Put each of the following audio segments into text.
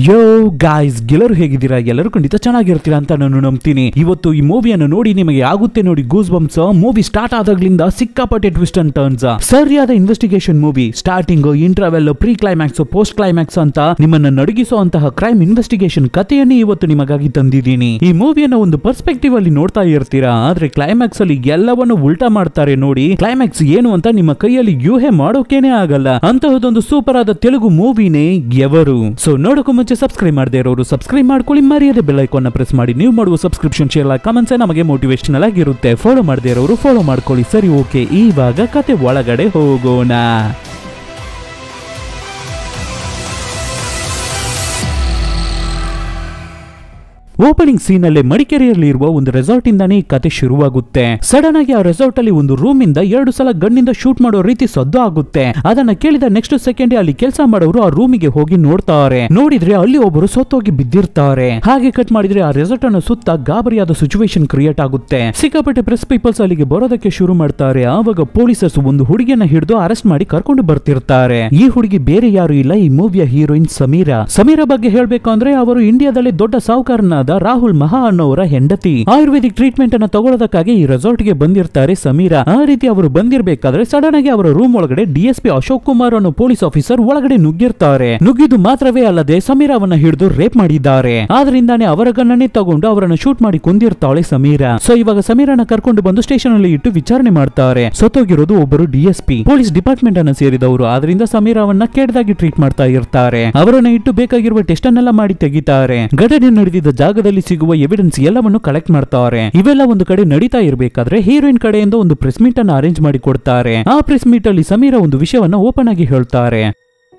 ಯೋ guys, ಎಲ್ಲರೂ ಹೇಗಿದ್ದೀರಾ? ಎಲ್ಲರೂ ಖಂಡಿತ ಚೆನ್ನಾಗಿರ್ತೀರಾ ಅಂತ ನಾನು ನಂಬ್ತೀನಿ. ಇವತ್ತು ಈ ಮೂವಿಯನ್ನು ನೋಡಿ ನಿಮಗೆ ಆಗುತ್ತೆ ನೋಡಿ ಗೂಸ್ ಬಂಪ್ಸ್. ಮೂವಿ ಸ್ಟಾರ್ಟ್ ಆದಾಗ್ಲಿಂದ ಸಿಕ್ಕಾಪಟ್ಟೆ ಟ್ವಿಸ್ಟ್ ಅಂಡ್ ಟರ್ನ್ಸ್. ಸರಿಯಾದ investigation movie. Starting, interval, pre climax, post climax ಅಂತ ನಿಮ್ಮನ್ನ ನಡುಗಿಸುವಂತಹ ಕ್ರೈಮ್ ಇನ್ವೆಸ್ಟಿಗೇಷನ್ ಕಥೆಯನ್ನೇ ಇವತ್ತು ನಿಮಗಾಗಿ ತಂದಿದ್ದೀನಿ. ಈ ಮೂವಿಯನ್ನು ಒಂದು ಪರ್ಸ್ಪೆಕ್ಟಿವ್ ಅಲ್ಲಿ ನೋಡ್ತಾ ಇರ್ತೀರಾ, ಆದ್ರೆ ಕ್ಲೈಮ್ಯಾಕ್ಸ್ ಅಲ್ಲಿ ಎಲ್ಲವನ್ನು ಉಲ್ಟಾ ಮಾಡ್ತಾರೆ ನೋಡಿ. ಕ್ಲೈಮ್ಯಾಕ್ಸ್ ಏನು ಅಂತ ನಿಮ್ಮ ಕೈಯಲ್ಲಿ ಯೂಹೆ ಮಾಡೋಕೇನೆ ಆಗಲ್ಲ. ಅಂತಹದೊಂದು ಸೂಪರ್ ಆದ ತೆಲುಗು ಮೂವಿನೇ ಎವರು. ಸೊ ನೋಡೋಕೆ ಮುಂಚೆ ಸಬ್ಸ್ಕ್ರೈಬ್ ಮಾಡದೇ ಇರೋರು ಸಬ್ಸ್ಕ್ರೈಬ್ ಮಾಡ್ಕೊಳ್ಳಿ, ಮರ್ಯಾದೆ ಬೆಲ್ ಐಕಾನ್ ಪ್ರೆಸ್ ಮಾಡಿ. ನೀವು ಮಾಡುವ ಸಬ್ಸ್ಕ್ರಿಪ್ಷನ್, ಶೇರ್, ಲೈಕ್, ಕಮೆಂಟ್ಸ್ ನಮಗೆ ಮೋಟಿವೇಶನಲ್ ಆಗಿರುತ್ತೆ. ಫಾಲೋ ಮಾಡದೇ ಇರೋರು ಫಾಲೋ ಮಾಡ್ಕೊಳ್ಳಿ. ಸರಿ, ಓಕೆ, ಇವಾಗ ಕತೆ ಒಳಗಡೆ ಹೋಗೋಣ. ಓಪನಿಂಗ್ ಸೀನ್ ಅಲ್ಲೇ ಮಡಿಕೇರಿಯಲ್ಲಿ ಇರುವ ಒಂದು ರೆಸಾರ್ಟ್ ಇಂದಾನೇ ಈ ಕತೆ ಶುರುವಾಗುತ್ತೆ. ಸಡನ್ ಆಗಿ ಆ ರೆಸಾರ್ಟ್ ಅಲ್ಲಿ ಒಂದು ರೂಮ್ ಇಂದ 2 ಸಲ ಗನ್ನಿಂದ ಶೂಟ್ ಮಾಡೋ ರೀತಿ ಸದ್ದು ಆಗುತ್ತೆ. ಅದನ್ನ ಕೇಳಿದ ನೆಕ್ಸ್ಟ್ ಸೆಕೆಂಡ್ ಅಲ್ಲಿ ಕೆಲಸ ಮಾಡೋರು ಆ ರೂಮಿಗೆ ಹೋಗಿ ನೋಡ್ತಾರೆ. ನೋಡಿದ್ರೆ ಅಲ್ಲಿ ಒಬ್ಬರು ಸತ್ತೋಗಿ ಬಿದ್ದಿರ್ತಾರೆ. ಹಾಗೆ ಕಟ್ ಮಾಡಿದ್ರೆ ಆ ರೆಸಾರ್ಟ್ ಅನ್ನು ಸುತ್ತ ಗಾಬರಿಯಾದ ಸಿಚುವೇಶನ್ ಕ್ರಿಯೇಟ್ ಆಗುತ್ತೆ. ಸಿಕ್ಕಾಪಟ್ಟೆ ಪ್ರೆಸ್ ಪೀಪಲ್ಸ್ ಅಲ್ಲಿಗೆ ಬರೋದಕ್ಕೆ ಶುರು ಮಾಡ್ತಾರೆ. ಆವಾಗ ಪೊಲೀಸರ್ಸ್ ಒಂದು ಹುಡುಗಿಯನ್ನ ಹಿಡಿದು ಅರೆಸ್ಟ್ ಮಾಡಿ ಕರ್ಕೊಂಡು ಬರ್ತಿರ್ತಾರೆ. ಈ ಹುಡುಗಿ ಬೇರೆ ಯಾರು ಇಲ್ಲ, ಈ ಮೂವಿಯ ಹೀರೋಯಿನ್ ಸಮೀರಾ ಬಗ್ಗೆ ಹೇಳ್ಬೇಕು ಅಂದ್ರೆ ಅವರು ಇಂಡಿಯಾದಲ್ಲಿ ದೊಡ್ಡ ಸಾಹುಕಾರನಾದ ರಾಹುಲ್ ಮಹಾ ಅನ್ನೋರ ಹೆಂಡತಿ. ಆಯುರ್ವೇದಿಕ್ ಟ್ರೀಟ್ಮೆಂಟ್ ಅನ್ನು ತಗೊಳ್ಳೋದಕ್ಕಾಗಿ ಈ ರೆಸಾರ್ಟ್ ಗೆ ಬಂದಿರ್ತಾರೆ ಸಮೀರಾ. ಆ ರೀತಿ ಅವರು ಬಂದಿರಬೇಕಾದ್ರೆ ಸಡನ್ ಆಗಿ ಅವರ ರೂಮ್ ಒಳಗಡೆ ಡಿಎಸ್ಪಿ ಅಶೋಕ್ ಕುಮಾರ್ ಅನ್ನೋ ಪೊಲೀಸ್ ಆಫೀಸರ್ ಒಳಗಡೆ ನುಗ್ಗಿರ್ತಾರೆ. ನುಗ್ಗಿದ್ದು ಮಾತ್ರವೇ ಅಲ್ಲದೆ ಸಮೀರಾವನ್ನ ಹಿಡಿದು ರೇಪ್ ಮಾಡಿದ್ದಾರೆ. ಆದ್ರಿಂದಾನೆ ಅವರ ಗನ್ನನ್ನೇ ತಗೊಂಡು ಅವರನ್ನು ಶೂಟ್ ಮಾಡಿ ಕೊಂದಿರ್ತಾಳೆ ಸಮೀರಾ. ಸೊ ಇವಾಗ ಸಮೀರಾನ ಕರ್ಕೊಂಡು ಬಂದು ಸ್ಟೇಷನ್ ಅಲ್ಲಿ ಇಟ್ಟು ವಿಚಾರಣೆ ಮಾಡ್ತಾರೆ. ಸತ್ತೋಗಿರೋದು ಒಬ್ಬರು ಡಿಎಸ್ಪಿ, ಪೊಲೀಸ್ ಡಿಪಾರ್ಟ್ಮೆಂಟ್ ಅನ್ನು ಸೇರಿದವರು. ಆದ್ರಿಂದ ಸಮೀರಾವನ್ನ ಕೆಟ್ಟದಾಗಿ ಟ್ರೀಟ್ ಮಾಡ್ತಾ ಇರ್ತಾರೆ. ಅವರನ್ನ ಇಟ್ಟು ಬೇಕಾಗಿರುವ ಟೆಸ್ಟ್ ಅನ್ನೆಲ್ಲ ಮಾಡಿ ತೆಗಿತಾರೆ. ಘಟನೆ ನಡೆದಿದ್ದ ಜಾಗದಲ್ಲಿ ಸಿಗುವ ಎವಿಡೆನ್ಸ್ ಎಲ್ಲವನ್ನು ಕಲೆಕ್ಟ್ ಮಾಡ್ತಾರೆ. ಇವೆಲ್ಲ ಒಂದು ಕಡೆ ನಡೀತಾ ಇರಬೇಕಾದ್ರೆ ಹೀರೋಯಿನ್ ಕಡೆಯಿಂದ ಒಂದು ಪ್ರೆಸ್ ಮೀಟ್ ಅನ್ನು ಅರೇಂಜ್ ಮಾಡಿ ಕೊಡ್ತಾರೆ. ಆ ಪ್ರೆಸ್ ಮೀಟ್ ಅಲ್ಲಿ ಸಮೀರಾ ಒಂದು ವಿಷಯವನ್ನ ಓಪನ್ ಆಗಿ ಹೇಳ್ತಾರೆ.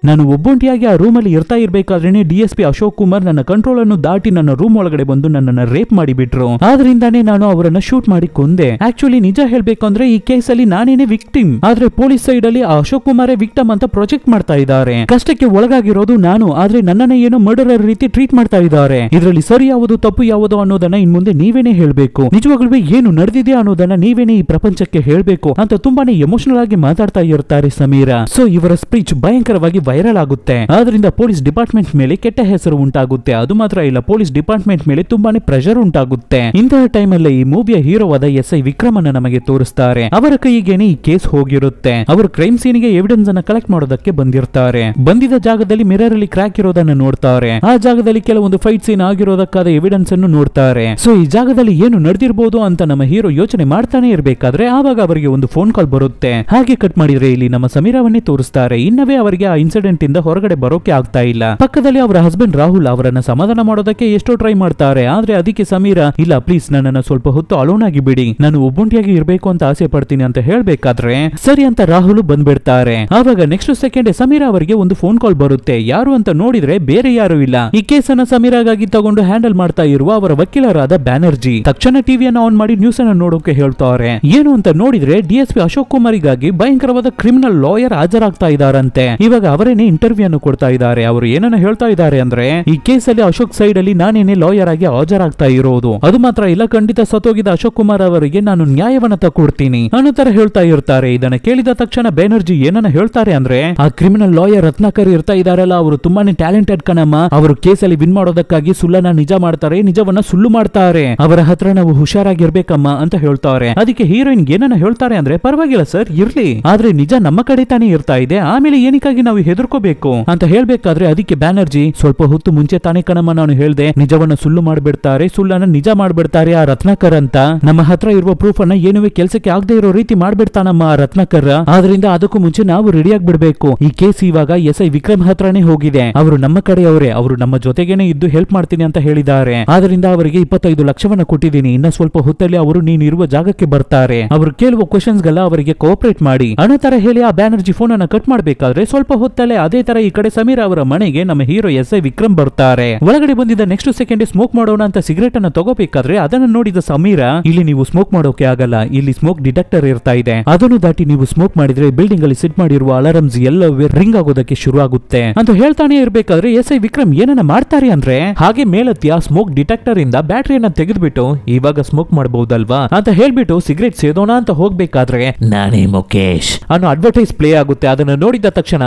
ನಾನು ಒಬ್ಬೊಂಟಿಯಾಗಿ ಆ ರೂಮ್ ಅಲ್ಲಿ ಇರ್ತಾ ಇರ್ಬೇಕಾದ್ರೇನೆ ಡಿಎಸ್ಪಿ ಅಶೋಕ್ ಕುಮಾರ್ ನನ್ನ ಕಂಟ್ರೋಲ್ ಅನ್ನು ದಾಟಿ ನನ್ನ ರೂಮ್ ಒಳಗಡೆ ಬಂದು ನನ್ನನ್ನು ರೇಪ್ ಮಾಡಿಬಿಟ್ರು. ಆದ್ರಿಂದಾನೇ ನಾನು ಅವರನ್ನ ಶೂಟ್ ಮಾಡಿ ಕೊಂದೆ. ಆಕ್ಚುಲಿ ನಿಜ ಹೇಳ್ಬೇಕಂದ್ರೆ ಈ ಕೇಸ್ ಅಲ್ಲಿ ನಾನೇನೆ ವಿಕ್ಟಿಮ್, ಆದ್ರೆ ಪೊಲೀಸ್ ಸೈಡ್ ಅಲ್ಲಿ ಅಶೋಕ್ ಕುಮಾರೇ ವಿಕ್ಟಮ್ ಅಂತ ಪ್ರೊಜೆಕ್ಟ್ ಮಾಡ್ತಾ ಇದ್ದಾರೆ. ಕಷ್ಟಕ್ಕೆ ಒಳಗಾಗಿರೋದು ನಾನು, ಆದ್ರೆ ನನ್ನನ್ನ ಏನೋ ಮರ್ಡರರ್ ರೀತಿ ಟ್ರೀಟ್ ಮಾಡ್ತಾ ಇದ್ದಾರೆ. ಇದರಲ್ಲಿ ಸರಿ ಯಾವುದು ತಪ್ಪು ಯಾವುದು ಅನ್ನೋದನ್ನ ಇನ್ ಮುಂದೆ ನೀವೇನೆ ಹೇಳ್ಬೇಕು. ನಿಜವಾಗ್ಲೂ ಏನು ನಡೆದಿದೆ ಅನ್ನೋದನ್ನ ನೀವೇನೆ ಈ ಪ್ರಪಂಚಕ್ಕೆ ಹೇಳ್ಬೇಕು ಅಂತ ತುಂಬಾನೇ ಎಮೋಷನಲ್ ಆಗಿ ಮಾತಾಡ್ತಾ ಇರ್ತಾರೆ ಸಮೀರಾ. ಸೊ ಇವರ ಸ್ಪೀಚ್ ಭಯಂಕರವಾಗಿ ವೈರಲ್ ಆಗುತ್ತೆ. ಆದ್ರಿಂದ ಪೊಲೀಸ್ ಡಿಪಾರ್ಟ್ಮೆಂಟ್ ಮೇಲೆ ಕೆಟ್ಟ ಹೆಸರು ಉಂಟಾಗುತ್ತೆ. ಅದು ಮಾತ್ರ ಇಲ್ಲ, ಪೊಲೀಸ್ ಡಿಪಾರ್ಟ್ಮೆಂಟ್ ಮೇಲೆ ತುಂಬಾನೇ ಪ್ರೆಷರ್ ಉಂಟಾಗುತ್ತೆ. ಇಂತಹ ಟೈಮ್ ಅಲ್ಲಿ ಈ ಮೂವಿಯ ಹೀರೋವಾದ ಎಸ್ಐ ವಿಕ್ರಮ್ ಅನ್ನ ನಮಗೆ ತೋರಿಸ್ತಾರೆ. ಅವರ ಕೈಗೇನೆ ಈ ಕೇಸ್ ಹೋಗಿರುತ್ತೆ. ಅವರು ಕ್ರೈಮ್ ಸೀನ್ ಗೆ ಎವಿಡೆನ್ಸ್ ಅನ್ನ ಕಲೆಕ್ಟ್ ಮಾಡೋದಕ್ಕೆ ಬಂದಿರ್ತಾರೆ. ಬಂದಿದ್ದ ಜಾಗದಲ್ಲಿ ಮಿರರ್ ಅಲ್ಲಿ ಕ್ರ್ಯಾಕ್ ಇರೋದನ್ನ ನೋಡ್ತಾರೆ. ಆ ಜಾಗದಲ್ಲಿ ಕೆಲವೊಂದು ಫೈಟ್ ಸೀನ್ ಆಗಿರೋದಕ್ಕಾದ ಎವಿಡೆನ್ಸ್ ಅನ್ನು ನೋಡ್ತಾರೆ. ಸೊ ಈ ಜಾಗದಲ್ಲಿ ಏನು ನಡೆದಿರಬಹುದು ಅಂತ ನಮ್ಮ ಹೀರೋ ಯೋಚನೆ ಮಾಡ್ತಾನೆ ಇರಬೇಕಾದ್ರೆ ಆವಾಗ ಅವರಿಗೆ ಒಂದು ಫೋನ್ ಕಾಲ್ ಬರುತ್ತೆ. ಹಾಗೆ ಕಟ್ ಮಾಡಿದ್ರೆ ಇಲ್ಲಿ ನಮ್ಮ ಸಮೀರಾವನ್ನೇ ತೋರಿಸ್ತಾರೆ. ಇನ್ನವೇ ಅವರಿಗೆ ಆ ಇನ್ಸಿಡೆಂಟ್ ಇಂದ ಹೊರಗಡೆ ಬರೋಕೆ ಆಗ್ತಾ ಇಲ್ಲ. ಪಕ್ಕದಲ್ಲಿ ಅವರ ಹಸ್ಬೆಂಡ್ ರಾಹುಲ್ ಅವರನ್ನ ಸಮಾಧಾನ ಮಾಡೋದಕ್ಕೆ ಎಷ್ಟೋ ಟ್ರೈ ಮಾಡ್ತಾರೆ. ಆದ್ರೆ ಅದಕ್ಕೆ ಸಮೀರಾ, ಇಲ್ಲ ಪ್ಲೀಸ್ ನನ್ನನ್ನ ಸ್ವಲ್ಪ ಹೊತ್ತು ಅಲೋನ್ ಆಗಿ ಬಿಡಿ, ನಾನು ಒಬ್ಬೊಂಟಿಯಾಗಿ ಇರಬೇಕು ಅಂತ ಆಸೆ ಪಡ್ತೀನಿ ಅಂತ ಹೇಳ್ಬೇಕಾದ್ರೆ ಸರಿ ಅಂತ ರಾಹುಲ್ ಬಂದ್ಬಿಡ್ತಾರೆ. ಆವಾಗ ನೆಕ್ಸ್ಟ್ ಸೆಕೆಂಡ್ ಸಮೀರಾ ಅವರಿಗೆ ಒಂದು ಫೋನ್ ಕಾಲ್ ಬರುತ್ತೆ. ಯಾರು ಅಂತ ನೋಡಿದ್ರೆ ಬೇರೆ ಯಾರು ಇಲ್ಲ, ಈ ಕೇಸನ್ನ ಸಮೀರಾಗಾಗಿ ತಗೊಂಡು ಹ್ಯಾಂಡಲ್ ಮಾಡ್ತಾ ಇರುವ ಅವರ ವಕೀಲರಾದ ಬ್ಯಾನರ್ಜಿ. ತಕ್ಷಣ ಟಿವಿಯನ್ನ ಆನ್ ಮಾಡಿ ನ್ಯೂಸ್ ಅನ್ನ ನೋಡೋಕೆ ಹೇಳ್ತಾರೆ. ಏನು ಅಂತ ನೋಡಿದ್ರೆ ಡಿಎಸ್ಪಿ ಅಶೋಕ್ ಕುಮಾರಿಗಾಗಿ ಭಯಂಕರವಾದ ಕ್ರಿಮಿನಲ್ ಲಾಯರ್ ಹಾಜರಾಗ್ತಾ ಇದಾರಂತೆ. ಇವಾಗ ಅವರೇನೆ ಇಂಟರ್ವ್ಯೂ ಅನ್ನು ಕೊಡ್ತಾ ಇದ್ದಾರೆ. ಅವರು ಏನನ್ನ ಹೇಳ್ತಾ ಇದ್ದಾರೆ ಅಂದ್ರೆ ಈ ಕೇಸ್ ಅಲ್ಲಿ ಅಶೋಕ್ ಸೈಡ್ ಅಲ್ಲಿ ನಾನೇನೆ ಲಾಯರ್ ಆಗಿ ಹಾಜರಾಗ್ತಾ ಇರೋದು. ಅದು ಮಾತ್ರ ಇಲ್ಲ, ಖಂಡಿತ ಸತ್ತೋಗಿದ ಅಶೋಕ್ ಕುಮಾರ್ ಅವರಿಗೆ ನಾನು ನ್ಯಾಯವನ್ನ ತಗೊಡ್ತೀನಿ ಅನ್ನೋ ತರ ಹೇಳ್ತಾ ಇರ್ತಾರೆ. ಇದನ್ನ ಕೇಳಿದ ತಕ್ಷಣ ಬ್ಯಾನರ್ಜಿ ಏನನ್ನ ಹೇಳ್ತಾರೆ ಅಂದ್ರೆ ಆ ಕ್ರಿಮಿನಲ್ ಲಾಯರ್ ರತ್ನಾಕರ್ ಇರ್ತಾ ಇದಾರಲ್ಲ, ಅವರು ತುಂಬಾನೇ ಟ್ಯಾಲೆಂಟೆಡ್ ಕಣಮ್ಮ. ಅವರು ಕೇಸ್ ಅಲ್ಲಿ ವಿನ್ ಮಾಡೋದಕ್ಕಾಗಿ ಸುಳ್ಳನ್ನ ನಿಜ ಮಾಡ್ತಾರೆ, ನಿಜವನ್ನ ಸುಳ್ಳು ಮಾಡ್ತಾರೆ. ಅವರ ಹತ್ರ ನಾವು ಹುಷಾರಾಗಿರ್ಬೇಕಮ್ಮ ಅಂತ ಹೇಳ್ತಾರೆ. ಅದಕ್ಕೆ ಹೀರೋಯಿನ್ ಏನನ್ನ ಹೇಳ್ತಾರೆ ಅಂದ್ರೆ ಪರವಾಗಿಲ್ಲ ಸರ್ ಇರ್ಲಿ, ಆದ್ರೆ ನಿಜ ನಮ್ಮ ಕಡೆ ತಾನೇ ಇರ್ತಾ ಇದೆ, ಆಮೇಲೆ ಏನಕ್ಕಾಗಿ ನಾವು ಹೆದರ್ಕೋಬೇಕು ಅಂತ ಹೇಳ್ಬೇಕಾದ್ರೆ ಅದಕ್ಕೆ ಬ್ಯಾನರ್ಜಿ, ಸ್ವಲ್ಪ ಹೊತ್ತು ಮುಂಚೆ ತಾನೇ ಕಣಮ್ಮ ನಾನು ಹೇಳ್ದೆ ನಿಜವನ್ನ ಸುಳ್ಳು ಮಾಡ್ಬಿಡ್ತಾರೆ, ಸುಳ್ಳನ್ನ ನಿಜ ಮಾಡ್ಬಿಡ್ತಾರೆ ಆ ರತ್ನಾಕರ್ ಅಂತ. ನಮ್ಮ ಹತ್ರ ಇರುವ ಪ್ರೂಫ್ ಅನ್ನ ಏನುವೆ ಕೆಲಸಕ್ಕೆ ಆಗದೆ ಇರೋ ರೀತಿ ಮಾಡ್ಬಿಡ್ತಾನಮ್ಮ ಆ ರತ್ನಾಕರ್. ಆದ್ರಿಂದ ಅದಕ್ಕೂ ಮುಂಚೆ ನಾವು ರೆಡಿ ಆಗ್ಬಿಡ್ಬೇಕು. ಈ ಕೇಸ್ ಇವಾಗ ಎಸ್ಐ ವಿಕ್ರಮ್ ಹತ್ರನೇ ಹೋಗಿದೆ. ಅವರು ನಮ್ಮ ಕಡೆಯವರೇ, ಅವರು ನಮ್ಮ ಜೊತೆಗೇನೆ ಇದ್ದು ಹೆಲ್ಪ್ ಮಾಡ್ತೀನಿ ಅಂತ ಹೇಳಿದ್ದಾರೆ. ಆದ್ರಿಂದ ಅವರಿಗೆ 25 ಲಕ್ಷವನ್ನ ಕೊಟ್ಟಿದ್ದೀನಿ. ಇನ್ನ ಸ್ವಲ್ಪ ಹೊತ್ತಲ್ಲಿ ಅವರು ನೀನಿರುವ ಜಾಗಕ್ಕೆ ಬರ್ತಾರೆ. ಅವರು ಕೇಳುವ ಕ್ವಶನ್ಸ್ ಗೆಲ್ಲ ಅವರಿಗೆ ಕೋಆಪರೇಟ್ ಮಾಡಿ ಅನ್ನೋ ತರ ಹೇಳಿ ಆ ಬ್ಯಾನರ್ಜಿ ಫೋನ್ ಅನ್ನ ಕಟ್ ಮಾಡ್ಬೇಕಾದ್ರೆ ಸ್ವಲ್ಪ ಹೊತ್ತಲ್ಲೇ ಅದೇ ತರ ಈ ಕಡೆ ಸಮೀರಾ ಅವರ ಮನೆಗೆ ನಮ್ಮ ಹೀರೋ ಎಸ್ಐ ವಿಕ್ರಮ್ ಬರ್ತಾರೆ. ಒಳಗಡೆ ಬಂದಿದ್ದ ನೆಕ್ಸ್ಟ್ ಸೆಕೆಂಡ್ ಸ್ಮೋಕ್ ಮಾಡೋಣ ಅಂತ ಸಿಗರೇಟ್ ಅನ್ನ ತಗೋಬೇಕಾದ್ರೆ ಅದನ್ನ ನೋಡಿದ ಸಮೀರಾ, ಇಲ್ಲಿ ನೀವು ಸ್ಮೋಕ್ ಮಾಡೋಕೆ ಆಗಲ್ಲ, ಇಲ್ಲಿ ಸ್ಮೋಕ್ ಡಿಟೆಕ್ಟರ್ ಇರ್ತಾ ಇದೆ, ಅದನ್ನು ದಾಟಿ ನೀವು ಸ್ಮೋಕ್ ಮಾಡಿದ್ರೆ ಬಿಲ್ಡಿಂಗ್ ಅಲ್ಲಿ ಸೆಟ್ ಮಾಡಿರುವ ಅಲಾರಮ್ಸ್ ಎಲ್ಲವೇ ರಿಂಗ್ ಆಗೋದಕ್ಕೆ ಶುರು ಆಗುತ್ತೆ ಅಂತ ಹೇಳ್ತಾನೆ ಇರ್ಬೇಕಾದ್ರೆ ಎಸ್ಐ ವಿಕ್ರಮ್ ಏನನ್ನ ಮಾಡ್ತಾರೆ ಅಂದ್ರೆ ಹಾಗೆ ಮೇಲತ್ತಿ ಆ ಸ್ಮೋಕ್ ಡಿಟೆಕ್ಟರ್ ಇಂದ ಬ್ಯಾಟರಿಯನ್ನ ತೆಗೆದ್ಬಿಟ್ಟು ಇವಾಗ ಸ್ಮೋಕ್ ಮಾಡಬಹುದಲ್ವಾ ಅಂತ ಹೇಳ್ಬಿಟ್ಟು ಸಿಗರೇಟ್ ಸೇದೋಣ ಅಂತ ಹೋಗ್ಬೇಕಾದ್ರೆ ನಾನೇ ಮುಖೇಶ್ ಅನ್ನೋ ಅಡ್ವರ್ಟೈಸ್ ಪ್ಲೇ ಆಗುತ್ತೆ. ಅದನ್ನ ನೋಡಿದ ತಕ್ಷಣ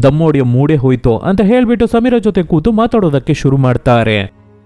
ದಮ್ಮೋಡಿಯ ಮೂಡೆ ಹೋಯ್ತು ಅಂತ ಹೇಳ್ಬಿಟ್ಟು ಸಮೀರಾ ಜೊತೆ ಕೂತು ಮಾತಾಡೋದಕ್ಕೆ ಶುರು ಮಾಡ್ತಾರೆ.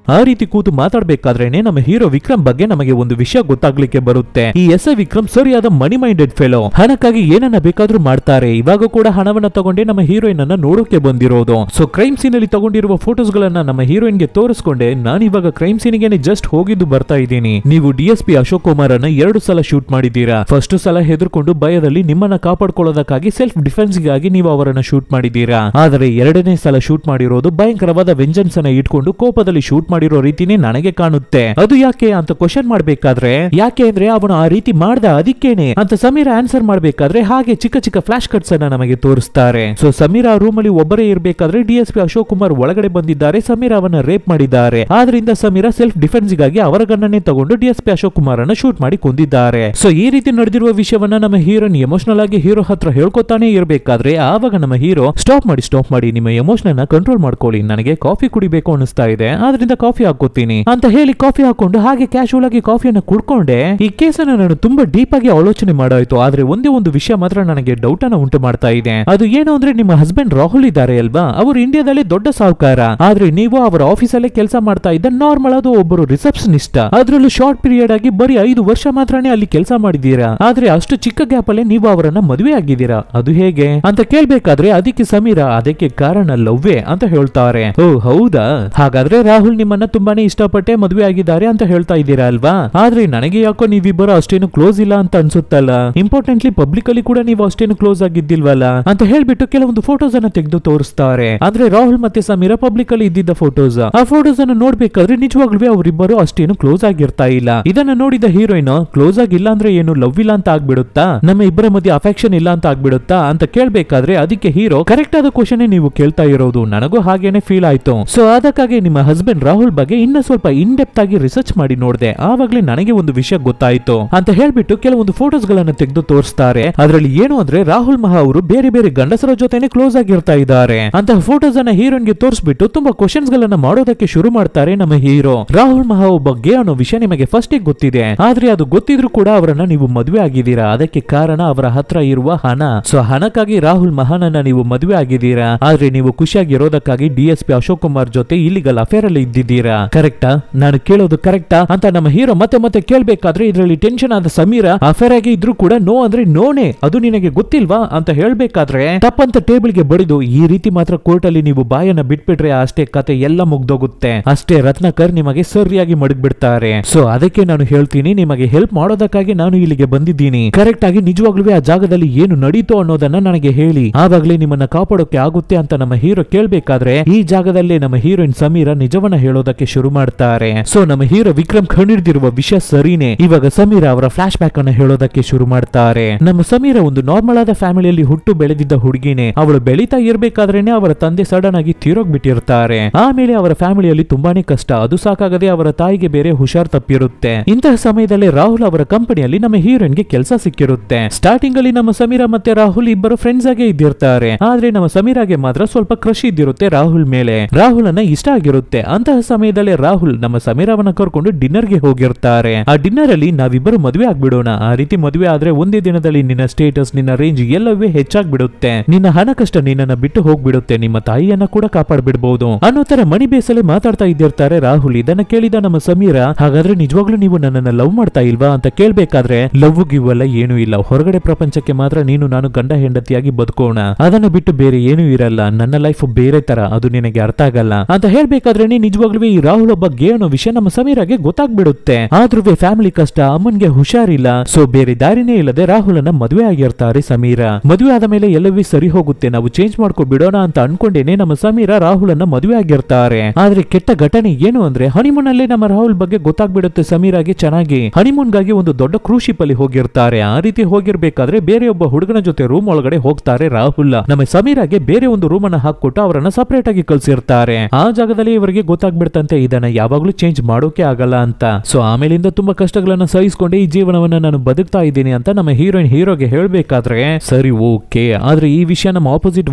ಆ ರೀತಿ ಕೂತು ಮಾತಾಡ್ಬೇಕಾದ್ರೇನೆ ನಮ್ಮ ಹೀರೋ ವಿಕ್ರಮ್ ಬಗ್ಗೆ ನಮಗೆ ಒಂದು ವಿಷಯ ಗೊತ್ತಾಗ್ಲಿಕ್ಕೆ ಬರುತ್ತೆ. ಈ ಎಸ್.ಐ. ವಿಕ್ರಮ್ ಸರಿಯಾದ ಮನಿ ಮೈಂಡೆಡ್ ಫೆಲೋ. ಹಣಕ್ಕಾಗಿ ಏನನ್ನ ಬೇಕಾದ್ರೂ ಮಾಡ್ತಾರೆ. ಇವಾಗ ಕೂಡ ಹಣವನ್ನ ತಗೊಂಡೆ ನಮ್ಮ ಹೀರೋಯಿನ್ ಅನ್ನ ನೋಡೋಕೆ ಬಂದಿರೋದು. ಸೊ ಕ್ರೈಮ್ ಸೀನ್ ಅಲ್ಲಿ ತಗೊಂಡಿರುವ ಫೋಟೋಸ್ ಗಳನ್ನ ನಮ್ಮ ಹೀರೋಯಿನ್ ಗೆ ತೋರಿಸ್ಕೊಂಡೆ ನಾನು ಇವಾಗ ಕ್ರೈಮ್ ಸೀನ್ಗೆ ಜಸ್ಟ್ ಹೋಗಿದ್ದು ಬರ್ತಾ ಇದ್ದೀನಿ. ನೀವು DSP ಅಶೋಕ್ ಕುಮಾರ್ ಅನ್ನ 2 ಸಲ ಶೂಟ್ ಮಾಡಿದ್ದೀರಾ. ಫಸ್ಟ್ ಸಲ ಹೆದರ್ಕೊಂಡು ಭಯದಲ್ಲಿ ನಿಮ್ಮನ್ನ ಕಾಪಾಡ್ಕೊಳ್ಳೋದಕ್ಕಾಗಿ ಸೆಲ್ಫ್ ಡಿಫೆನ್ಸ್ ಗಾಗಿ ನೀವು ಅವರನ್ನ ಶೂಟ್ ಮಾಡಿದ್ದೀರಾ. ಆದರೆ 2ನೇ ಸಲ ಶೂಟ್ ಮಾಡಿರೋದು ಭಯಂಕರವಾದ ವೆಂಜನ್ಸ್ ಅನ್ನ ಇಟ್ಕೊಂಡು ಕೋಪದಲ್ಲಿ ಶೂಟ್ ಮಾಡಿರೋ ರೀತಿನೇ ನನಗೆ ಕಾಣುತ್ತೆ. ಅದು ಯಾಕೆ ಅಂತ ಕ್ವಶನ್ ಮಾಡ್ಬೇಕಾದ್ರೆ ಯಾಕೆ ಅಂದ್ರೆ ಅವನು ಆ ರೀತಿ ಮಾಡ್ದ ಅದಕ್ಕೇನೆ ಅಂತ ಸಮೀರಾ ಆನ್ಸರ್ ಮಾಡ್ಬೇಕಾದ್ರೆ ಹಾಗೆ ಚಿಕ್ಕ ಚಿಕ್ಕ ಫ್ಲಾಶ್ ಕಟ್ಸ್ ಅನ್ನ ನಮಗೆ ತೋರಿಸ್ತಾರೆ. ಸೊ ಸಮೀರಾ ರೂಮ್ ಅಲ್ಲಿ ಒಬ್ಬರೇ ಇರಬೇಕಾದ್ರೆ DSP ಅಶೋಕ್ ಕುಮಾರ್ ಒಳಗಡೆ ಬಂದಿದ್ದಾರೆ. ಸಮೀರಾ ಅವನ್ನ ರೇಪ್ ಮಾಡಿದ್ದಾರೆ. ಆದ್ರಿಂದ ಸಮೀರಾ ಸೆಲ್ಫ್ ಡಿಫೆನ್ಸ್ ಗಾಗಿ ಅವರ ಗನ್ನನ್ನೇ ತಗೊಂಡು DSP ಅಶೋಕ್ ಕುಮಾರ್ ಅನ್ನ ಶೂಟ್ ಮಾಡಿ ಕೊಂದಿದ್ದಾರೆ. ಸೊ ಈ ರೀತಿ ನಡೆದಿರುವ ವಿಷಯವನ್ನ ನಮ್ಮ ಹೀರೋನ್ ಎಮೋಷನಲ್ ಆಗಿ ಹೀರೋ ಹತ್ರ ಹೇಳ್ಕೊತಾನೆ ಇರಬೇಕಾದ್ರೆ ಆವಾಗ ನಮ್ಮ ಹೀರೋ ಸ್ಟಾಪ್ ಮಾಡಿ ನಿಮ್ಮ ಎಮೋಷನ್ ಅನ್ನ ಕಂಟ್ರೋಲ್ ಮಾಡ್ಕೊಳ್ಳಿ. ನನಗೆ ಕಾಫಿ ಕುಡಿಬೇಕು ಅನಿಸ್ತಾ ಇದೆ, ಆದ್ರಿಂದ ಕಾಫಿ ಹಾಕೋತೀನಿ ಅಂತ ಹೇಳಿ ಕಾಫಿ ಹಾಕೊಂಡು ಹಾಗೆ ಕ್ಯಾಶುವಲ್ ಆಗಿ ಕಾಫಿಯನ್ನ ಕುಡ್ಕೊಂಡೆ. ಈ ಕೇಸನ್ನ ನಾನು ತುಂಬಾ ಡೀಪ್ ಆಗಿ ಆಲೋಚನೆ ಮಾಡಾಯ್ತು. ಆದ್ರೆ ಒಂದೇ ಒಂದು ವಿಷಯ ಮಾತ್ರ ನನಗೆ ಡೌಟ್ ಅನ್ನ ಉಂಟು ಮಾಡ್ತಾ ಇದೆ. ಅದು ಏನು ಅಂದ್ರೆ ನಿಮ್ಮ ಹಸ್ಬೆಂಡ್ ರಾಹುಲ್ ಇದ್ದಾರೆ ಅಲ್ವಾ, ಅವರು ಇಂಡಿಯಾದಲ್ಲಿ ದೊಡ್ಡ ಸಾಹುಕಾರ. ಆದ್ರೆ ನೀವು ಅವರ ಆಫೀಸ್ ಅಲ್ಲೇ ಕೆಲಸ ಮಾಡ್ತಾ ಇದ್ದ ನಾರ್ಮಲ್ ಆದ ಒಬ್ಬರು ರಿಸೆಪ್ಷನಿಸ್ಟ್. ಅದ್ರಲ್ಲೂ ಶಾರ್ಟ್ ಪೀರಿಯಡ್ ಆಗಿ ಬರೀ 5 ವರ್ಷ ಮಾತ್ರನೇ ಅಲ್ಲಿ ಕೆಲಸ ಮಾಡಿದೀರಾ. ಆದ್ರೆ ಅಷ್ಟು ಚಿಕ್ಕ ಗ್ಯಾಪ್ ಅಲ್ಲೇ ನೀವು ಅವರನ್ನ ಮದುವೆ ಆಗಿದ್ದೀರಾ. ಅದು ಹೇಗೆ ಅಂತ ಕೇಳ್ಬೇಕಾದ್ರೆ ಅದಕ್ಕೆ ಸಮೀರಾ ಅದಕ್ಕೆ ಕಾರಣ ಲವ್ವೇ ಅಂತ ಹೇಳ್ತಾರೆ. ಓ ಹೌದಾ, ಹಾಗಾದ್ರೆ ರಾಹುಲ್ ನಿಮ್ಮನ್ನ ತುಂಬಾನೇ ಇಷ್ಟಪಟ್ಟೆ ಮದುವೆ ಆಗಿದ್ದಾರೆ ಅಂತ ಹೇಳ್ತಾ ಇದ್ದೀರಾ ಅಲ್ವಾ. ಆದ್ರೆ ನನಗೆ ಯಾಕೋ ನೀವಿಬ್ಬರು ಅಷ್ಟೇನು ಕ್ಲೋಸ್ ಇಲ್ಲ ಅಂತ ಅನ್ಸುತ್ತಲ್ಲ. ಇಂಪಾರ್ಟೆಂಟ್ಲಿ ಪಬ್ಲಿಕ್ ಅಲ್ಲಿ ಕೂಡ ನೀವು ಅಷ್ಟೇನು ಕ್ಲೋಸ್ ಆಗಿದ್ದಿಲ್ವಲ್ಲ ಅಂತ ಹೇಳ್ಬಿಟ್ಟು ಕೆಲವೊಂದು ಫೋಟೋಸ್ ಅನ್ನ ತೆಗೆದು ತೋರಿಸ್ತಾರೆ. ಆದ್ರೆ ರಾಹುಲ್ ಮತ್ತೆ ಸಮೀರಾ ಪಬ್ಲಿಕ್ ಅಲ್ಲಿ ಇದ್ದಿದ್ದ ಫೋಟೋಸ್. ಆ ಫೋಟೋಸ್ ಅನ್ನು ನೋಡ್ಬೇಕಾದ್ರೆ ನಿಜವಾಗ್ಲೂ ಅವರಿಬ್ಬರು ಅಷ್ಟೇನು ಕ್ಲೋಸ್ ಆಗಿರ್ತಾ ಇಲ್ಲ. ಇದನ್ನ ನೋಡಿದ ಹೀರೋಯಿನ್ ಕ್ಲೋಸ್ ಆಗಿಲ್ಲ ಅಂದ್ರೆ ಏನು ಲವ್ ಇಲ್ಲ ಅಂತ ಆಗ್ಬಿಡುತ್ತಾ, ನಮ್ಮ ಇಬ್ಬರ ಮಧ್ಯೆ ಅಫೆಕ್ಷನ್ ಇಲ್ಲ ಅಂತ ಆಗ್ಬಿಡುತ್ತಾ ಅಂತ ಕೇಳ್ಬೇಕಾದ್ರೆ ಅದಕ್ಕೆ ಹೀರೋ ಕರೆಕ್ಟ್ ಆದ ಕ್ವಶನ್ ನೀವು ಕೇಳ್ತಾ ಇರೋದು, ನನಗೂ ಹಾಗೇನೆ ಫೀಲ್ ಆಯ್ತು. ಸೊ ಅದಕ್ಕಾಗಿ ನಿಮ್ಮ ಹಸ್ಬೆಂಡ್ ರಾಹುಲ್ ಬಗ್ಗೆ ಇನ್ನ ಸ್ವಲ್ಪ ಇನ್ ಡೆಪ್ತ್ ಆಗಿ ರಿಸರ್ಚ್ ಮಾಡಿ ನೋಡಿದೆ, ಆವಾಗ್ಲೇ ನನಗೆ ಒಂದು ವಿಷಯ ಗೊತ್ತಾಯ್ತು ಅಂತ ಹೇಳ್ಬಿಟ್ಟು ಕೆಲವೊಂದು ಫೋಟೋಸ್ ಗಳನ್ನ ತೆಗೆದು ತೋರಿಸ್ತಾರೆ. ಅದರಲ್ಲಿ ಏನು ಅಂದ್ರೆ ರಾಹುಲ್ ಮಹಾ ಅವರು ಬೇರೆ ಬೇರೆ ಗಂಡಸರ ಜೊತೆನೆ ಕ್ಲೋಸ್ ಆಗಿರ್ತಾ ಇದ್ದಾರೆ ಅಂತ ಫೋಟೋಸ್ ಅನ್ನ ಹೀರೋನ್ಗೆ ತೋರಿಸ್ಬಿಟ್ಟು ತುಂಬಾ ಕ್ವಶನ್ಸ್ ಗಳನ್ನ ಮಾಡೋದಕ್ಕೆ ಶುರು ಮಾಡ್ತಾರೆ ನಮ್ಮ ಹೀರೋ. ರಾಹುಲ್ ಮಹಾ ಬಗ್ಗೆ ಅನ್ನೋ ವಿಷಯ ನಿಮಗೆ ಫಸ್ಟ್ ಗೊತ್ತಿದೆ, ಆದ್ರೆ ಅದು ಗೊತ್ತಿದ್ರು ಕೂಡ ಅವರನ್ನ ನೀವು ಮದುವೆ ಆಗಿದ್ದೀರಾ. ಅದಕ್ಕೆ ಕಾರಣ ಅವರ ಹತ್ರ ಇರುವ ಹಣ. ಸೊ ಹಣಕ್ಕಾಗಿ ರಾಹುಲ್ ಮಹಾನನ್ನ ನೀವು ಮದುವೆ ಆಗಿದ್ದೀರಾ. ಆದ್ರೆ ನೀವು ಖುಷಿಯಾಗಿರೋದಕ್ಕಾಗಿ DSP ಅಶೋಕ್ ಕುಮಾರ್ ಜೊತೆ ಇಲ್ಲಿಗಲ್ ಅಫೇರ್ ಅಲ್ಲಿ ಇದ್ದಿದ್ದೀರಾ. ಕರೆಕ್ಟಾ, ನಾನು ಕೇಳೋದು ಕರೆಕ್ಟಾ ಅಂತ ನಮ್ಮ ಹೀರೋ ಮತ್ತೆ ಕೇಳ್ಬೇಕಾದ್ರೆ ಇದರಲ್ಲಿ ಟೆನ್ಷನ್ ಆದ ಸಮೀರಾ ಅಫೇರ್ ಆಗಿ ಇದ್ರು ಕೂಡ ನೋ ಅಂದ್ರೆ ನೋನೆ, ಅದು ನಿನಗೆ ಗೊತ್ತಿಲ್ವಾ ಅಂತ ಹೇಳ್ಬೇಕಾದ್ರೆ ತಪ್ಪಂತ ಟೇಬಲ್ ಗೆ ಬಡಿದು ಈ ರೀತಿ ಮಾತ್ರ ಕೋರ್ಟ್ ಅಲ್ಲಿ ನೀವು ಬಾಯನ್ನ ಬಿಟ್ಬಿಟ್ರೆ ಅಷ್ಟೇ ಕತೆ ಎಲ್ಲ ಮುಗ್ದೋಗುತ್ತೆ. ಅಷ್ಟೇ ರತ್ನಾಕರ್ ನಿಮಗೆ ಸರಿಯಾಗಿ ಮಡಗ್ಬಿಡ್ತಾರೆ. ಸೊ ಅದಕ್ಕೆ ನಾನು ಹೇಳ್ತೀನಿ, ನಿಮಗೆ ಹೆಲ್ಪ್ ಮಾಡೋದಕ್ಕಾಗಿ ನಾನು ಇಲ್ಲಿಗೆ ಬಂದಿದ್ದೀನಿ. ಕರೆಕ್ಟ್ ಆಗಿ ನಿಜವಾಗ್ಲೂ ಆ ಜಾಗದಲ್ಲಿ ಏನು ನಡೀತೋ ಅನ್ನೋದನ್ನ ನನಗೆ ಹೇಳಿ, ಆವಾಗ್ಲೇ ನಿಮ್ಮನ್ನ ಕಾಪಾಡೋಕೆ ಆಗುತ್ತೆ ಅಂತ ನಮ್ಮ ಹೀರೋ ಕೇಳ್ಬೇಕಾದ್ರೆ ಈ ಜಾಗದಲ್ಲೇ ನಮ್ಮ ಹೀರೋಯಿನ್ ಸಮೀರಾ ನಿಜವನ್ನ ಹೇಳೋದಕ್ಕೆ ಶುರು ಮಾಡ್ತಾರೆ. ಸೊ ನಮ್ಮ ಹೀರೋ ವಿಕ್ರಮ್ ಕಂಡಿಡಿದಿರುವ ವಿಷಯ ಸರಿನೇ. ಇವಾಗ ಸಮೀರಾ ಅವರ ಫ್ಲಾಶ್ ಬ್ಯಾಕ್ ಅನ್ನು ಹೇಳೋದಕ್ಕೆ ಶುರು ಮಾಡ್ತಾರೆ. ನಮ್ಮ ಸಮೀರಾ ಒಂದು ನಾರ್ಮಲ್ ಆದ ಫ್ಯಾಮಿಲಿಯಲ್ಲಿ ಹುಟ್ಟು ಬೆಳೆದಿದ್ದ ಹುಡುಗಿನೇ. ಅವಳು ಬೆಳೀತಾ ಇರ್ಬೇಕಾದ್ರೇನೆ ಅವರ ತಂದೆ ಸಡನ್ ಆಗಿ ತೀರೋಗ್ಬಿಟ್ಟಿರ್ತಾರೆ. ಆಮೇಲೆ ಅವರ ಫ್ಯಾಮಿಲಿಯಲ್ಲಿ ತುಂಬಾನೇ ಕಷ್ಟ. ಅದು ಸಾಕಾಗದೆ ಅವರ ತಾಯಿಗೆ ಬೇರೆ ಹುಷಾರ್ ತಪ್ಪಿರುತ್ತೆ. ಇಂತಹ ಸಮಯದಲ್ಲಿ ರಾಹುಲ್ ಅವರ ಕಂಪನಿಯಲ್ಲಿ ನಮ್ಮ ಹೀರೋಯಿನ್ ಗೆ ಕೆಲಸ ಸಿಕ್ಕಿರುತ್ತೆ. ಸ್ಟಾರ್ಟಿಂಗ್ ಅಲ್ಲಿ ನಮ್ಮ ಸಮೀರಾ ಮತ್ತೆ ರಾಹುಲ್ ಇಬ್ಬರು ಫ್ರೆಂಡ್ಸ್ ಆಗಿ ಇದ್ದಿರ್ತಾರೆ. ಆದ್ರೆ ನಮ್ಮ ಸಮೀರಾಗೆ ಮಾತ್ರ ಸ್ವಲ್ಪ ಕ್ರಶ್ ಇದ್ದಿರುತ್ತೆ ರಾಹುಲ್ ಮೇಲೆ. ರಾಹುಲ್ ಅನ್ನ ಇಷ್ಟ ಆಗಿರುತ್ತೆ. ಅಂತಹ ಸಮಯದಲ್ಲಿ ರಾಹುಲ್ ನಮ್ಮ ಸಮೀರಾವನ್ನ ಕರ್ಕೊಂಡು ಡಿನ್ನರ್ ಗೆ ಹೋಗಿರ್ತಾರೆ. ಆ ಡಿನ್ನರ್ ಅಲ್ಲಿ ನಾವಿಬ್ಬರು ಮದುವೆ ಆಗ್ಬಿಡೋಣ, ಆ ರೀತಿ ಮದುವೆ ಆದ್ರೆ ಒಂದೇ ದಿನದಲ್ಲಿ ನಿನ್ನ ಸ್ಟೇಟಸ್ ನಿನ್ನ ರೇಂಜ್ ಎಲ್ಲವೇ ಹೆಚ್ಚಾಗ್ಬಿಡುತ್ತೆ, ನಿನ್ನ ಹಣ ಕಷ್ಟ ನಿನ್ನನ್ನ ಬಿಟ್ಟು ಹೋಗ್ಬಿಡುತ್ತೆ, ನಿಮ್ಮ ತಾಯಿಯನ್ನ ಕೂಡ ಕಾಪಾಡ್ಬಿಡ್ಬಹುದು ಅನ್ನೋ ತರ ಮಣಿ ಬೇಸಲ್ಲಿ ಮಾತಾಡ್ತಾ ಇದ್ದಿರ್ತಾರೆ ರಾಹುಲ್. ಇದನ್ನ ಕೇಳಿದ ನಮ್ಮ ಸಮೀರಾ, ಹಾಗಾದ್ರೆ ನಿಜವಾಗ್ಲೂ ನೀವು ನನ್ನನ್ನ ಲವ್ ಮಾಡ್ತಾ ಇಲ್ವಾ ಅಂತ ಕೇಳ್ಬೇಕಾದ್ರೆ ಲವ್ ಗಿವ್ ಎಲ್ಲ ಏನೂ ಇಲ್ಲ, ಹೊರಗಡೆ ಪ್ರಪಂಚಕ್ಕೆ ಮಾತ್ರ ನೀನು ನಾನು ಗಂಡ ಹೆಂಡತಿಯಾಗಿ ಬದುಕೋಣ, ಅದನ್ನ ಬಿಟ್ಟು ಬೇರೆ ಏನೂ ಇರಲ್ಲ, ನನ್ನ ಲೈಫ್ ಬೇರೆ ತರ, ಅದು ನಿನಗೆ ಅರ್ಥ ಆಗಲ್ಲ ಅಂತ ಹೇಳ್ಬೇಕಾದ್ರೆ ನಿಜವಾಗ್ಲೂ ಈ ರಾಹುಲ್ ಒಬ್ಬ ಗೇ ಅನ್ನೋ ವಿಷಯ ನಮ್ಮ ಸಮೀರಾಗೆ ಗೊತ್ತಾಗ್ಬಿಡುತ್ತೆ. ಆದ್ರೂ ಫ್ಯಾಮಿಲಿ ಕಷ್ಟ, ಅಮ್ಮನ್ಗೆ ಹುಷಾರಿಲ್ಲ. ಸೊ ಬೇರೆ ದಾರಿನೇ ಇಲ್ಲದೆ ರಾಹುಲ್ ಅನ್ನ ಮದುವೆ ಆಗಿರ್ತಾರೆ ಸಮೀರಾ. ಮದುವೆ ಆದ ಮೇಲೆ ಎಲ್ಲವೂ ಸರಿ ಹೋಗುತ್ತೆ, ನಾವು ಚೇಂಜ್ ಮಾಡ್ಕೊ ಬಿಡೋಣ ಅಂತ ಅನ್ಕೊಂಡೇನೆ ನಮ್ಮ ಸಮೀರಾ ರಾಹುಲ್ ಅನ್ನ ಮದುವೆ ಆಗಿರ್ತಾರೆ. ಆದ್ರೆ ಕೆಟ್ಟ ಘಟನೆ ಏನು ಅಂದ್ರೆ ಹನಿಮೂನ್ ಅಲ್ಲೇ ನಮ್ಮ ರಾಹುಲ್ ಬಗ್ಗೆ ಗೊತ್ತಾಗ್ಬಿಡುತ್ತೆ ಸಮೀರಾಗೆ ಚೆನ್ನಾಗಿ. ಹನಿಮೂನ್ ಗಾಗಿ ಒಂದು ದೊಡ್ಡ ಕ್ರೂಸ್ ಶಿಪ್ ಅಲ್ಲಿ ಹೋಗಿರ್ತಾರೆ. ಆ ರೀತಿ ಹೋಗಿರ್ಬೇಕಾದ್ರೆ ಬೇರೆ ಒಬ್ಬ ಹುಡುಗನ ಜೊತೆ ರೂಮ್ ಒಳಗಡೆ ಹೋಗ್ತಾರೆ ರಾಹುಲ್. ನಮ್ಮ ಸಮೀರಾಗೆ ಬೇರೆ ಒಂದು ರೂಮ್ ಅನ್ನ ಹಾಕೊಟ್ಟು ಅವರನ್ನ ಸಪರೇಟ್ ಆಗಿ ಕಳ್ಸಿರ್ತಾರೆ. ಆ ಜಾಗದಲ್ಲಿ ಇವರಿಗೆ ಗೊತ್ತಾಗ್ಬಿಡುತ್ತೆ ಗೊತ್ತಾಗ್ಬಿಡ್ತಂತೆ ಇದನ್ನ ಯಾವಾಗ್ಲೂ ಚೇಂಜ್ ಮಾಡೋಕೆ ಆಗಲ್ಲ ಅಂತ. ಸೊ ಆಮೇಲಿಂದ ತುಂಬಾ ಕಷ್ಟಗಳನ್ನ ಸಹಿಸ್ಕೊಂಡೆ ಈ ಜೀವನವನ್ನ ನಾನು ಬದುಕ್ತಾ ಇದ್ದೀನಿ ಅಂತ ನಮ್ಮ ಹೀರೋಗೆ ಹೇಳ್ಬೇಕಾದ್ರೆ ಸರಿ ಓಕೆ, ಆದ್ರೆ ಈ ವಿಷಯ ನಮ್ಮ ಆಪೋಸಿಟ್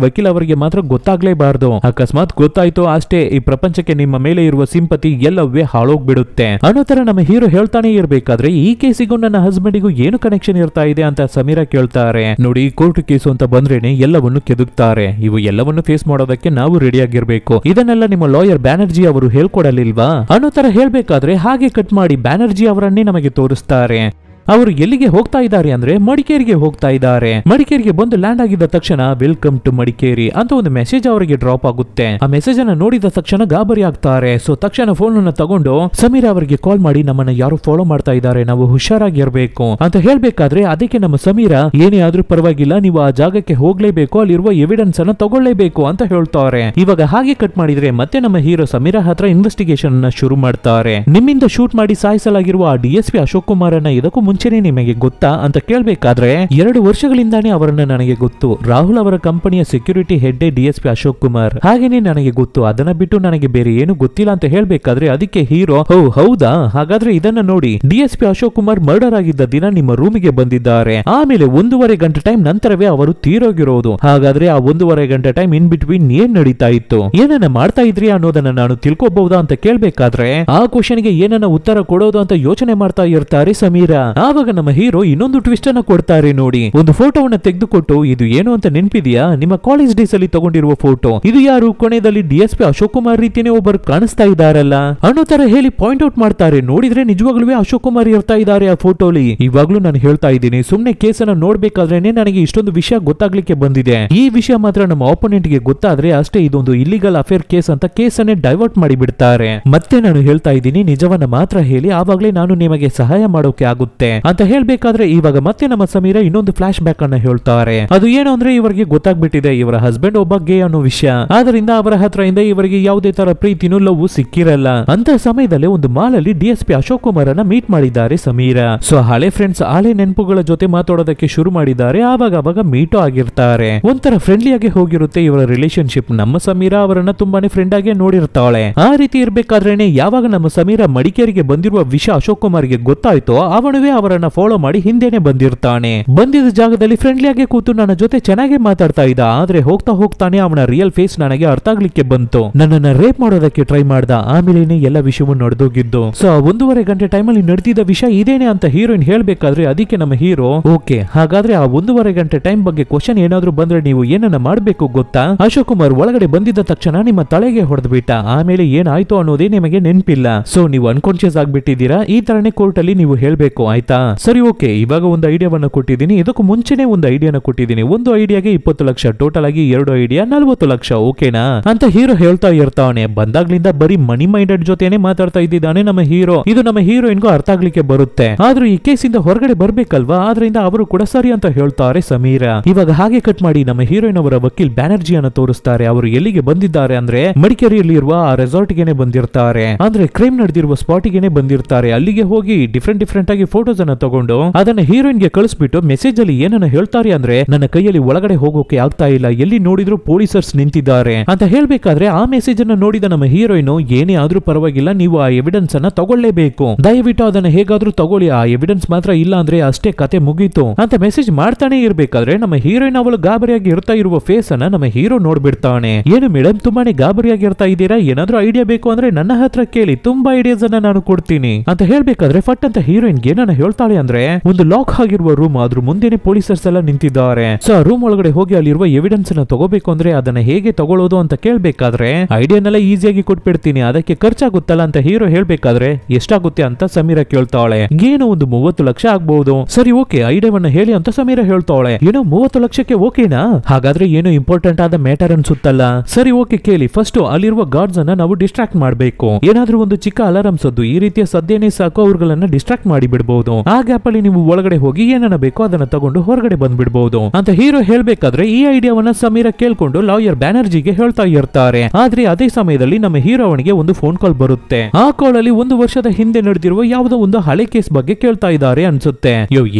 ವಕೀಲ್ ಅವರಿಗೆ ಮಾತ್ರ ಗೊತ್ತಾಗ್ಲೇಬಾರ್ದು. ಅಕಸ್ಮಾತ್ ಗೊತ್ತಾಯ್ತು ಅಷ್ಟೇ ಈ ಪ್ರಪಂಚಕ್ಕೆ ನಿಮ್ಮ ಮೇಲೆ ಇರುವ ಸಿಂಪತಿ ಎಲ್ಲವೇ ಹಾಳೋಗ್ಬಿಡುತ್ತೆ ಅನ್ನೋ ತರ ನಮ್ಮ ಹೀರೋ ಹೇಳ್ತಾನೆ ಇರ್ಬೇಕಾದ್ರೆ ಈ ಕೇಸಿಗೂ ನನ್ನ ಹಸ್ಬೆಂಡಿಗೂ ಏನು ಕನೆಕ್ಷನ್ ಇರ್ತಾ ಇದೆ ಅಂತ ಸಮೀರಾ ಕೇಳ್ತಾರೆ. ನೋಡಿ ಕೋರ್ಟ್ ಕೇಸು ಅಂತ ಬಂದ್ರೇನೆ ಎಲ್ಲವನ್ನು ಕೆದಕ್ತಾರೆ, ಇವು ಎಲ್ಲವನ್ನು ಫೇಸ್ ಮಾಡೋದಕ್ಕೆ ನಾವು ರೆಡಿ ಆಗಿರ್ಬೇಕು, ಇದನ್ನೆಲ್ಲ ನಿಮ್ಮ ಲಾಯರ್ ಬ್ಯಾನರ್ಜಿ ಅವರು ಹೇಳ್ಕೊಡಲಿಲ್ವಾ ಅನ್ನೋ ತರ ಹೇಳ್ಬೇಕಾದ್ರೆ ಹಾಗೆ ಕಟ್ ಮಾಡಿ ಬ್ಯಾನರ್ಜಿ ಅವರನ್ನೇ ನಮಗೆ ತೋರಿಸ್ತಾರೆ. ಅವರು ಎಲ್ಲಿಗೆ ಹೋಗ್ತಾ ಇದ್ದಾರೆ ಅಂದ್ರೆ ಮಡಿಕೇರಿಗೆ ಹೋಗ್ತಾ ಇದ್ದಾರೆ. ಮಡಿಕೇರಿಗೆ ಬಂದು ಲ್ಯಾಂಡ್ ಆಗಿದ್ದ ತಕ್ಷಣ ವೆಲ್ಕಮ್ ಟು ಮಡಿಕೇರಿ ಅಂತ ಒಂದು ಮೆಸೇಜ್ ಅವರಿಗೆ ಡ್ರಾಪ್ ಆಗುತ್ತೆ. ಆ ಮೆಸೇಜ್ ಅನ್ನ ನೋಡಿದ ತಕ್ಷಣ ಗಾಬರಿ ಆಗ್ತಾರೆ. ಸೊ ತಕ್ಷಣ ಫೋನ್ ಅನ್ನ ತಗೊಂಡು ಸಮೀರಾ ಅವರಿಗೆ ಕಾಲ್ ಮಾಡಿ ನಮ್ಮನ್ನ ಯಾರು ಫಾಲೋ ಮಾಡ್ತಾ ಇದ್ದಾರೆ, ನಾವು ಹುಷಾರಾಗಿರ್ಬೇಕು ಅಂತ ಹೇಳ್ಬೇಕಾದ್ರೆ ಅದಕ್ಕೆ ನಮ್ಮ ಸಮೀರಾ ಏನೇ ಆದ್ರೂ ಪರವಾಗಿಲ್ಲ, ನೀವು ಆ ಜಾಗಕ್ಕೆ ಹೋಗ್ಲೇಬೇಕು, ಅಲ್ಲಿರುವ ಎವಿಡೆನ್ಸ್ ಅನ್ನ ತಗೊಳ್ಳೇಬೇಕು ಅಂತ ಹೇಳ್ತಾರೆ. ಇವಾಗ ಹಾಗೆ ಕಟ್ ಮಾಡಿದ್ರೆ ಮತ್ತೆ ನಮ್ಮ ಹೀರೋ ಸಮೀರಾ ಹತ್ರ ಇನ್ವೆಸ್ಟಿಗೇಷನ್ ಅನ್ನ ಶುರು ಮಾಡ್ತಾರೆ. ನಿಮ್ಮಿಂದ ಶೂಟ್ ಮಾಡಿ ಸಾಯಿಸಲಾಗಿರುವ ಆ DSP ಅಶೋಕ್ ಕುಮಾರ್ ಅನ್ನ ಇದಕ್ಕೂ ಮುಂಚೆನೆ ನಿಮಗೆ ಗೊತ್ತಾ ಅಂತ ಕೇಳ್ಬೇಕಾದ್ರೆ 2 ವರ್ಷಗಳಿಂದಾನೇ ಅವರನ್ನ ನನಗೆ ಗೊತ್ತು, ರಾಹುಲ್ ಅವರ ಕಂಪನಿಯ security head DSP Ashok Kumar, ಹಾಗೇನೆ ನನಗೆ ಗೊತ್ತು, ಅದನ್ನ ಬಿಟ್ಟು ನನಗೆ ಬೇರೆ ಏನು ಗೊತ್ತಿಲ್ಲ ಅಂತ ಹೇಳ್ಬೇಕಾದ್ರೆ ಅದಕ್ಕೆ ಹೀರೋ ಹೌದಾ, ಹಾಗಾದ್ರೆ ಇದನ್ನ ನೋಡಿ DSP ಅಶೋಕ್ ಕುಮಾರ್ ಮರ್ಡರ್ ಆಗಿದ್ದ ದಿನ ನಿಮ್ಮ ರೂಮಿಗೆ ಬಂದಿದ್ದಾರೆ, ಆಮೇಲೆ 1.5 ಗಂಟೆ ಟೈಮ್ ನಂತರವೇ ಅವರು ತೀರೋಗಿರೋದು, ಹಾಗಾದ್ರೆ ಆ 1.5 ಗಂಟೆ ಟೈಮ್ ಇನ್ ಬಿಟ್ವೀನ್ ಏನ್ ನಡೀತಾ ಇತ್ತು, ಏನನ್ನ ಮಾಡ್ತಾ ಇದ್ರಿ ಅನ್ನೋದನ್ನ ನಾನು ತಿಳ್ಕೊಬಹುದಾ ಅಂತ ಕೇಳ್ಬೇಕಾದ್ರೆ ಆ ಕ್ವಶನ್ಗೆ ಏನನ್ನ ಉತ್ತರ ಕೊಡೋದು ಅಂತ ಯೋಚನೆ ಮಾಡ್ತಾ ಇರ್ತಾರೆ ಸಮೀರಾ. ಆವಾಗ ನಮ್ಮ ಹೀರೋ ಇನ್ನೊಂದು ಟ್ವಿಸ್ಟ್ ಅನ್ನ ಕೊಡ್ತಾರೆ. ನೋಡಿ ಒಂದು ಫೋಟೋವನ್ನ ತೆಗೆದುಕೊಟ್ಟು ಇದು ಏನು ಅಂತ ನೆನಪಿದೆಯಾ, ನಿಮ್ಮ ಕಾಲೇಜ್ ಡೇಸ್ ಅಲ್ಲಿ ತಗೊಂಡಿರುವ ಫೋಟೋ, ಇದು ಯಾರು, ಕೊನೆಯಲ್ಲಿ DSP ಅಶೋಕ್ ಕುಮಾರ್ ರೀತಿನೇ ಒಬ್ಬರು ಕಾಣಿಸ್ತಾ ಇದ್ದಾರಲ್ಲ ಅನ್ನೋ ತರ ಹೇಳಿ ಪಾಯಿಂಟ್ ಔಟ್ ಮಾಡ್ತಾರೆ. ನೋಡಿದ್ರೆ ನಿಜವಾಗ್ಲೂ ಅಶೋಕ್ ಕುಮಾರ್ ಇರ್ತಾ ಇದ್ದಾರೆ ಆ ಫೋಟೋಲಿ. ಇವಾಗ್ಲೂ ನಾನು ಹೇಳ್ತಾ ಇದ್ದೀನಿ, ಸುಮ್ನೆ ಕೇಸನ್ನ ನೋಡ್ಬೇಕಾದ್ರೇನೆ ನನಗೆ ಇಷ್ಟೊಂದು ವಿಷಯ ಗೊತ್ತಾಗ್ಲಿಕ್ಕೆ ಬಂದಿದೆ. ಈ ವಿಷಯ ಮಾತ್ರ ನಮ್ಮ ಆಪೋನೆಂಟ್ ಗೆ ಗೊತ್ತಾದ್ರೆ ಅಷ್ಟೇ ಇದೊಂದು ಇಲ್ಲಿಗಲ್ ಅಫೇರ್ ಕೇಸ್ ಅಂತ ಕೇಸನ್ನೇ ಡೈವರ್ಟ್ ಮಾಡಿ ಬಿಡ್ತಾರೆ. ಮತ್ತೆ ನಾನು ಹೇಳ್ತಾ ಇದ್ದೀನಿ, ನಿಜವನ್ನ ಮಾತ್ರ ಹೇಳಿ, ಆವಾಗ್ಲೇ ನಾನು ನಿಮಗೆ ಸಹಾಯ ಮಾಡೋಕೆ ಆಗುತ್ತೆ ಅಂತ ಹೇಳ್ಬೇಕಾದ್ರೆ ಇವಾಗ ಮತ್ತೆ ನಮ್ಮ ಸಮೀರಾ ಇನ್ನೊಂದು ಫ್ಲಾಶ್ ಬ್ಯಾಕ್ ಅನ್ನ ಹೇಳ್ತಾರೆ. ಅದು ಏನು ಅಂದ್ರೆ ಇವರಿಗೆ ಗೊತ್ತಾಗ್ಬಿಟ್ಟಿದೆ ಇವರ ಹಸ್ಬೆಂಡ್ ಒಬ್ಬ ಗೇ ಅನ್ನೋ ವಿಷಯ, ಆದ್ರಿಂದ ಅವರ ಹತ್ರದಿಂದ ಇವರಿಗೆ ಯಾವುದೇ ತರ ಪ್ರೀತಿನೂ ಲವ್ ಸಿಕ್ಕಿರಲ್ಲ. ಅಂತ ಸಮಯದಲ್ಲಿ ಒಂದು ಮಾಲ್ ಅಲ್ಲಿ DSP ಅಶೋಕ್ ಕುಮಾರ್ ಅನ್ನ ಮೀಟ್ ಮಾಡಿದ್ದಾರೆ ಸಮೀರಾ. ಸೊ ಹಳೆ ಫ್ರೆಂಡ್ಸ್ ಹಳೆ ನೆನಪುಗಳ ಜೊತೆ ಮಾತಾಡೋದಕ್ಕೆ ಶುರು ಮಾಡಿದ್ದಾರೆ. ಆವಾಗ ಮೀಟೋ ಆಗಿರ್ತಾರೆ, ಒಂಥರ ಫ್ರೆಂಡ್ಲಿ ಆಗಿ ಹೋಗಿರುತ್ತೆ ಇವರ ರಿಲೇಶನ್ಶಿಪ್. ನಮ್ಮ ಸಮೀರಾ ಅವರನ್ನ ತುಂಬಾನೇ ಫ್ರೆಂಡ್ ಆಗಿ ನೋಡಿರ್ತಾಳೆ. ಆ ರೀತಿ ಇರ್ಬೇಕಾದ್ರೇನೆ ಯಾವಾಗ ನಮ್ಮ ಸಮೀರಾ ಮಡಿಕೇರಿಗೆ ಬಂದಿರುವ ವಿಷಯ ಅಶೋಕ್ ಕುಮಾರ್ಗೆ ಗೊತ್ತಾಯ್ತೋ ಅವನುವೇ ಅವರನ್ನ ಫಾಲೋ ಮಾಡಿ ಹಿಂದೆನೆ ಬಂದಿರ್ತಾನೆ. ಬಂದಿದ್ದ ಜಾಗದಲ್ಲಿ ಫ್ರೆಂಡ್ಲಿ ಆಗಿ ಕೂತು ನನ್ನ ಜೊತೆ ಚೆನ್ನಾಗಿ ಮಾತಾಡ್ತಾ ಇದ್ದ, ಆದ್ರೆ ಹೋಗ್ತಾ ಹೋಗ್ತಾನೆ ಅವನ ರಿಯಲ್ ಫೇಸ್ ನನಗೆ ಅರ್ಥ ಆಗ್ಲಿಕ್ಕೆ ಬಂತು, ನನ್ನನ್ನ ರೇಪ್ ಮಾಡೋದಕ್ಕೆ ಟ್ರೈ ಮಾಡ್ದ, ಆಮೇಲೆ ಎಲ್ಲ ವಿಷಯವೂ ನಡೆದೋಗಿದ್ದು. ಸೊ 1.5 ಗಂಟೆ ಟೈಮಲ್ಲಿ ನಡೆದಿದ್ದ ವಿಷಯ ಇದೇನೆ ಅಂತ ಹೀರೋಯಿನ್ ಹೇಳ್ಬೇಕಾದ್ರೆ ಅದಕ್ಕೆ ನಮ್ಮ ಹೀರೋ ಓಕೆ, ಹಾಗಾದ್ರೆ ಆ 1.5 ಗಂಟೆ ಟೈಮ್ ಬಗ್ಗೆ ಕ್ವಶನ್ ಏನಾದ್ರೂ ಬಂದ್ರೆ ನೀವು ಏನನ್ನ ಮಾಡ್ಬೇಕು ಗೊತ್ತಾ, ಅಶೋಕ್ ಕುಮಾರ್ ಒಳಗಡೆ ಬಂದಿದ್ದ ತಕ್ಷಣ ನಿಮ್ಮ ತಲೆಗೆ ಹೊಡೆದ್ಬಿಟ್ಟ, ಆಮೇಲೆ ಏನಾಯ್ತು ಅನ್ನೋದೇ ನಿಮಗೆ ನೆನಪಿಲ್ಲ, ಸೊ ನೀವು ಅನ್ಕಾನ್ಶಿಯಸ್ ಆಗ್ಬಿಟ್ಟಿದ್ದೀರಾ, ಈ ತರನೇ ಕೋರ್ಟ್ ಅಲ್ಲಿ ನೀವು ಹೇಳ್ಬೇಕು ಆಯ್ತಾ. ಸರಿ ಓಕೆ, ಇವಾಗ ಒಂದು ಐಡಿಯಾವನ್ನ ಕೊಟ್ಟಿದ್ದೀನಿ, ಇದಕ್ಕೂ ಮುಂಚೆನೆ ಒಂದು ಐಡಿಯಾನ ಕೊಟ್ಟಿದ್ದೀನಿ, ಒಂದು ಐಡಿಯಾಗೆ 20 ಲಕ್ಷ, ಟೋಟಲ್ ಆಗಿ 2 ಐಡಿಯಾ 40 ಲಕ್ಷ, ಓಕೆನಾ ಅಂತ ಹೀರೋ ಹೇಳ್ತಾ ಇರ್ತಾನೆ. ಬಂದಾಗ್ಲಿಂದ ಬರೀ ಮನಿ ಮೈಂಡೆಡ್ ಜೊತೆನೆ ಮಾತಾಡ್ತಾ ಇದ್ದಿದ್ದಾನೆ ನಮ್ಮ ಹೀರೋ. ಇದು ನಮ್ಮ ಹೀರೋಯಿನ್ಗೂ ಅರ್ಥ ಆಗ್ಲಿಕ್ಕೆ ಬರುತ್ತೆ, ಆದ್ರೂ ಈ ಕೇಸಿಂದ ಹೊರಗಡೆ ಬರ್ಬೇಕಲ್ವಾ, ಆದ್ರಿಂದ ಅವರು ಕೂಡ ಸರಿ ಅಂತ ಹೇಳ್ತಾರೆ ಸಮೀರಾ. ಇವಾಗ ಹಾಗೆ ಕಟ್ ಮಾಡಿ ನಮ್ಮ ಹೀರೋಯಿನ್ ಅವರ ವಕೀಲ್ ಬ್ಯಾನರ್ಜಿಯನ್ನ ತೋರಿಸ್ತಾರೆ. ಅವರು ಎಲ್ಲಿಗೆ ಬಂದಿದ್ದಾರೆ ಅಂದ್ರೆ ಮಡಿಕೇರಿಯಲ್ಲಿ ಇರುವ ಆ ರೆಸಾರ್ಟ್ ಗೆನೆ ಬಂದಿರ್ತಾರೆ, ಅಂದ್ರೆ ಕ್ರೈಮ್ ನಡೆದಿರುವ ಸ್ಪಾಟ್ ಗೆನೆ ಬಂದಿರ್ತಾರೆ. ಅಲ್ಲಿಗೆ ಹೋಗಿ ಡಿಫ್ರೆಂಟ್ ಆಗಿ ಫೋಟೋಸ್ ಅನ್ನ ತಗೊಂಡು ಅದನ್ನ ಹೀರೋಯಿನ್ ಗೆ ಕಳಿಸ್ಬಿಟ್ಟು ಮೆಸೇಜ್ ಅಲ್ಲಿ ಏನನ್ನ ಹೇಳ್ತಾರೆ ಅಂದ್ರೆ ನನ್ನ ಕೈಯಲ್ಲಿ ಒಳಗಡೆ ಹೋಗೋಕೆ ಆಗ್ತಾ ಇಲ್ಲ, ಎಲ್ಲಿ ನೋಡಿದ್ರು ಪೊಲೀಸರ್ಸ್ ನಿಂತಿದ್ದಾರೆ ಅಂತ ಹೇಳ್ಬೇಕಾದ್ರೆ ಆ ಮೆಸೇಜ್ ಅನ್ನ ನೋಡಿದ ನಮ್ಮ ಹೀರೋಯಿನ್ ಏನೇ ಆದ್ರೂ ಪರವಾಗಿಲ್ಲ, ನೀವು ಆ ಎವಿಡೆನ್ಸ್ ಅನ್ನ ತಗೊಳ್ಳೇಬೇಕು, ದಯವಿಟ್ಟು ಅದನ್ನ ಹೇಗಾದ್ರೂ ತಗೊಳ್ಳಿ, ಆ ಎವಿಡೆನ್ಸ್ ಮಾತ್ರ ಇಲ್ಲ ಅಂದ್ರೆ ಅಷ್ಟೇ ಕತೆ ಮುಗೀತು ಅಂತ ಮೆಸೇಜ್ ಮಾಡ್ತಾನೆ ಇರ್ಬೇಕಾದ್ರೆ ನಮ್ಮ ಹೀರೋಯಿನ್ ಅವಳು ಗಾಬರಿಯಾಗಿ ಇರ್ತಾ ಇರುವ ಫೇಸ್ ಅನ್ನ ನಮ್ಮ ಹೀರೋ ನೋಡ್ಬಿಡ್ತಾನೆ. ಏನು ಮೇಡಮ್ ತುಂಬಾನೇ ಗಾಬರಿಯಾಗಿ ಇರ್ತಾ ಇದ್ದೀರಾ, ಏನಾದ್ರೂ ಐಡಿಯಾ ಬೇಕು ಅಂದ್ರೆ ನನ್ನ ಹತ್ರ ಕೇಳಿ, ತುಂಬಾ ಐಡಿಯಾಸ್ ಅನ್ನ ನಾನು ಕೊಡ್ತೀನಿ ಅಂತ ಹೇಳ್ಬೇಕಾದ್ರೆ ಫಟ್ ಅಂತ ಹೀರೋಯಿನ್ ಏನನ್ನ ಹೇಳ್ತಾಳೆ ಅಂದ್ರೆ ಒಂದು ಲಾಕ್ ಆಗಿರುವ ರೂಮ್, ಅದ್ರ ಮುಂದೆನೆ ಪೊಲೀಸರ್ಸ್ ಎಲ್ಲ ನಿಂತಿದ್ದಾರೆ. ಸೊ ಆ ರೂಮ್ ಒಳಗಡೆ ಹೋಗಿ ಅಲ್ಲಿರುವ ಎವಿಡೆನ್ಸ್ ನ ತಗೋಬೇಕು ಅಂದ್ರೆ ಅದನ್ನ ಹೇಗೆ ತಗೊಳ್ಳೋದು ಅಂತ ಕೇಳ್ಬೇಕಾದ್ರೆ ಐಡಿಯಾನೆಲ್ಲ ಈಸಿಯಾಗಿ ಕೊಟ್ಬಿಡ್ತೀನಿ, ಅದಕ್ಕೆ ಖರ್ಚಾಗುತ್ತಲ್ಲ ಅಂತ ಹೀರೋ ಹೇಳ್ಬೇಕಾದ್ರೆ ಎಷ್ಟಾಗುತ್ತೆ ಅಂತ ಸಮೀರಾ ಕೇಳ್ತಾಳೆ. ಏನು ಒಂದು 30 ಲಕ್ಷ ಆಗ್ಬಹುದು. ಸರಿ ಓಕೆ, ಐಡಿಯಾವನ್ನ ಹೇಳಿ ಅಂತ ಸಮೀರಾ ಹೇಳ್ತಾಳೆ. ಏನೋ 30 ಲಕ್ಷಕ್ಕೆ ಓಕೆನಾ, ಹಾಗಾದ್ರೆ ಏನೋ ಇಂಪಾರ್ಟೆಂಟ್ ಆದ ಮ್ಯಾಟರ್ ಅನ್ಸುತ್ತಲ್ಲ. ಸರಿ ಓಕೆ ಕೇಳಿ, ಫಸ್ಟ್ ಅಲ್ಲಿರುವ ಗಾರ್ಡ್ಸ್ ಅನ್ನ ನಾವು ಡಿಸ್ಟ್ರಾಕ್ಟ್ ಮಾಡಬೇಕು, ಏನಾದ್ರೂ ಒಂದು ಚಿಕ್ಕ ಅಲಾರಂ ಸದ್ದು, ಈ ರೀತಿಯ ಸದ್ದೇನೆ ಸಾಕು ಅವ್ರಗಳನ್ನ ಡಿಸ್ಟ್ರಾಕ್ಟ್ ಮಾಡಿ ಬಿಡಬಹುದು. ಆ ಗ್ಯಾಪ್ ಅಲ್ಲಿ ನೀವು ಒಳಗಡೆ ಹೋಗಿ ಏನನ್ನ ಬೇಕೋ ಅದನ್ನ ತಗೊಂಡು ಹೊರಗಡೆ ಬಂದ್ಬಿಡಬಹುದು ಅಂತ ಹೀರೋ ಹೇಳ್ಬೇಕಾದ್ರೆ ಈ ಐಡಿಯಾವನ್ನ ಸಮೀರ ಕೇಳ್ಕೊಂಡು ಲಾಯರ್ ಬ್ಯಾನರ್ಜಿಗೆ ಹೇಳ್ತಾ ಇರ್ತಾರೆ. ಆದ್ರೆ ಅದೇ ಸಮಯದಲ್ಲಿ ನಮ್ಮ ಹೀರೋ ಅವನಿಗೆ ಒಂದು ಫೋನ್ ಕಾಲ್ ಬರುತ್ತೆ. ಆ ಕಾಲ್ ಅಲ್ಲಿ 1 ವರ್ಷದ ಹಿಂದೆ ನಡೆದಿರುವ ಯಾವುದೋ ಒಂದು ಹಳೆ ಕೇಸ್ ಬಗ್ಗೆ ಕೇಳ್ತಾ ಇದ್ದಾರೆ ಅನ್ಸುತ್ತೆ.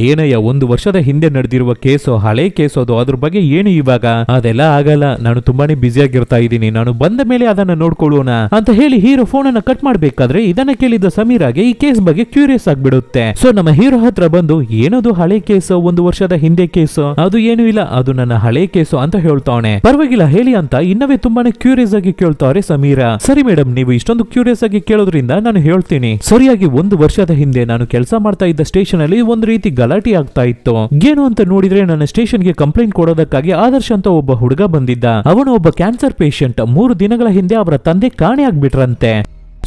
ಏನಯ್ಯ 1 ವರ್ಷದ ಹಿಂದೆ ನಡೆದಿರುವ ಕೇಸು, ಹಳೆ ಕೇಸು, ಅದು ಅದ್ರ ಬಗ್ಗೆ ಏನು ಇವಾಗ? ಅದೆಲ್ಲ ಆಗಲ್ಲ, ನಾನು ತುಂಬಾನೇ ಬ್ಯುಸಿ ಆಗಿರ್ತಾ ಇದ್ದೀನಿ, ನಾನು ಬಂದ ಮೇಲೆ ಅದನ್ನ ನೋಡ್ಕೊಳ್ಳೋಣ ಅಂತ ಹೇಳಿ ಹೀರೋ ಫೋನ್ ಅನ್ನ ಕಟ್ ಮಾಡ್ಬೇಕಾದ್ರೆ ಇದನ್ನ ಕೇಳಿದ ಸಮೀರಾಗೆ ಈ ಕೇಸ್ ಬಗ್ಗೆ ಕ್ಯೂರಿಯಸ್ ಆಗ್ಬಿಡುತ್ತೆ. ಸೊ ನಮ್ಮ ಹೀರೋ ಹತ್ರ ಬಂದು ಏನದು ಹಳೆ ಕೇಸು, 1 ವರ್ಷದ ಹಿಂದೆ ಕೇಸು? ಅದು ಏನು ಇಲ್ಲ, ಅದು ನನ್ನ ಹಳೆ ಕೇಸು ಅಂತ ಹೇಳ್ತಾನೆ. ಪರವಾಗಿಲ್ಲ ಹೇಳಿ ಅಂತ ಇನ್ನವೇ ತುಂಬಾನೇ ಕ್ಯೂರಿಯಸ್ ಆಗಿ ಕೇಳ್ತಾರೆ ಸಮೀರ. ಸರಿ ಮೇಡಮ್, ನೀವು ಇಷ್ಟೊಂದು ಕ್ಯೂರಿಯಸ್ ಆಗಿ ಕೇಳೋದ್ರಿಂದ ನಾನು ಹೇಳ್ತೀನಿ. ಸರಿಯಾಗಿ 1 ವರ್ಷದ ಹಿಂದೆ ನಾನು ಕೆಲಸ ಮಾಡ್ತಾ ಇದ್ದ ಸ್ಟೇಷನ್ ಅಲ್ಲಿ ಒಂದು ರೀತಿ ಗಲಾಟೆ ಆಗ್ತಾ ಇತ್ತು. ಏನು ಅಂತ ನೋಡಿದ್ರೆ ನನ್ನ ಸ್ಟೇಷನ್ಗೆ ಕಂಪ್ಲೇಂಟ್ ಕೊಡೋದಕ್ಕಾಗಿ ಆದರ್ಶ್ ಅಂತ ಒಬ್ಬ ಹುಡುಗ ಬಂದಿದ್ದ. ಅವನು ಒಬ್ಬ ಕ್ಯಾನ್ಸರ್ ಪೇಷಂಟ್. 3 ದಿನಗಳ ಹಿಂದೆ ಅವರ ತಂದೆ ಕಾಣೆ ಆಗ್ಬಿಟ್ರಂತೆ.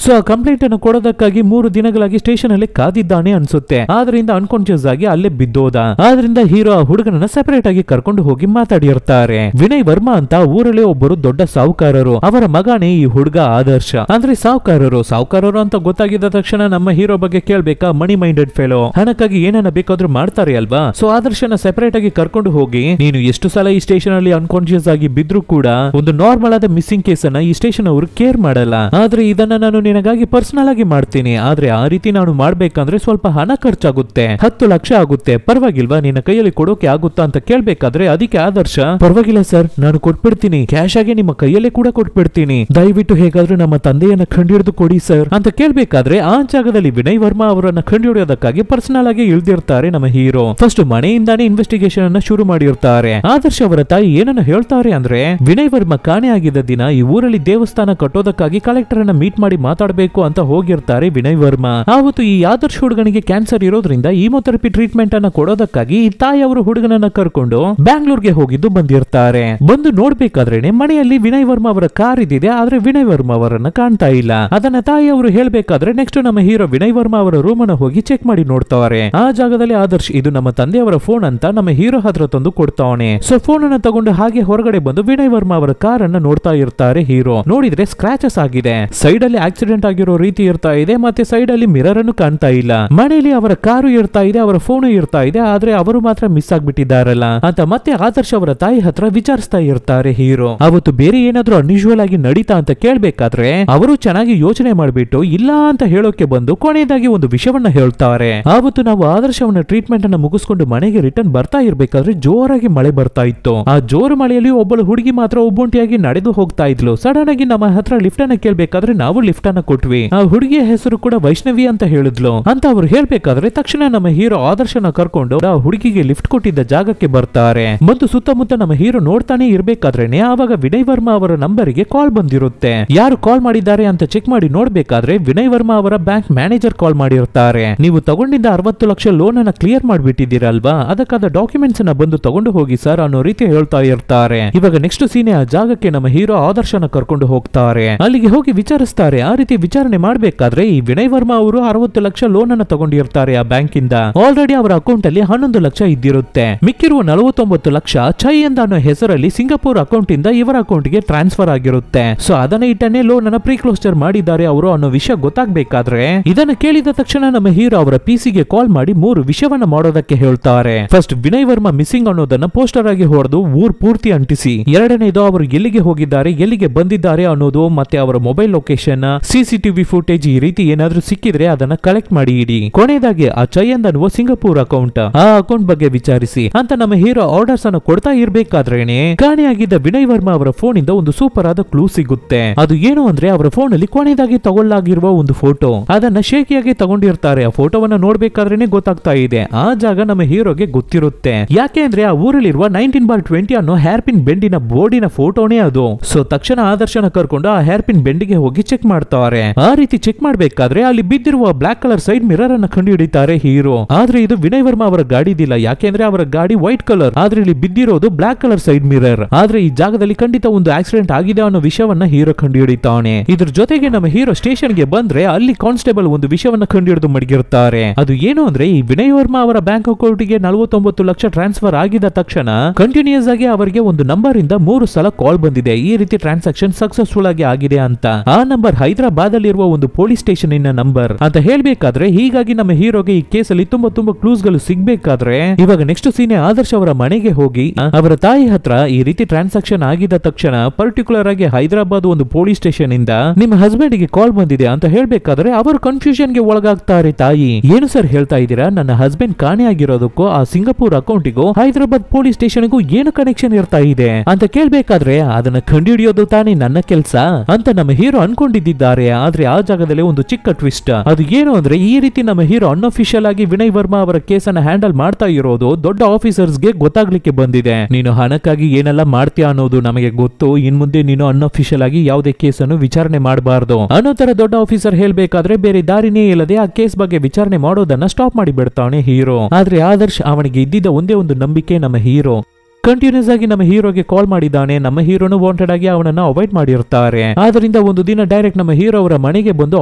ಸೊ ಆ ಕಂಪ್ಲೇಂಟ್ ಅನ್ನು ಕೊಡೋದಕ್ಕಾಗಿ 3 ದಿನಗಳಾಗಿ ಸ್ಟೇಷನ್ ಅಲ್ಲಿ ಕಾದಿದ್ದಾನೆ ಅನ್ಸುತ್ತೆ. ಆದ್ರಿಂದ ಅನ್ಕಾನ್ಶಿಯಸ್ ಆಗಿ ಅಲ್ಲೇ ಬಿದ್ದೋದ. ಆದ್ರಿಂದ ಹೀರೋ ಆ ಹುಡುಗನನ್ನ ಸೆಪರೇಟ್ ಆಗಿ ಕರ್ಕೊಂಡು ಹೋಗಿ ಮಾತಾಡಿರ್ತಾರೆ. ವಿನಯ್ ವರ್ಮಾ ಅಂತ ಊರಲ್ಲೇ ಒಬ್ಬರು ದೊಡ್ಡ ಸಾಹುಕಾರರು, ಅವರ ಮಗನೇ ಈ ಹುಡುಗ ಆದರ್ಶ. ಅಂದ್ರೆ ಸಾಹುಕಾರರು ಅಂತ ಗೊತ್ತಾಗಿದ್ದ ತಕ್ಷಣ ನಮ್ಮ ಹೀರೋ ಬಗ್ಗೆ ಕೇಳ್ಬೇಕಾ? ಮನಿ ಮೈಂಡೆಡ್ ಫೆಲೋ, ಹಣಕ್ಕಾಗಿ ಏನನ್ನ ಬೇಕಾದ್ರೂ ಮಾಡ್ತಾರೆ ಅಲ್ವಾ? ಸೊ ಆದರ್ಶನ ಸೆಪರೇಟ್ ಆಗಿ ಕರ್ಕೊಂಡು ಹೋಗಿ, ನೀನು ಎಷ್ಟು ಸಲ ಈ ಸ್ಟೇಷನ್ ಅಲ್ಲಿ ಅನ್ಕಾನ್ಶಿಯಸ್ ಆಗಿ ಬಿದ್ರು ಕೂಡ ಒಂದು ನಾರ್ಮಲ್ ಆದ ಮಿಸ್ಸಿಂಗ್ ಕೇಸ್ ಅನ್ನ ಈ ಸ್ಟೇಷನ್ ಅವರು ಕೇರ್ ಮಾಡಲ್ಲ. ಆದ್ರೆ ಇದನ್ನ ನಾನು ನಿನಗಾಗಿ ಪರ್ಸನಲ್ ಆಗಿ ಮಾಡ್ತೀನಿ. ಆದ್ರೆ ಆ ರೀತಿ ನಾನು ಮಾಡ್ಬೇಕಂದ್ರೆ ಸ್ವಲ್ಪ ಹಣ ಖರ್ಚಾಗುತ್ತೆ, 10 ಲಕ್ಷ ಆಗುತ್ತೆ. ಪರವಾಗಿಲ್ವಾ, ನಿನ್ನ ಕೈಯಲ್ಲಿ ಕೊಡೋಕೆ ಆಗುತ್ತಾ ಅಂತ ಕೇಳ್ಬೇಕಾದ್ರೆ ಅದಕ್ಕೆ ಆದರ್ಶ, ಪರವಾಗಿಲ್ಲ ಸರ್, ನಾನು ಕೊಟ್ಬಿಡ್ತೀನಿ, ಕ್ಯಾಶ್ ಆಗಿ ನಿಮ್ಮ ಕೈಯಲ್ಲೇ ಕೂಡ ಕೊಟ್ಬಿಡ್ತೀನಿ, ದಯವಿಟ್ಟು ಹೇಗಾದ್ರೂ ನಮ್ಮ ತಂದೆಯನ್ನ ಕಂಡಿಡಿದು ಕೊಡಿ ಸರ್ ಅಂತ ಕೇಳ್ಬೇಕಾದ್ರೆ ಆ ಜಾಗದಲ್ಲಿ ವಿನಯ್ ವರ್ಮಾ ಅವರನ್ನ ಕಂಡುಹಿಡಿಯೋದಕ್ಕಾಗಿ ಪರ್ಸನಲ್ ಆಗಿ ಇಳಿದಿರ್ತಾರೆ ನಮ್ಮ ಹೀರೋ. ಫಸ್ಟ್ ಮನೆಯಿಂದಾನೇ ಇನ್ವೆಸ್ಟಿಗೇಷನ್ ಅನ್ನ ಶುರು ಮಾಡಿರ್ತಾರೆ. ಆದರ್ಶ ಅವರ ತಾಯಿ ಏನನ್ನ ಹೇಳ್ತಾರೆ ಅಂದ್ರೆ, ವಿನಯ್ ವರ್ಮಾ ಕಾಣೆ ಆಗಿದ್ದ ದಿನ ಈ ಊರಲ್ಲಿ ದೇವಸ್ಥಾನ ಕಟ್ಟೋದಕ್ಕಾಗಿ ಕಲೆಕ್ಟರ್ ಅನ್ನ ಮೀಟ್ ಮಾಡಿ ಮಾತಾಡಬೇಕು ಅಂತ ಹೋಗಿರ್ತಾರೆ ವಿನಯ್ ವರ್ಮಾ. ಆವತ್ತು ಈ ಆದರ್ಶ್ ಹುಡುಗನಿಗೆ ಕ್ಯಾನ್ಸರ್ ಇರೋದ್ರಿಂದ ಈಮೋಥೆರಪಿ ಟ್ರೀಟ್ಮೆಂಟ್ ಅನ್ನ ಕೊಡೋದಕ್ಕಾಗಿ ಈ ತಾಯಿ ಅವರು ಹುಡುಗನನ್ನ ಕರ್ಕೊಂಡು ಬ್ಯಾಂಗ್ಳೂರ್ಗೆ ಹೋಗಿದ್ದು ಬಂದಿರ್ತಾರೆ. ಬಂದು ನೋಡ್ಬೇಕಾದ್ರೇನೆ ಮನೆಯಲ್ಲಿ ವಿನಯ್ ವರ್ಮಾ ಅವರ ಕಾರ್ ಇದಿದೆ, ಆದ್ರೆ ವಿನಯ್ ವರ್ಮಾ ಅವರನ್ನ ಕಾಣ್ತಾ ಇಲ್ಲ. ಅದನ್ನ ತಾಯಿ ಅವರು ಹೇಳ್ಬೇಕಾದ್ರೆ ನೆಕ್ಸ್ಟ್ ನಮ್ಮ ಹೀರೋ ವಿನಯ್ ವರ್ಮಾ ಅವರ ರೂಮ್ ಅನ್ನ ಹೋಗಿ ಚೆಕ್ ಮಾಡಿ ನೋಡ್ತಾರೆ. ಆ ಜಾಗದಲ್ಲಿ ಆದರ್ಶ್, ಇದು ನಮ್ಮ ತಂದೆಯವರ ಫೋನ್ ಅಂತ ನಮ್ಮ ಹೀರೋ ಹತ್ರ ತಂದು ಕೊಡ್ತಾವನೆ. ಸೊ ಫೋನ್ ಅನ್ನ ತಗೊಂಡು ಹಾಗೆ ಹೊರಗಡೆ ಬಂದು ವಿನಯ್ ವರ್ಮಾ ಅವರ ಕಾರ್ ಅನ್ನ ನೋಡ್ತಾ ಇರ್ತಾರೆ ಹೀರೋ. ನೋಡಿದ್ರೆ ಸ್ಕ್ರಾಚಸ್ ಆಗಿದೆ, ಸೈಡ್ ಅಲ್ಲಿ ಆಕ್ಸಿಡೆಂಟ್ ಆಗಿರೋ ರೀತಿ ಇರ್ತಾ ಇದೆ, ಮತ್ತೆ ಸೈಡ್ ಅಲ್ಲಿ ಮಿರರ್ ಅನ್ನು ಕಾಣ್ತಾ ಇಲ್ಲ. ಮನೆಯಲ್ಲಿ ಅವರ ಕಾರು ಇರ್ತಾ ಇದೆ, ಅವರ ಫೋನು ಇರ್ತಾ ಇದೆ, ಆದ್ರೆ ಅವರು ಮಾತ್ರ ಮಿಸ್ ಆಗ್ಬಿಟ್ಟಿದ್ದಾರಲ್ಲ ಅಂತ ಮತ್ತೆ ಆದರ್ಶ್ ಅವರ ತಾಯಿ ಹತ್ರ ವಿಚಾರಿಸ್ತಾ ಇರ್ತಾರೆ ಹೀರೋ. ಅವತ್ತು ಬೇರೆ ಏನಾದ್ರೂ ಅನ್ಯೂಶುವಲ್ ಆಗಿ ನಡೀತಾ ಅಂತ ಕೇಳ್ಬೇಕಾದ್ರೆ ಅವರು ಚೆನ್ನಾಗಿ ಯೋಚನೆ ಮಾಡ್ಬಿಟ್ಟು ಇಲ್ಲ ಅಂತ ಹೇಳೋಕೆ ಬಂದು ಕೊನೆಯದಾಗಿ ಒಂದು ವಿಷಯವನ್ನ ಹೇಳ್ತಾರೆ. ಆವತ್ತು ನಾವು ಆದರ್ಶವನ್ನ ಟ್ರೀಟ್ಮೆಂಟ್ ಅನ್ನ ಮುಗಿಸ್ಕೊಂಡು ಮನೆಗೆ ರಿಟರ್ನ್ ಬರ್ತಾ ಇರ್ಬೇಕಾದ್ರೆ ಜೋರಾಗಿ ಮಳೆ ಬರ್ತಾ ಇತ್ತು. ಆ ಜೋರು ಮಳೆಯಲ್ಲಿ ಒಬ್ಬಳು ಹುಡುಗಿ ಮಾತ್ರ ಒಬ್ಬೊಂಟಿಯಾಗಿ ನಡೆದು ಹೋಗ್ತಾ ಇದ್ಲು. ಸಡನ್ ಆಗಿ ನಮ್ಮ ಹತ್ರ ಲಿಫ್ಟ್ ಅನ್ನ ಕೇಳ್ಬೇಕಾದ್ರೆ ನಾವು ಲಿಫ್ಟ್ ಅನ್ನ ಕೊಟ್ವಿ. ಆ ಹುಡುಗಿಯ ಹೆಸರು ಕೂಡ ವೈಷ್ಣವಿ ಅಂತ ಹೇಳಿದ್ಲು ಅಂತ ಅವ್ರು ಹೇಳ್ಬೇಕಾದ್ರೆ ತಕ್ಷಣ ನಮ್ಮ ಹೀರೋ ಆದರ್ಶನ ಕರ್ಕೊಂಡು ಆ ಹುಡುಗಿಗೆ ಲಿಫ್ಟ್ ಕೊಟ್ಟಿದ್ದ ಜಾಗಕ್ಕೆ ಬರ್ತಾರೆ. ಮತ್ತು ಸುತ್ತಮುತ್ತ ನಮ್ಮ ಹೀರೋ ನೋಡ್ತಾನೆ ಇರ್ಬೇಕಾದ್ರೇನೆ ಆವಾಗ ವಿನಯ್ ವರ್ಮಾ ಅವರ ನಂಬರಿಗೆ ಕಾಲ್ ಬಂದಿರುತ್ತೆ. ಯಾರು ಕಾಲ್ ಮಾಡಿದ್ದಾರೆ ಅಂತ ಚೆಕ್ ಮಾಡಿ ನೋಡ್ಬೇಕಾದ್ರೆ ವಿನಯ್ ವರ್ಮಾ ಅವರ ಬ್ಯಾಂಕ್ ಮ್ಯಾನೇಜರ್ ಕಾಲ್ ಮಾಡಿರ್ತಾರೆ. ನೀವು ತಗೊಂಡಿದ್ದ 60 ಲಕ್ಷ ಲೋನ್ ಅನ್ನ ಕ್ಲಿಯರ್ ಮಾಡ್ಬಿಟ್ಟಿದ್ದೀರಲ್ವಾ, ಅದಕ್ಕಾದ ಡಾಕ್ಯುಮೆಂಟ್ಸ್ ಅನ್ನ ಬಂದು ತಗೊಂಡು ಹೋಗಿ ಸರ್ ಅನ್ನೋ ರೀತಿ ಹೇಳ್ತಾ ಇರ್ತಾರೆ. ಇವಾಗ ನೆಕ್ಸ್ಟ್ ಸೀನೆ ಆ ಜಾಗಕ್ಕೆ ನಮ್ಮ ಹೀರೋ ಆದರ್ಶನ ಕರ್ಕೊಂಡು ಹೋಗ್ತಾರೆ. ಅಲ್ಲಿಗೆ ಹೋಗಿ ವಿಚಾರಿಸ್ತಾರೆ. ಆ ರೀತಿ ವಿಚಾರಣೆ ಮಾಡ್ಬೇಕಾದ್ರೆ ಈ ವಿನಯ್ ವರ್ಮಾ ಅವರು 60 ಲಕ್ಷ ಲೋನ್ ಅನ್ನ ತಗೊಂಡಿರ್ತಾರೆ ಆ ಬ್ಯಾಂಕ್ ಇಂದ. ಆಲ್ರೆಡಿ ಅವರ ಅಕೌಂಟ್ ಅಲ್ಲಿ 11 ಲಕ್ಷ ಇದ್ದಿರುತ್ತೆ. ಮಿಕ್ಕಿರುವ 49 ಲಕ್ಷ ಚೈ ಅಂತ ಅನ್ನೋ ಹೆಸರಲ್ಲಿ ಸಿಂಗಾಪುರ್ ಅಕೌಂಟ್ ಇಂದ ಇವರ ಅಕೌಂಟ್ ಗೆ ಟ್ರಾನ್ಸ್ಫರ್ ಆಗಿರುತ್ತೆ. ಸೊ ಅದನ್ನ ಇಟ್ಟನೆ ಲೋನ್ ಅನ್ನ ಪ್ರೀ ಕ್ಲೋಸ್ಟರ್ ಮಾಡಿದ್ದಾರೆ ಅವರು ಅನ್ನೋ ವಿಷಯ ಗೊತ್ತಾಗಬೇಕಾದ್ರೆ ಇದನ್ನ ಕೇಳಿದ ತಕ್ಷಣ ನಮ್ಮ ಹೀರೋ ಅವರ ಪಿಸಿಗೆ ಕಾಲ್ ಮಾಡಿ 3 ವಿಷಯವನ್ನ ಮಾಡೋದಕ್ಕೆ ಹೇಳ್ತಾರೆ. ಫಸ್ಟ್ ವಿನಯ್ ವರ್ಮಾ ಮಿಸ್ಸಿಂಗ್ ಅನ್ನೋದನ್ನ ಪೋಸ್ಟರ್ ಆಗಿ ಹೊಡೆದು ಊರ್ ಪೂರ್ತಿ ಅಂಟಿಸಿ. ಎರಡನೇದು ಅವರು ಎಲ್ಲಿಗೆ ಹೋಗಿದ್ದಾರೆ, ಎಲ್ಲಿಗೆ ಬಂದಿದ್ದಾರೆ ಅನ್ನೋದು, ಮತ್ತೆ ಅವರ ಮೊಬೈಲ್ ಲೊಕೇಶನ್, ಸಿಸಿಟಿವಿ ಫುಟೇಜ್ ಈ ರೀತಿ ಏನಾದ್ರೂ ಸಿಕ್ಕಿದ್ರೆ ಅದನ್ನ ಕಲೆಕ್ಟ್ ಮಾಡಿ ಇಡಿ. ಕೊನೆಯದಾಗಿ ಆ ಚಯಂದ್ ಅನ್ನುವ ಸಿಂಗಾಪುರ್ ಅಕೌಂಟ್, ಆ ಅಕೌಂಟ್ ಬಗ್ಗೆ ವಿಚಾರಿಸಿ ಅಂತ ನಮ್ಮ ಹೀರೋ ಆರ್ಡರ್ಸ್ ಅನ್ನು ಕೊಡ್ತಾ ಇರ್ಬೇಕಾದ್ರೇನೆ ಕಾಣೆಯಾಗಿದ್ದ ವಿನಯ್ ವರ್ಮಾ ಅವರ ಫೋನ್ ಇಂದ ಒಂದು ಸೂಪರ್ ಆದ ಕ್ಲೂ ಸಿಗುತ್ತೆ. ಅದು ಏನು ಅಂದ್ರೆ ಅವರ ಫೋನ್ ಅಲ್ಲಿ ಕೊನೆಯದಾಗಿ ತಗೊಳ್ಳಾಗಿರುವ ಒಂದು ಫೋಟೋ, ಅದನ್ನ ಶೇಕಿಯಾಗಿ ತಗೊಂಡಿರ್ತಾರೆ. ಆ ಫೋಟೋವನ್ನ ನೋಡ್ಬೇಕಾದ್ರೇನೆ ಗೊತ್ತಾಗ್ತಾ ಇದೆ ಆ ಜಾಗ ನಮ್ಮ ಹೀರೋಗೆ ಗೊತ್ತಿರುತ್ತೆ. ಯಾಕೆ ಅಂದ್ರೆ ಆ ಊರಲ್ಲಿರುವ 19/20 ಅನ್ನೋ ಹೇರ್ ಪಿನ್ ಬೆಂಡಿನ ಬೋರ್ಡಿನ ಫೋಟೋನೇ ಅದು. ಸೊ ತಕ್ಷಣ ಆದರ್ಶನ ಕರ್ಕೊಂಡು ಆ ಹೇರ್ ಪಿನ್ ಬೆಂಡಿಗೆ ಹೋಗಿ ಚೆಕ್ ಮಾಡ್ತಾರೆ. ಆ ರೀತಿ ಚೆಕ್ ಮಾಡ್ಬೇಕಾದ್ರೆ ಅಲ್ಲಿ ಬಿದ್ದಿರುವ ಬ್ಲಾಕ್ ಕಲರ್ ಸೈಡ್ ಮಿರರ್ ಅನ್ನ ಕಂಡು ಹಿಡಿತಾರೆ ಹೀರೋ. ಆದ್ರೆ ಇದು ವಿನಯ್ ವರ್ಮಾ ಅವರ ಗಾಡಿದಿಲ್ಲ, ಯಾಕೆಂದ್ರೆ ಅವರ ಗಾಡಿ ವೈಟ್ ಕಲರ್, ಆದ್ರೆ ಇಲ್ಲಿ ಬಿದ್ದಿರೋದು ಬ್ಲಾಕ್ ಕಲರ್ ಸೈಡ್ ಮಿರರ್. ಆದ್ರೆ ಈ ಜಾಗದಲ್ಲಿ ಖಂಡಿತ ಒಂದು ಆಕ್ಸಿಡೆಂಟ್ ಆಗಿದೆ ಅನ್ನೋ ವಿಷಯವನ್ನ ಹೀರೋ ಕಂಡು ಹಿಡಿತಾನೆ. ಇದ್ರ ಜೊತೆಗೆ ನಮ್ಮ ಹೀರೋ ಸ್ಟೇಷನ್ ಗೆ ಬಂದ್ರೆ ಅಲ್ಲಿ ಕಾನ್ಸ್ಟೇಬಲ್ ಒಂದು ವಿಷಯವನ್ನ ಕಂಡು ಹಿಡಿದು ಮಡಗಿರ್ತಾರೆ. ಅದು ಏನು ಅಂದ್ರೆ ಈ ವಿನಯ್ ವರ್ಮಾ ಅವರ ಬ್ಯಾಂಕ್ ಅಕೌಂಟ್ ಗೆ 49 ಲಕ್ಷ ಟ್ರಾನ್ಸ್ಫರ್ ಆಗಿದ ತಕ್ಷಣ ಕಂಟಿನ್ಯೂಸ್ ಆಗಿ ಅವರಿಗೆ ಒಂದು ನಂಬರ್ ಇಂದ 3 ಸಲ ಕಾಲ್ ಬಂದಿದೆ, ಈ ರೀತಿ ಟ್ರಾನ್ಸಾಕ್ಷನ್ ಸಕ್ಸಸ್ಫುಲ್ ಆಗಿ ಆಗಿದೆ ಅಂತ. ಆ ನಂಬರ್ ಹೈದರಾಬಾದ್ ಹೈದರಾಬಾದ್ ಅಲ್ಲಿರುವ ಒಂದು ಪೊಲೀಸ್ ಸ್ಟೇಷನ್ ಇನ ನಂಬರ್ ಅಂತ ಹೇಳ್ಬೇಕಾದ್ರೆ, ಹೀಗಾಗಿ ನಮ್ಮ ಹೀರೋಗೆ ಈ ಕೇಸಲ್ಲಿ ತುಂಬಾ ಕ್ಲೂಸ್ ಗಳು ಸಿಗ್ಬೇಕಾದ್ರೆ ಇವಾಗ ನೆಕ್ಸ್ಟ್ ಸೀನೆ ಆದರ್ಶ್ ಅವರ ಮನೆಗೆ ಹೋಗಿ ಅವರ ತಾಯಿ ಹತ್ರ ಈ ರೀತಿ ಟ್ರಾನ್ಸಾಕ್ಷನ್ ಆಗಿದ ತಕ್ಷಣ ಪರ್ಟಿಕ್ಯುಲರ್ ಆಗಿ ಹೈದರಾಬಾದ್ ಒಂದು ಪೊಲೀಸ್ ಸ್ಟೇಷನ್ ಇಂದ ನಿಮ್ಮ ಹಸ್ಬೆಂಡ್ ಗೆ ಕಾಲ್ ಬಂದಿದೆ ಅಂತ ಹೇಳ್ಬೇಕಾದ್ರೆ ಅವರು ಕನ್ಫ್ಯೂಷನ್ ಗೆ ಒಳಗಾಗ್ತಾರೆ. ತಾಯಿ ಏನು ಸರ್ ಹೇಳ್ತಾ ಇದ್ದೀರಾ, ನನ್ನ ಹಸ್ಬೆಂಡ್ ಕಾಣೆ ಆಗಿರೋದಕ್ಕೂ ಆ ಸಿಂಗಾಪುರ್ ಅಕೌಂಟಿಗೂ ಹೈದರಾಬಾದ್ ಪೊಲೀಸ್ ಸ್ಟೇಷನ್ಗೂ ಏನು ಕನೆಕ್ಷನ್ ಇರ್ತಾ ಇದೆ ಅಂತ ಕೇಳ್ಬೇಕಾದ್ರೆ, ಅದನ್ನ ಕಂಡುಹಿಡಿಯೋದು ತಾನೇ ನನ್ನ ಕೆಲಸ ಅಂತ ನಮ್ಮ ಹೀರೋ ಅನ್ಕೊಂಡಿದ್ದಾರೆ. ಆದ್ರೆ ಆ ಜಾಗದಲ್ಲಿ ಒಂದು ಚಿಕ್ಕ ಟ್ವಿಸ್ಟ್. ಅದು ಏನು ಅಂದ್ರೆ, ಈ ರೀತಿ ನಮ್ಮ ಹೀರೋ ಅನ್ಅಫಿಷಿಯಲ್ ಆಗಿ ವಿನಯ್ ವರ್ಮಾ ಅವರ ಕೇಸನ್ನ ಹ್ಯಾಂಡಲ್ ಮಾಡ್ತಾ ಇರೋದು ದೊಡ್ಡ ಆಫೀಸರ್ಸ್ ಗೆ ಗೊತ್ತಾಗ್ಲಿಕ್ಕೆ ಬಂದಿದೆ. ನೀನು ಹಣಕ್ಕಾಗಿ ಏನೆಲ್ಲ ಮಾಡ್ತೀಯ ಅನ್ನೋದು ನಮಗೆ ಗೊತ್ತು, ಇನ್ ಮುಂದೆ ನೀನು ಅನ್ಅಫಿಷಿಯಲ್ ಆಗಿ ಯಾವುದೇ ಕೇಸನ್ನು ವಿಚಾರಣೆ ಮಾಡಬಾರ್ದು ಅನ್ನೋ ತರ ದೊಡ್ಡ ಆಫೀಸರ್ ಹೇಳ್ಬೇಕಾದ್ರೆ, ಬೇರೆ ದಾರಿನೇ ಇಲ್ಲದೆ ಆ ಕೇಸ್ ಬಗ್ಗೆ ವಿಚಾರಣೆ ಮಾಡೋದನ್ನ ಸ್ಟಾಪ್ ಮಾಡಿ ಬಿಡ್ತಾನೆ ಹೀರೋ. ಆದ್ರೆ ಆದರ್ಶ್ ಅವನಿಗೆ ಇದ್ದಿದ್ದ ಒಂದೇ ಒಂದು ನಂಬಿಕೆ, ನಮ್ಮ ಹೀರೋ ಕಂಟಿನ್ಯೂಸ್ ಆಗಿ ನಮ್ಮ ಹೀರೋಗೆ ಕಾಲ್ ಮಾಡಿದ್ದಾನೆ. ನಮ್ಮ ಹೀರೋನು ವಾಂಟೆಡ್ ಆಗಿ ಅವನನ್ನ ಅವಾಯ್ಡ್ ಮಾಡಿರ್ತಾರೆ. ಆದ್ರಿಂದ ಒಂದು ದಿನ ಡೈರೆಕ್ಟ್ ನಮ್ಮ ಹೀರೋ ಅವರ ಮನೆಗೆ ಬಂದು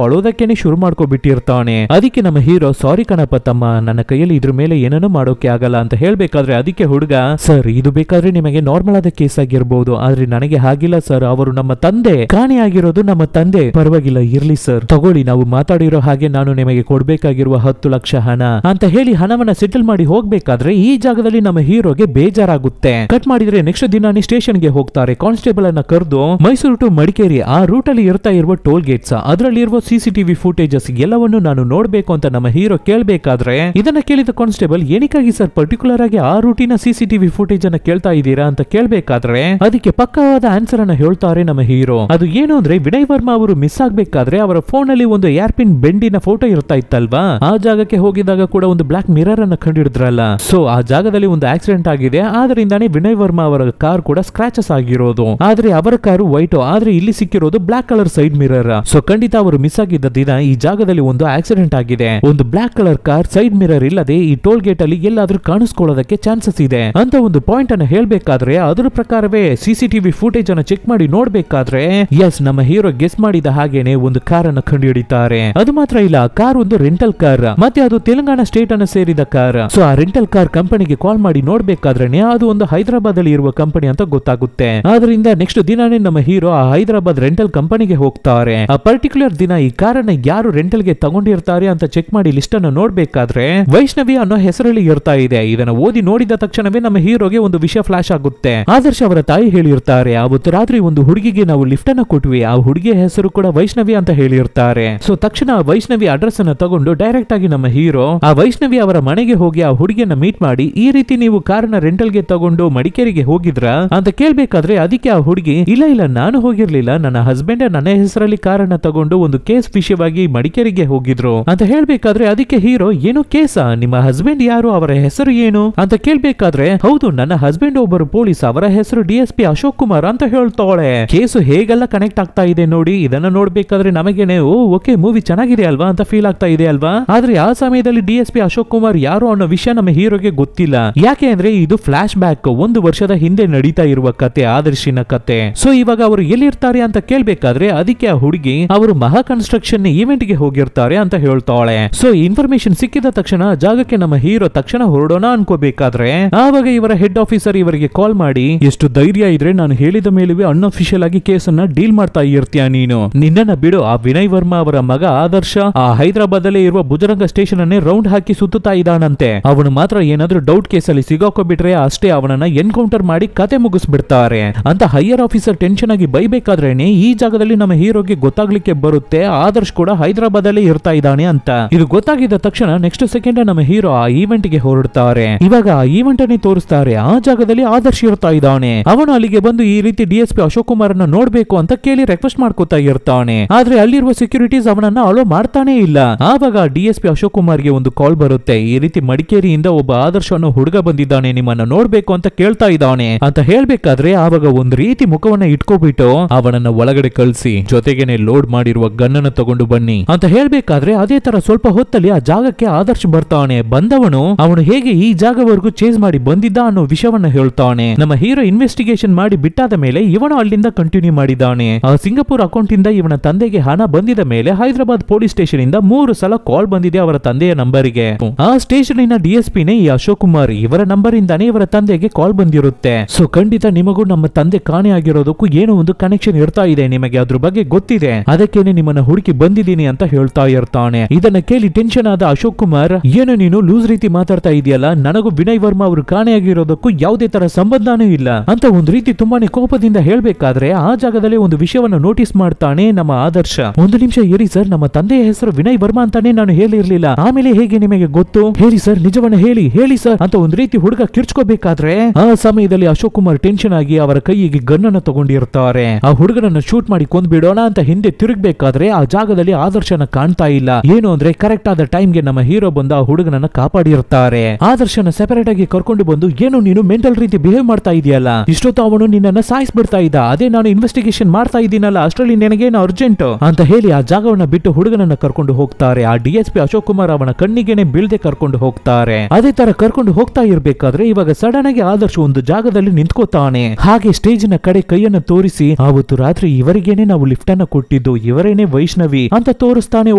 ಅಳೋದಕ್ಕೇನೆ ಶುರು ಮಾಡ್ಕೊಬಿಟ್ಟಿರ್ತಾನೆ. ಅದಕ್ಕೆ ನಮ್ಮ ಹೀರೋ, ಸಾರಿ ಕಣಪ್ಪ ತಮ್ಮ, ನನ್ನ ಕೈಯಲ್ಲಿ ಇದ್ರ ಮೇಲೆ ಏನನ್ನೂ ಮಾಡೋಕೆ ಆಗಲ್ಲ ಅಂತ ಹೇಳ್ಬೇಕಾದ್ರೆ, ಅದಕ್ಕೆ ಹುಡುಗ, ಸರ್ ಇದು ಬೇಕಾದ್ರೆ ನಿಮಗೆ ನಾರ್ಮಲ್ ಆದ ಕೇಸ್ ಆಗಿರ್ಬಹುದು, ಆದ್ರೆ ನನಗೆ ಹಾಗಿಲ್ಲ ಸರ್, ಅವರು ನಮ್ಮ ತಂದೆ, ಕಾಣೆ ಆಗಿರೋದು ನಮ್ಮ ತಂದೆ. ಪರವಾಗಿಲ್ಲ ಇರ್ಲಿ ಸರ್, ತಗೊಳ್ಳಿ, ನಾವು ಮಾತಾಡಿರೋ ಹಾಗೆ ನಾನು ನಿಮಗೆ ಕೊಡ್ಬೇಕಾಗಿರುವ 10 ಲಕ್ಷ ಹಣ ಅಂತ ಹೇಳಿ ಹಣವನ್ನ ಸೆಟಲ್ ಮಾಡಿ ಹೋಗ್ಬೇಕಾದ್ರೆ, ಈ ಜಾಗದಲ್ಲಿ ನಮ್ಮ ಹೀರೋಗೆ ಬೇಜಾರಾಗುತ್ತೆ. ಕಟ್ ಮಾಡಿದ್ರೆ ನೆಕ್ಸ್ಟ್ ದಿನಾನೇ ಸ್ಟೇಷನ್ ಗೆ ಹೋಗ್ತಾರೆ. ಕಾನ್ಸ್ಟೇಬಲ್ ಅನ್ನ ಕರೆದು ಮೈಸೂರು ಟು ಮಡಿಕೇರಿ ಆ ರೂಟ್ ಅಲ್ಲಿ ಇರ್ತಾ ಇರುವ ಟೋಲ್ ಗೇಟ್ಸ್, ಅದರಲ್ಲಿ ಇರುವ ಸಿಸಿಟಿವಿ ಫುಟೇಜಸ್ ಎಲ್ಲವನ್ನು ನಾನು ನೋಡ್ಬೇಕು ಅಂತ ನಮ್ಮ ಹೀರೋ ಕೇಳ್ಬೇಕಾದ್ರೆ, ಇದನ್ನ ಕೇಳಿದ ಕಾನ್ಸ್ಟೇಬಲ್, ಏನಕ್ಕಾಗಿ ಸರ್ ಪರ್ಟಿಕ್ಯುಲರ್ ಆಗಿ ಆ ರೂಟಿನ ಸಿಸಿಟಿವಿ ಫುಟೇಜ್ ಅನ್ನ ಕೇಳ್ತಾ ಇದ್ದೀರಾ ಅಂತ ಕೇಳ್ಬೇಕಾದ್ರೆ, ಅದಕ್ಕೆ ಪಕ್ಕವಾದ ಆನ್ಸರ್ ಅನ್ನ ಹೇಳ್ತಾರೆ ನಮ್ಮ ಹೀರೋ. ಅದು ಏನು ಅಂದ್ರೆ, ವಿನಯ್ ವರ್ಮಾ ಅವರು ಮಿಸ್ ಆಗ್ಬೇಕಾದ್ರೆ ಅವರ ಫೋನ್ ಅಲ್ಲಿ ಒಂದು ಏರ್ಪಿನ್ ಬೆಂಡಿನ ಫೋಟೋ ಇರ್ತಾ ಇತ್ತಲ್ವಾ, ಆ ಜಾಗಕ್ಕೆ ಹೋಗಿದಾಗ ಕೂಡ ಒಂದು ಬ್ಲಾಕ್ ಮಿರರ್ ಅನ್ನ ಕಂಡಿಡಿದ್ರಲ್ಲ. ಸೊ ಆ ಜಾಗದಲ್ಲಿ ಒಂದು ಆಕ್ಸಿಡೆಂಟ್ ಆಗಿದೆ, ಆದ್ರಿಂದ ವಿನಯ್ ವರ್ಮಾ ಅವರ ಕಾರ್ ಕೂಡ ಸ್ಕ್ರಾಚಸ್ ಆಗಿರೋದು. ಆದ್ರೆ ಅವರ ಕಾರು ವೈಟ್, ಆದ್ರೆ ಇಲ್ಲಿ ಸಿಕ್ಕಿರೋದು black colour side mirror. So ಖಂಡಿತ ಅವರು ಮಿಸ್ ಆಗಿದ್ದ ದಿನ ಈ ಜಾಗದಲ್ಲಿ ಒಂದು ಆಕ್ಸಿಡೆಂಟ್ ಆಗಿದೆ. ಒಂದು black colour car side mirror ಇಲ್ಲದೆ ಈ ಟೋಲ್ ಗೇಟ್ ಅಲ್ಲಿ ಎಲ್ಲಾದ್ರೂ ಕಾಣಿಸ್ಕೊಳ್ಳೋದಕ್ಕೆ ಚಾನ್ಸಸ್ ಇದೆ ಅಂತ ಒಂದು ಪಾಯಿಂಟ್ ಅನ್ನ ಹೇಳ್ಬೇಕಾದ್ರೆ, ಅದರ ಪ್ರಕಾರವೇ ಸಿಸಿಟಿವಿ ಫುಟೇಜ್ ಅನ್ನ ಚೆಕ್ ಮಾಡಿ ನೋಡ್ಬೇಕಾದ್ರೆ, ಎಸ್, ನಮ್ಮ ಹೀರೋ ಗೆಸ್ ಮಾಡಿದ ಹಾಗೇನೆ ಒಂದು ಕಾರ್ ಅನ್ನು ಕಂಡುಹಿಡಿತಾರೆ. ಅದು ಮಾತ್ರ ಇಲ್ಲ, ಕಾರ್ ಒಂದು ರೆಂಟಲ್ ಕಾರ್, ಮತ್ತೆ ಅದು ತೆಲಂಗಾಣ ಸ್ಟೇಟ್ ಅನ್ನು ಸೇರಿದ ಕಾರ್. ಸೊ ಆ ರೆಂಟಲ್ ಕಾರ್ ಕಂಪನಿಗೆ ಕಾಲ್ ಮಾಡಿ ನೋಡ್ಬೇಕಾದ್ರೆ ಅದು ಒಂದು ಹೈದರಾಬಾದ್ ಅಲ್ಲಿ ಇರುವ ಕಂಪನಿ ಅಂತ ಗೊತ್ತಾಗುತ್ತೆ. ಆದ್ರಿಂದ ನೆಕ್ಸ್ಟ್ ದಿನಾನೇ ನಮ್ಮ ಹೀರೋ ಆ ಹೈದರಾಬಾದ್ ರೆಂಟಲ್ ಕಂಪನಿಗೆ ಹೋಗ್ತಾರೆ. ಆ ಪರ್ಟಿಕ್ಯುಲರ್ ದಿನ ಈ ಕಾರನ್ನ ಯಾರು ರೆಂಟಲ್ ಗೆ ತಗೊಂಡಿರ್ತಾರೆ ಅಂತ ಚೆಕ್ ಮಾಡಿ ಲಿಸ್ಟ್ ಅನ್ನು ನೋಡ್ಬೇಕಾದ್ರೆ, ವೈಷ್ಣವಿ ಅನ್ನೋ ಹೆಸರಲ್ಲಿ ಇರ್ತಾ ಇದೆ. ಇದನ್ನ ಓದಿ ನೋಡಿದ ತಕ್ಷಣವೇ ನಮ್ಮ ಹೀರೋಗೆ ಒಂದು ವಿಷಯ ಫ್ಲಾಶ್ ಆಗುತ್ತೆ. ಆದರ್ಶ್ ಅವರ ತಾಯಿ ಹೇಳಿರ್ತಾರೆ, ಅವತ್ತು ರಾತ್ರಿ ಒಂದು ಹುಡುಗಿಗೆ ನಾವು ಲಿಫ್ಟ್ ಅನ್ನು ಕೊಟ್ವಿ, ಆ ಹುಡುಗಿಯ ಹೆಸರು ಕೂಡ ವೈಷ್ಣವಿ ಅಂತ ಹೇಳಿರ್ತಾರೆ. ಸೊ ತಕ್ಷಣ ವೈಷ್ಣವಿ ಅಡ್ರೆಸ್ ಅನ್ನು ತಗೊಂಡು ಡೈರೆಕ್ಟ್ ಆಗಿ ನಮ್ಮ ಹೀರೋ ಆ ವೈಷ್ಣವಿ ಅವರ ಮನೆಗೆ ಹೋಗಿ ಆ ಹುಡುಗಿಯನ್ನ ಮೀಟ್ ಮಾಡಿ, ಈ ರೀತಿ ನೀವು ಕಾರನ್ನ ರೆಂಟಲ್ ಗೆ ತಗೊಂಡು ಮಡಿಕೇರಿಗೆ ಹೋಗಿದ್ರ ಅಂತ ಕೇಳ್ಬೇಕಾದ್ರೆ, ಅದಕ್ಕೆ ಆ ಹುಡುಗಿ, ಇಲ್ಲ ನಾನು ಹೋಗಿರ್ಲಿಲ್ಲ, ನನ್ನ ಹಸ್ಬೆಂಡ್ ನನ್ನ ಹೆಸರಲ್ಲಿ ಕಾರನ್ನ ತಗೊಂಡು ಒಂದು ಕೇಸ್ ವಿಷಯವಾಗಿ ಮಡಿಕೇರಿಗೆ ಹೋಗಿದ್ರು ಅಂತ ಹೇಳ್ಬೇಕಾದ್ರೆ, ಅದಕ್ಕೆ ಹೀರೋ, ಏನು ಕೇಸ, ನಿಮ್ಮ ಹಸ್ಬೆಂಡ್ ಯಾರು, ಅವರ ಹೆಸರು ಏನು ಅಂತ ಕೇಳ್ಬೇಕಾದ್ರೆ, ಹೌದು ನನ್ನ ಹಸ್ಬೆಂಡ್ ಒಬ್ಬರು ಪೊಲೀಸ್, ಅವರ ಹೆಸರು DSP ಅಶೋಕ್ ಕುಮಾರ್ ಅಂತ ಹೇಳ್ತಾಳೆ. ಕೇಸು ಹೇಗೆಲ್ಲ ಕನೆಕ್ಟ್ ಆಗ್ತಾ ಇದೆ ನೋಡಿ. ಇದನ್ನ ನೋಡ್ಬೇಕಾದ್ರೆ ನಮಗೇನೆ ಓಕೆ ಮೂವಿ ಚೆನ್ನಾಗಿದೆ ಅಲ್ವಾ ಅಂತ ಫೀಲ್ ಆಗ್ತಾ ಇದೆ ಅಲ್ವಾ. ಆದ್ರೆ ಆ ಸಮಯದಲ್ಲಿ DSP ಅಶೋಕ್ ಕುಮಾರ್ ಯಾರು ಅನ್ನೋ ವಿಷಯ ನಮ್ಮ ಹೀರೋಗೆ ಗೊತ್ತಿಲ್ಲ. ಯಾಕೆ ಅಂದ್ರೆ ಇದು ಫ್ಲಾಶ್ ಬ್ಯಾಕ್, 1 ವರ್ಷದ ಹಿಂದೆ ನಡೀತಾ ಇರುವ ಕತೆ, ಆದರ್ಶಿನ ಕತೆ. ಸೊ ಇವಾಗ ಅವರು ಎಲ್ಲಿರ್ತಾರೆ ಅಂತ ಕೇಳ್ಬೇಕಾದ್ರೆ, ಅದಕ್ಕೆ ಆ ಹುಡುಗಿ, ಅವರು ಮಹಾ ಕನ್ಸ್ಟ್ರಕ್ಷನ್ ಇವೆಂಟ್ ಗೆ ಹೋಗಿರ್ತಾರೆ ಅಂತ ಹೇಳ್ತಾಳೆ. ಸೊ ಇನ್ಫಾರ್ಮೇಶನ್ ಸಿಕ್ಕಿದ ತಕ್ಷಣ ಜಾಗಕ್ಕೆ ನಮ್ಮ ಹೀರೋ ತಕ್ಷಣ ಹೊರಡೋಣ ಅನ್ಕೋಬೇಕಾದ್ರೆ, ಆವಾಗ ಇವರ ಹೆಡ್ ಆಫೀಸರ್ ಇವರಿಗೆ ಕಾಲ್ ಮಾಡಿ, ಎಷ್ಟು ಧೈರ್ಯ ಇದ್ರೆ ನಾನು ಹೇಳಿದ ಮೇಲುವೆ ಅನ್ಅಫಿಷಿಯಲ್ ಆಗಿ ಕೇಸನ್ನ ಡೀಲ್ ಮಾಡ್ತಾ ಇರ್ತೀಯ ನೀನು, ನಿನ್ನನ್ನ ಬಿಡು. ಆ ವಿನಯ್ ವರ್ಮಾ ಅವರ ಮಗ ಆದರ್ಶ ಆ ಹೈದರಾಬಾದ್ ಅಲ್ಲೇ ಇರುವ ಭುಜರಂಗ ಸ್ಟೇಷನ್ ಅನ್ನೇ ರೌಂಡ್ ಹಾಕಿ ಸುತ್ತುತ್ತಾ ಇದ್ದಾನಂತೆ. ಅವನು ಮಾತ್ರ ಏನಾದ್ರೂ ಡೌಟ್ ಕೇಸಲ್ಲಿ ಸಿಗಾಕೋಬಿಟ್ರೆ ಅಷ್ಟೇ ಅವನನ್ನ ಎನ್ಕೌಂಟರ್ ಮಾಡಿ ಕತೆ ಮುಗಿಸ್ಬಿಡ್ತಾರೆ ಅಂತ ಹೈಯರ್ ಆಫೀಸರ್ ಟೆನ್ಷನ್ ಆಗಿ ಬೈಬೇಕಾದ್ರೇನೆ ಈ ಜಾಗದಲ್ಲಿ ನಮ್ಮ ಹೀರೋಗೆ ಗೊತ್ತಾಗ್ಲಿಕ್ಕೆ ಬರುತ್ತೆ, ಆದರ್ಶ್ ಕೂಡ ಹೈದರಾಬಾದ್ ಅಲ್ಲಿ ಇರ್ತಾ ಇದ್ದಾನೆ ಅಂತ. ಇದು ಗೊತ್ತಾಗಿದ್ದ ತಕ್ಷಣ ನೆಕ್ಸ್ಟ್ ಸೆಕೆಂಡ್ ನಮ್ಮ ಹೀರೋ ಆ ಈವೆಂಟ್ ಗೆ ಹೊರಡ್ತಾರೆ. ಇವಾಗ ಆ ಈವೆಂಟ್ ಅನ್ನೇ ತೋರಿಸ್ತಾರೆ. ಆ ಜಾಗದಲ್ಲಿ ಆದರ್ಶ್ ಇರ್ತಾ ಇದ್ದಾನೆ. ಅವನು ಅಲ್ಲಿಗೆ ಬಂದು ಈ ರೀತಿ DSP ಅಶೋಕ್ ಕುಮಾರ್ ಅನ್ನ ನೋಡ್ಬೇಕು ಅಂತ ಕೇಳಿ ರಿಕ್ವೆಸ್ಟ್ ಮಾಡ್ಕೋತಾ ಇರ್ತಾನೆ. ಆದ್ರೆ ಅಲ್ಲಿರುವ ಸೆಕ್ಯೂರಿಟೀಸ್ ಅವನನ್ನ ಅಲೋ ಮಾಡ್ತಾನೆ ಇಲ್ಲ. ಆವಾಗ DSP ಅಶೋಕ್ ಕುಮಾರ್ ಗೆ ಒಂದು ಕಾಲ್ ಬರುತ್ತೆ, ಈ ರೀತಿ ಮಡಿಕೇರಿಯಿಂದ ಒಬ್ಬ ಆದರ್ಶ ಅನ್ನೋ ಹುಡುಗ ಬಂದಿದ್ದಾನೆ, ನಿಮ್ಮನ್ನ ನೋಡ್ಬೇಕು ಅಂತ ಕೇಳ್ತಾ ಇದ್ದಾನೆ ಅಂತ ಹೇಳ್ಬೇಕಾದ್ರೆ, ಆವಾಗ ಒಂದ್ ರೀತಿ ಮುಖವನ್ನ ಇಟ್ಕೋಬಿಟ್ಟು ಅವನನ್ನ ಒಳಗಡೆ ಕಳಿಸಿ ಜೊತೆಗೇನೆ ಲೋಡ್ ಮಾಡಿರುವ ಗನ್ನನ್ನು ತಗೊಂಡು ಬನ್ನಿ ಅಂತ ಹೇಳ್ಬೇಕಾದ್ರೆ, ಅದೇ ತರ ಸ್ವಲ್ಪ ಹೊತ್ತಲ್ಲಿ ಆ ಜಾಗಕ್ಕೆ ಆದರ್ಶ್ ಬರ್ತಾನೆ. ಬಂದವನು ಅವನು ಹೇಗೆ ಈ ಜಾಗವರೆಗೂ ಚೇಸ್ ಮಾಡಿ ಬಂದಿದ್ದ ಅನ್ನೋ ವಿಷಯವನ್ನ ಹೇಳ್ತಾನೆ. ನಮ್ಮ ಹೀರೋ ಇನ್ವೆಸ್ಟಿಗೇಷನ್ ಮಾಡಿ ಬಿಟ್ಟಾದ ಮೇಲೆ ಇವನು ಅಲ್ಲಿಂದ ಕಂಟಿನ್ಯೂ ಮಾಡಿದ್ದಾನೆ. ಆ ಸಿಂಗಾಪುರ್ ಅಕೌಂಟ್ ಇಂದ ಇವನ ತಂದೆಗೆ ಹಣ ಬಂದಿದ ಮೇಲೆ ಹೈದರಾಬಾದ್ ಪೊಲೀಸ್ ಸ್ಟೇಷನ್ ಇಂದ 3 ಸಲ ಕಾಲ್ ಬಂದಿದೆ ಅವರ ತಂದೆಯ ನಂಬರಿಗೆ. ಆ ಸ್ಟೇಷನ್ DSP ನೇ ಈ ಅಶೋಕ್ ಕುಮಾರ್, ಇವರ ನಂಬರ್ ಇಂದಾನೇ ಇವರ ತಂದೆಗೆ ಕಾಲ್ ಬಂದಿರುತ್ತೆ. ಸೊ ಖಂಡಿತ ನಿಮಗೂ ನಮ್ಮ ತಂದೆ ಕಾಣೆ ಆಗಿರೋದಕ್ಕೂ ಏನೋ ಒಂದು ಕನೆಕ್ಷನ್ ಇರ್ತಾ ಇದೆ, ನಿಮಗೆ ಅದ್ರ ಬಗ್ಗೆ ಗೊತ್ತಿದೆ, ಅದಕ್ಕೇನೆ ನಿಮ್ಮನ್ನ ಹುಡುಕಿ ಬಂದಿದ್ದೀನಿ ಅಂತ ಹೇಳ್ತಾ ಇರ್ತಾನೆ. ಇದನ್ನ ಕೇಳಿ ಟೆನ್ಷನ್ ಆದ ಅಶೋಕ್ ಕುಮಾರ್, ಏನು ನೀನು ಲೂಸ್ ರೀತಿ ಮಾತಾಡ್ತಾ ಇದೆಯಲ್ಲ, ನನಗೂ ವಿನಯ್ ವರ್ಮಾ ಅವರು ಕಾಣೆಯಾಗಿರೋದಕ್ಕೂ ಯಾವುದೇ ತರ ಸಂಬಂಧನೂ ಇಲ್ಲ ಅಂತ ಒಂದು ರೀತಿ ತುಂಬಾನೇ ಕೋಪದಿಂದ ಹೇಳ್ಬೇಕಾದ್ರೆ ಆ ಜಾಗದಲ್ಲಿ ಒಂದು ವಿಷಯವನ್ನು ನೋಟಿಸ್ ಮಾಡ್ತಾನೆ ನಮ್ಮ ಆದರ್ಶ. ಒಂದು ನಿಮಿಷ ಇರಿ ಸರ್, ನಮ್ಮ ತಂದೆಯ ಹೆಸರು ವಿನಯ್ ವರ್ಮಾ ಅಂತಾನೆ ನಾನು ಹೇಳಿರ್ಲಿಲ್ಲ, ಆಮೇಲೆ ಹೇಗೆ ನಿಮಗೆ ಗೊತ್ತು? ಹೇಳಿ ಸರ್, ನಿಜವನ್ನ ಹೇಳಿ ಸರ್ ಅಂತ ಒಂದು ರೀತಿ ಹುಡುಗ ಕಿರ್ಚ್ಕೋಬೇಕಾದ್ರೆ ಆ ಸಮಯದಲ್ಲಿ ಅಶೋಕ್ ಕುಮಾರ್ ಟೆನ್ಷನ್ ಆಗಿ ಅವರ ಕೈಗೆ ಗನ್ನನ್ನ ತಗೊಂಡಿರ್ತಾರೆ. ಆ ಹುಡುಗನನ್ನ ಶೂಟ್ ಮಾಡಿ ಕೊಂದ್ಬಿಡೋಣ ಅಂತ ಹಿಂದೆ ತಿರುಗಬೇಕಾದ್ರೆ ಆ ಜಾಗದಲ್ಲಿ ಆದರ್ಶನ ಕಾಣ್ತಾ ಇಲ್ಲ. ಏನು ಅಂದ್ರೆ ಕರೆಕ್ಟ್ ಆದ ಟೈಮ್ಗೆ ನಮ್ಮ ಹೀರೋ ಬಂದು ಆ ಹುಡುಗನನ್ನ ಕಾಪಾಡಿರ್ತಾರೆ. ಆದರ್ಶನ ಸೆಪರೇಟ್ ಆಗಿ ಕರ್ಕೊಂಡು ಬಂದು, ಏನು ನೀನು ಮೆಂಟಲ್ ರೀತಿ ಬಿಹೇವ್ ಮಾಡ್ತಾ ಇದೆಯಲ್ಲ, ಇಷ್ಟೊತ್ತು ಅವನು ನಿನ್ನನ್ನ ಸಾಯಿಸ್ಬಿಡ್ತಾ ಇದ್ದ, ಅದೇ ನಾನು ಇನ್ವೆಸ್ಟಿಗೇಷನ್ ಮಾಡ್ತಾ ಇದ್ದೀನಲ್ಲ, ಅಷ್ಟರಲ್ಲಿ ನಿನಗೇನು ಅರ್ಜೆಂಟ್ ಅಂತ ಹೇಳಿ ಆ ಜಾಗವನ್ನ ಬಿಟ್ಟು ಹುಡುಗನನ್ನ ಕರ್ಕೊಂಡು ಹೋಗ್ತಾರೆ. ಆ DSP ಅಶೋಕ್ ಕುಮಾರ್ ಅವನ ಕಣ್ಣಿಗೆನೆ ಬೀಳ್ದೆ ಕರ್ಕೊಂಡು ಹೋಗ್ತಾರೆ. ಅದೇ ತರ ಕರ್ಕೊಂಡು ಹೋಗ್ತಾ ಇರ್ಬೇಕಾದ್ರೆ ಇವಾಗ ಸಡನ್ ಆಗಿ ಆದರ್ಶ ಒಂದು ಜಾಗದಲ್ಲಿ ನಿಂತ್ಕೋತಾನೆ. ಹಾಗೆ ಸ್ಟೇಜ್ ನ ಕಡೆ ಕೈಯನ್ನ ತೋರಿಸಿ, ಆವತ್ತು ರಾತ್ರಿ ಇವರಿಗೇನೆ ನಾವು ಲಿಫ್ಟ್ ಅನ್ನ ಕೊಟ್ಟಿದ್ದು, ಇವರೇನೆ ವೈಷ್ಣವಿ ಅಂತ ತೋರಿಸ್ತಾನೆ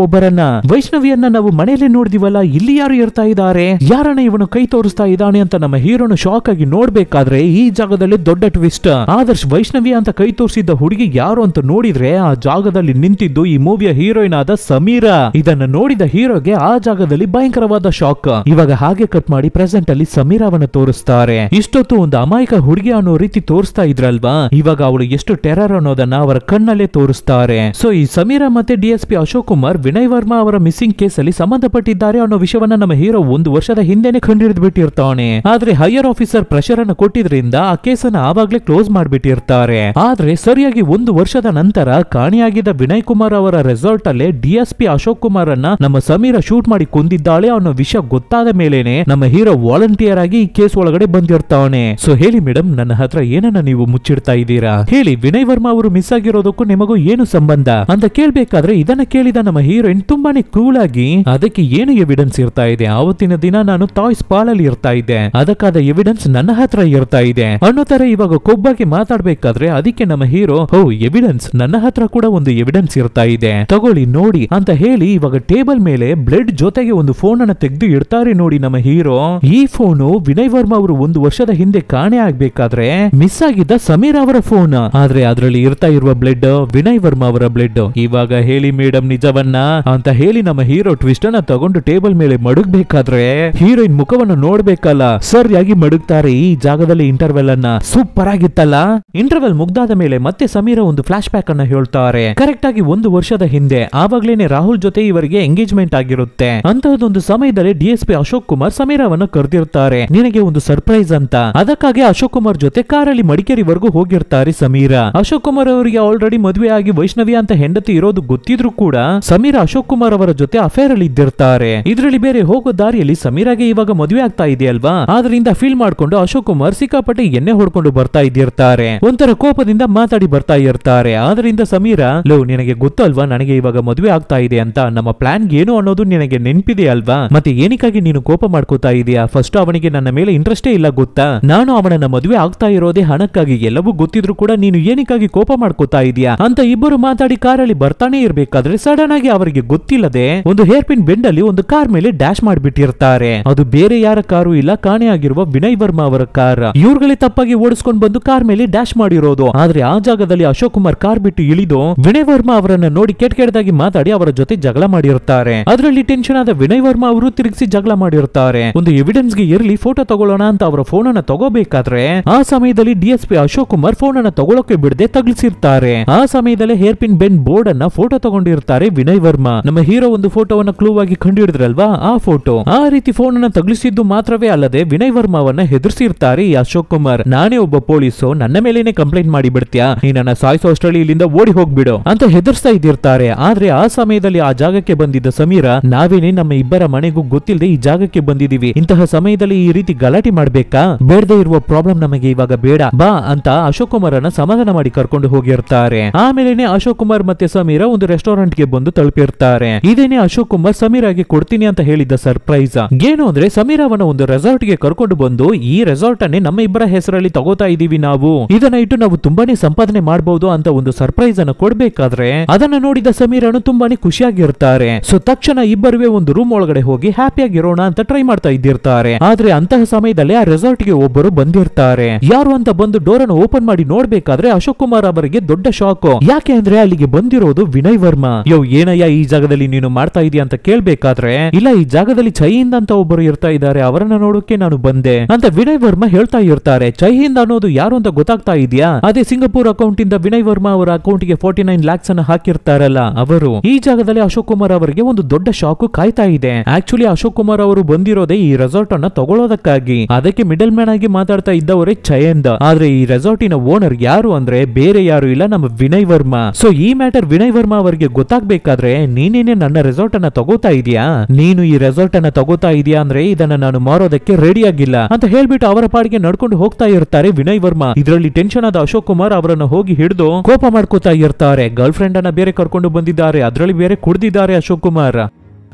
ಒಬ್ಬರನ್ನ. ವೈಷ್ಣವಿಯನ್ನ ನಾವು ಮನೆಯಲ್ಲಿ ನೋಡಿದಿವಲ್ಲ, ಇಲ್ಲಿ ಯಾರು ಇರ್ತಾ ಇದ್ದಾರೆ, ಯಾರನ್ನ ಇವನು ಕೈ ತೋರಿಸ್ತಾ ಇದ್ದಾನೆ ಅಂತ ನಮ್ಮ ಹೀರೋನು ಶಾಕ್ ಆಗಿ ನೋಡ್ಬೇಕಾದ್ರೆ ಈ ಜಾಗದಲ್ಲಿ ದೊಡ್ಡ ಟ್ವಿಸ್ಟ್. ಆದರ್ಶ್ ವೈಷ್ಣವಿ ಅಂತ ಕೈ ತೋರಿಸಿದ್ದ ಹುಡುಗಿ ಯಾರು ಅಂತ ನೋಡಿದ್ರೆ ಆ ಜಾಗದಲ್ಲಿ ನಿಂತಿದ್ದು ಈ ಮೂವಿಯ ಹೀರೋಯಿನ್ ಆದ ಸಮೀರಾ. ಇದನ್ನ ನೋಡಿದ ಹೀರೋಗೆ ಆ ಜಾಗದಲ್ಲಿ ಭಯಂಕರವಾದ ಶಾಕ್. ಇವಾಗ ಹಾಗೆ ಕಟ್ ಮಾಡಿ ಪ್ರೆಸೆಂಟ್ ಅಲ್ಲಿ ಸಮೀರಾವನ್ನ ತೋರಿಸ್ತಾರೆ. ಇಷ್ಟೊತ್ತು ಒಂದು ಅಮಾಯಕ ಹುಡುಗಿ ಅನ್ನೋ ರೀತಿ ತೋರಿಸ್ತಾ ಇದ್ರಲ್ವಾ, ಇವಾಗ ಅವಳು ಎಷ್ಟು ಟೆರರ್ ಅನ್ನೋದನ್ನ ಅವರ ಕಣ್ಣಲ್ಲೇ ತೋರಿಸ್ತಾರೆ. ಸೊ ಈ ಸಮೀರಾ ಮತ್ತೆ DSP ಅಶೋಕ್ ಕುಮಾರ್ ವಿನಯ್ ವರ್ಮಾ ಅವರ ಮಿಸ್ಸಿಂಗ್ ಕೇಸ್ ಅಲ್ಲಿ ಸಂಬಂಧಪಟ್ಟಿದ್ದಾರೆ ಅನ್ನೋ ವಿಷಯವನ್ನ ನಮ್ಮ ಹೀರೋ ಒಂದು ವರ್ಷದ ಹಿಂದೆನೆ ಕಂಡಿಡಿದು ಬಿಟ್ಟಿರ್ತಾನೆ. ಆದ್ರೆ ಹೈಯರ್ ಆಫೀಸರ್ ಪ್ರೆಷರ್ ಅನ್ನು ಕೊಟ್ಟಿದ್ರಿಂದ ಆ ಕೇಸನ್ನ ಆವಾಗ್ಲೇ ಕ್ಲೋಸ್ ಮಾಡ್ಬಿಟ್ಟಿರ್ತಾರೆ. ಆದ್ರೆ ಸರಿಯಾಗಿ ಒಂದು ವರ್ಷದ ನಂತರ ಕಾಣೆಯಾಗಿದ್ದ ವಿನಯ್ ಕುಮಾರ್ ಅವರ ರೆಸಾರ್ಟ್ ಅಲ್ಲೇ DSP ಅಶೋಕ್ ಕುಮಾರ್ ಅನ್ನ ನಮ್ಮ ಸಮೀರಾ ಶೂಟ್ ಮಾಡಿ ಕೊಂದಿದ್ದಾಳೆ ಅನ್ನೋ ವಿಷಯ ಗೊತ್ತಾದ ಮೇಲೇನೆ ನಮ್ಮ ಹೀರೋ ವಾಲಂಟಿಯರ್ ಆಗಿ ಈ ಕೇಸ್ ಒಳಗಡೆ ಬಂದಿರ್ತಾನೆ. ಸೊ ಹೇಳಿ ಮೇಡಮ್, ನನ್ನ ಹತ್ರ ಏನನ್ನ ನೀವು ಮುಚ್ಚಿಡ್ತಾ ಇದ್ದೀರಾ, ಹೇಳಿ ವಿನಯ್ ವರ್ಮಾ ಅವರು ಮಿಸ್ ಆಗಿರೋದಕ್ಕೂ ನಿಮಗೂ ಏನು ಸಂಬಂಧ ಅಂತ ಕೇಳ್ಬೇಕಾದ್ರೆ ಇದನ್ನ ಕೇಳಿದ ನಮ್ಮ ಹೀರೋಯಿನ್ ತುಂಬಾನೇ ಕೂಲ್ ಆಗಿ, ಅದಕ್ಕೆ ಏನು ಎವಿಡೆನ್ಸ್ ಇರ್ತಾ ಇದೆ, ಆವತ್ತಿನ ದಿನ ನಾನು ಟಾಯ್ಸ್ ಪಾಲ್ ಅಲ್ಲಿ ಇರ್ತಾ ಇದ್ದೆ, ಅದಕ್ಕಾದ ಎವಿಡೆನ್ಸ್ ನನ್ನ ಹತ್ರ ಇರ್ತಾ ಇದೆ ಅನ್ನೋ ತರ ಇವಾಗ ಕೊಬ್ಬಾಗಿ ಮಾತಾಡ್ಬೇಕಾದ್ರೆ ಅದಕ್ಕೆ ನಮ್ಮ ಹೀರೋ, ಹೋ ಎವಿಡೆನ್ಸ್, ನನ್ನ ಹತ್ರ ಕೂಡ ಒಂದು ಎವಿಡೆನ್ಸ್ ಇರ್ತಾ ಇದೆ, ತಗೊಳ್ಳಿ ನೋಡಿ ಅಂತ ಹೇಳಿ ಇವಾಗ ಟೇಬಲ್ ಮೇಲೆ ಬ್ಲಡ್ ಜೊತೆಗೆ ಒಂದು ಫೋನ್ ಅನ್ನ ತೆಗೆದು ಇಡ್ತಾರೆ. ನೋಡಿ ನಮ್ಮ ಹೀರೋ, ಈ ಫೋನು ವಿನಯ್ ವರ್ಮಾ ಅವರು ಒಂದು ವರ್ಷದ ಹಿಂದೆ ಕಾಣೆ ಆಗ್ಬೇಕಾದ್ರೆ ಮಿಸ್ ಆಗಿದ್ದ ಸಮೀರ್ ಅವರ ಫೋನ್, ಆದ್ರೆ ಅದರಲ್ಲಿ ಇರ್ತಾ ಇರುವ ಬ್ಲಡ್ ವಿನಯ್ ವರ್ಮಾ ಅವರ ಬ್ಲಡ್. ಇವಾಗ ಹೇಳಿ ಮೇಡಮ್ ನಿಜವನ್ನ ಅಂತ ಹೇಳಿ ನಮ್ಮ ಹೀರೋ ಟ್ವಿಸ್ಟ್ ಅನ್ನ ತಗೊಂಡು ಟೇಬಲ್ ಮೇಲೆ ಮಡಗ್ಬೇಕಾದ್ರೆ ಹೀರೋಯಿನ್ ಮುಖವನ್ನು ನೋಡ್ಬೇಕಲ್ಲ, ಸರಿಯಾಗಿ ಮಡಗ್ತಾರೆ ಈ ಜಾಗದಲ್ಲಿ ಇಂಟರ್ವೆಲ್ ಅನ್ನ. ಸೂಪರ್ ಆಗಿತ್ತಲ್ಲ. ಇಂಟರ್ವೆಲ್ ಮುಗ್ದಾದ ಮೇಲೆ ಮತ್ತೆ ಸಮೀರ ಒಂದು ಫ್ಲಾಶ್ ಬ್ಯಾಕ್ ಅನ್ನ ಹೇಳ್ತಾರೆ. ಕರೆಕ್ಟ್ ಆಗಿ ಒಂದು ವರ್ಷದ ಹಿಂದೆ ಆವಾಗ್ಲೇನೆ ರಾಹುಲ್ ಜೊತೆ ಇವರಿಗೆ ಎಂಗೇಜ್ಮೆಂಟ್ ಆಗಿರುತ್ತೆ. ಅಂತಹದೊಂದು ಸಮಯದಲ್ಲಿ DSP ಅಶೋಕ್ ಕುಮಾರ್ ಸಮೀರವನ್ನ ಕರೆದಿರ್ತಾರೆ, ನಿನಗೆ ಒಂದು ಸರ್ಪ್ರೈಸ್ ಅಂತ. ಅದಕ್ಕಾಗಿ ಅಶೋಕ್ ಕುಮಾರ್ ಜೊತೆ ಕಾರಲ್ಲಿ ಮಡಿಕೇರಿವರೆಗೂ ಹೋಗಿರ್ತಾರೆ ಸಮೀರಾ. ಅಶೋಕ್ ಕುಮಾರ್ ಅವರಿಗೆ ಆಲ್ರೆಡಿ ಮದುವೆ ಆಗಿ ವೈಷ್ಣವಿ ಅಂತ ಹೆಂಡತಿ ಇರೋದು ಗೊತ್ತಿದ್ರು ಕೂಡ ಸಮೀರಾ ಅಶೋಕ್ ಕುಮಾರ್ ಅವರ ಜೊತೆ ಅಫೇರ್ ಅಲ್ಲಿ ಇದ್ದಿರ್ತಾರೆ. ಇದರಲ್ಲಿ ಬೇರೆ ಹೋಗೋ ದಾರಿಯಲ್ಲಿ ಸಮೀರಾಗೆ ಇವಾಗ ಮದುವೆ ಆಗ್ತಾ ಇದೆಯಲ್ವಾ, ಆದ್ರಿಂದ ಫೀಲ್ ಮಾಡ್ಕೊಂಡು ಅಶೋಕ್ ಕುಮಾರ್ ಸಿಕ್ಕಾಪಟ್ಟೆ ಎಣ್ಣೆ ಹೊಡ್ಕೊಂಡು ಬರ್ತಾ ಇದ್ದಿರ್ತಾರೆ. ಒಂಥರ ಕೋಪದಿಂದ ಮಾತಾಡಿ ಬರ್ತಾ ಇರ್ತಾರೆ. ಆದ್ರಿಂದ ಸಮೀರಾ, ಲೋ ನಿನಗೆ ಗೊತ್ತಲ್ವಾ ನನಗೆ ಇವಾಗ ಮದುವೆ ಆಗ್ತಾ ಇದೆ ಅಂತ, ನಮ್ಮ ಪ್ಲಾನ್ ಏನು ಅನ್ನೋದು ನಿನಗೆ ನೆನ್ಪಿದೆ ಅಲ್ವಾ, ಮತ್ತೆ ಏನಕ್ಕಾಗಿ ನೀನು ಕೋಪ ಮಾಡ್ಕೋತಾ ಇದೀಯಾ, ಫಸ್ಟ್ ಅವನಿಗೆ ನನ್ನ ಮೇಲೆ ಇಂಟ್ರೆಸ್ಟೇ ಇಲ್ಲ ಗೊತ್ತಾ, ನಾನು ಅವನನ್ನ ಮದುವೆ ಆಗ್ತಾ ಇರೋದೇ ಹಣಕ್ಕಾಗಿ, ಎಲ್ಲವೂ ಗೊತ್ತಿದ್ರು ಕೂಡ ನೀನು ಏನಕ್ಕಾಗಿ ಕೋಪ ಮಾಡ್ಕೋತಾ ಇದೀಯಾ ಅಂತ ಇಬ್ಬರು ಮಾತಾಡಿ ಕಾರಲ್ಲಿ ಬರ್ತಾನೆ ಇರ್ಬೇಕಾದ್ರೆ ಸಡನ್ ಆಗಿ ಅವರಿಗೆ ಗೊತ್ತಿಲ್ಲದೆ ಒಂದು ಹೇರ್ ಪಿನ್ ಬೆಂಡ್ ಅಲ್ಲಿ ಒಂದು ಕಾರ್ ಮೇಲೆ ಡ್ಯಾಶ್ ಮಾಡ್ಬಿಟ್ಟಿರ್ತಾರೆ. ಅದು ಬೇರೆ ಯಾರ ಕಾರು ಇಲ್ಲ, ಕಾಣೆಯಾಗಿರುವ ವಿನಯ್ ವರ್ಮಾ ಅವರ ಕಾರ್. ಇವ್ರುಗಳೇ ತಪ್ಪಾಗಿ ಓಡಿಸ್ಕೊಂಡು ಬಂದು ಕಾರ್ ಮೇಲೆ ಡ್ಯಾಶ್ ಮಾಡಿರೋದು. ಆದ್ರೆ ಆ ಜಾಗದಲ್ಲಿ ಅಶೋಕ್ ಕುಮಾರ್ ಕಾರ್ ಬಿಟ್ಟು ಇಳಿದು ವಿನಯ್ ವರ್ಮಾ ಅವರನ್ನ ನೋಡಿ ಕೆಟ್ಟದಾಗಿ ಮಾತಾಡಿ ಅವರ ಜೊತೆ ಜಗಳ ಮಾಡಿರ್ತಾರೆ. ಅದರಲ್ಲಿ ಟೆನ್ಷನ್ ಆದ ವಿನಯ್ ವರ್ಮಾ ಅವರು ತಿರುಗಿಸಿ ಜಗಳ ಮಾಡಿರ್ತಾರೆ. ಒಂದು ಎವಿಡೆನ್ಸ್ ಗೆ ಇರ್ಲಿ ಫೋಟೋ ತಗೊಳ್ಳೋಣ ಅಂತ ಅವರ ಫೋನ್ ಅನ್ನ ತಗೋಬೇಕಾದ್ರೆ ಆ ಸಮಯದಲ್ಲಿ DSP ಅಶೋಕ್ ಕುಮಾರ್ ಫೋನ್ ಅನ್ನ ತಗೊಳಕ್ಕೆ ಬಿಡದೆ ತಗಲಿಸಿರ್ತಾರೆ. ಆ ಸಮಯದಲ್ಲಿ ಹೇರ್ ಪಿನ್ ಬೆಂಡ್ ಬೋರ್ಡ್ ಅನ್ನ ಫೋಟೋ ತಗೊಂಡಿರ್ತಾರೆ ವಿನಯ್ ವರ್ಮಾ. ನಮ್ಮ ಹೀರೋ ಒಂದು ಫೋಟೋವನ್ನ ಕ್ಲೂ ಆಗಿ ಕಂಡುಹಿಡಿದ್ರಲ್ವಾ, ಆ ಫೋಟೋ. ಆ ರೀತಿ ಫೋನ್ ಅನ್ನ ತಗಲಿಸಿದ್ದು ಮಾತ್ರವೇ ಅಲ್ಲದೆ ವಿನಯ್ ವರ್ಮಾವನ್ನ ಹೆದರ್ಸಿರ್ತಾರೆ ಈ ಅಶೋಕ್ ಕುಮಾರ್. ನಾನೇ ಒಬ್ಬ ಪೊಲೀಸು, ನನ್ನ ಮೇಲೇನೆ ಕಂಪ್ಲೇಂಟ್ ಮಾಡಿ ಬಿಡ್ತೀಯಾ, ನೀನನ್ನ ಸಾಯಿಸೋ ಅಷ್ಟರಲ್ಲಿ ಇಲ್ಲಿಂದ ಓಡಿ ಹೋಗ್ಬಿಡು ಅಂತ ಹೆದರ್ಸ್ತಾ ಇದ್ದಿರ್ತಾರೆ. ಆದ್ರೆ ಆ ಸಮಯದಲ್ಲಿ ಆ ಜಾಗಕ್ಕೆ ಬಂದಿದ್ದ ಸಮೀರಾ, ನಾವೇನೆ ನಮ್ಮ ಇಬ್ಬರ ಮನೆಗೂ ಗೊತ್ತಿಲ್ಲದೆ ಈ ಜಾಗಕ್ಕೆ ಬಂದಿದೀವಿ, ಇಂತಹ ಸಮಯದಲ್ಲಿ ಈ ರೀತಿ ಗಲಾಟೆ ಮಾಡ್ಬೇಕಾ, ಬೇಡದೇ ಇರುವ ಪ್ರಾಬ್ಲಮ್ ನಮಗೆ ಇವಾಗ ಬೇಡ ಬಾ ಅಂತ ಅಶೋಕ್ ಕುಮಾರ್ ಅನ್ನ ಸಮಾಧಾನ ಮಾಡಿ ಕರ್ಕೊಂಡು ಹೋಗಿರ್ತಾರೆ. ಆಮೇಲೆ ಅಶೋಕ್ ಕುಮಾರ್ ಮತ್ತೆ ಸಮೀರಾ ಒಂದು ರೆಸ್ಟೋರೆಂಟ್ ಗೆ ಬಂದು ತಲುಪಿರ್ತಾರೆ. ಇದೇನೆ ಅಶೋಕ್ ಕುಮಾರ್ ಸಮೀರಾಗೆ ಕೊಡ್ತೀನಿ ಅಂತ ಹೇಳಿದ್ದ ಸರ್ಪ್ರೈಸ್. ಏನು ಅಂದ್ರೆ ಸಮೀರಾವನ್ನ ಒಂದು ರೆಸಾರ್ಟ್ ಗೆ ಕರ್ಕೊಂಡು ಬಂದು, ಈ ರೆಸಾರ್ಟ್ ಅನ್ನೇ ನಮ್ಮ ಇಬ್ಬರ ಹೆಸರಲ್ಲಿ ತಗೋತಾ ಇದೀವಿ ನಾವು, ಇದನ್ನ ಇಟ್ಟು ನಾವು ತುಂಬಾನೇ ಸಂಪಾದನೆ ಮಾಡಬಹುದು ಅಂತ ಒಂದು ಸರ್ಪ್ರೈಸ್ ಅನ್ನು ಕೊಡ್ಬೇಕಾದ್ರೆ ಅದನ್ನ ನೋಡಿದ ಸಮೀರನು ತುಂಬಾನೇ ಖುಷಿಯಾಗಿರ್ತಾರೆ. ಸೊ ತಕ್ಷಣ ಇಬ್ಬರುವೆ ಒಂದು ರೂಮ್ ಒಳಗಡೆ ಹೋಗಿ ಹ್ಯಾಪಿಯಾಗಿರೋಣ ಅಂತ ಟ್ರೈ ಮಾಡ್ತಾ ಇದ್ದಿರ್ತಾರೆ. ಆದ್ರೆ ಅಂತಹ ಸಮಯದಲ್ಲಿ ಆ ರೆಸಾರ್ಟ್ ರೆಸಾರ್ಟ್ ಗೆ ಒಬ್ಬರು ಬಂದಿರ್ತಾರೆ. ಯಾರು ಅಂತ ಬಂದು ಡೋರ್ ಅನ್ನು ಓಪನ್ ಮಾಡಿ ನೋಡ್ಬೇಕಾದ್ರೆ ಅಶೋಕ್ ಕುಮಾರ್ ಅವರಿಗೆ ದೊಡ್ಡ ಶಾಕ್. ಯಾಕೆ ಅಂದ್ರೆ ಅಲ್ಲಿಗೆ ಬಂದಿರೋದು ವಿನಯ್ ವರ್ಮಾ. ಏನಯ್ಯ ಈ ಜಾಗದಲ್ಲಿ ನೀನು ಮಾಡ್ತಾ ಇದೀಯ ಅಂತ ಕೇಳ್ಬೇಕಾದ್ರೆ, ಇಲ್ಲ ಈ ಜಾಗದಲ್ಲಿ ಚೈಹಿಂದ್ ಅಂತ ಒಬ್ಬರು ಇರ್ತಾ ಇದ್ದಾರೆ, ಅವರನ್ನ ನೋಡೋಕೆ ನಾನು ಬಂದೆ ಅಂತ ವಿನಯ್ ವರ್ಮಾ ಹೇಳ್ತಾ ಇರ್ತಾರೆ. ಚೈಹಿಂದ್ ಅನ್ನೋದು ಯಾರು ಅಂತ ಗೊತ್ತಾಗ್ತಾ ಇದೆಯಾ? ಅದೇ ಸಿಂಗಪೂರ್ ಅಕೌಂಟ್ ಇಂದ ವಿನಯ್ ವರ್ಮಾ ಅವರ ಅಕೌಂಟ್ ಗೆ 49 lakhs ಅನ್ನು ಹಾಕಿರ್ತಾರಲ್ಲ ಅವರು. ಈ ಜಾಗದಲ್ಲಿ ಅಶೋಕ್ ಕುಮಾರ್ ಅವರಿಗೆ ಒಂದು ದೊಡ್ಡ ಶಾಕ್ ಕಾಯ್ತಾ ಇದೆ. ಆಕ್ಚುಲಿ ಅಶೋಕ್ ಕುಮಾರ್ ಅವರು ಬಂದಿರೋದೇ ಈ ರೆಸಾರ್ಟ್ ಅನ್ನ ತಗೊಳ್ಳೋದಕ್ಕಾಗಿ. ಅದಕ್ಕೆ ಮಿಡಲ್ ಮ್ಯಾನ್ ಆಗಿ ಮಾತಾಡ್ತಾ ಇದ್ದವರೇ ಚೈಹಿಂದ್. ಆದ್ರೆ ಈ ರೆಸಾರ್ಟಿನ ಓನರ್ ಯಾರು ಅಂದ್ರೆ ಬೇರೆ ಯಾರು ಇಲ್ಲ, ನಮ್ಮ ವಿನಯ್ ವರ್ಮಾ. ಸೊ ಈ ಮ್ಯಾಟರ್ ವಿನಯ್ ವರ್ಮಾ ಅವರಿಗೆ ಗೊತ್ತಾಗ್ಬೇಕಾದ್ರೆ, ನೀನೇನೆ ನನ್ನ ರೆಸಾರ್ಟ್ ಅನ್ನ ತಗೋತಾ ಇದೀಯಾ, ನೀನು ಈ ರೆಸಾರ್ಟ್ ಅನ್ನ ತಗೋತಾ ಇದೀಯಾ ಅಂದ್ರೆ ಇದನ್ನ ನಾನು ಮಾರೋದಕ್ಕೆ ರೆಡಿ ಆಗಿಲ್ಲ ಅಂತ ಹೇಳ್ಬಿಟ್ಟು ಅವರ ಪಾಡಿಗೆ ನಡ್ಕೊಂಡು ಹೋಗ್ತಾ ಇರ್ತಾರೆ ವಿನಯ್ ವರ್ಮಾ. ಇದರಲ್ಲಿ ಟೆನ್ಷನ್ ಆದ ಅಶೋಕ್ ಕುಮಾರ್ ಅವರನ್ನು ಹೋಗಿ ಹಿಡಿದು ಕೋಪ ಮಾಡ್ಕೋತಾ ಇರ್ತಾರೆ. ಗರ್ಲ್ ಫ್ರೆಂಡ್ ಅನ್ನ ಬೇರೆ ಕರ್ಕೊಂಡು ಬಂದಿದ್ದಾರೆ, ಅದರಲ್ಲಿ ಬೇರೆ ಕುಡ್ದಿದ್ದಾರೆ ಅಶೋಕ್ ಕುಮಾರ್.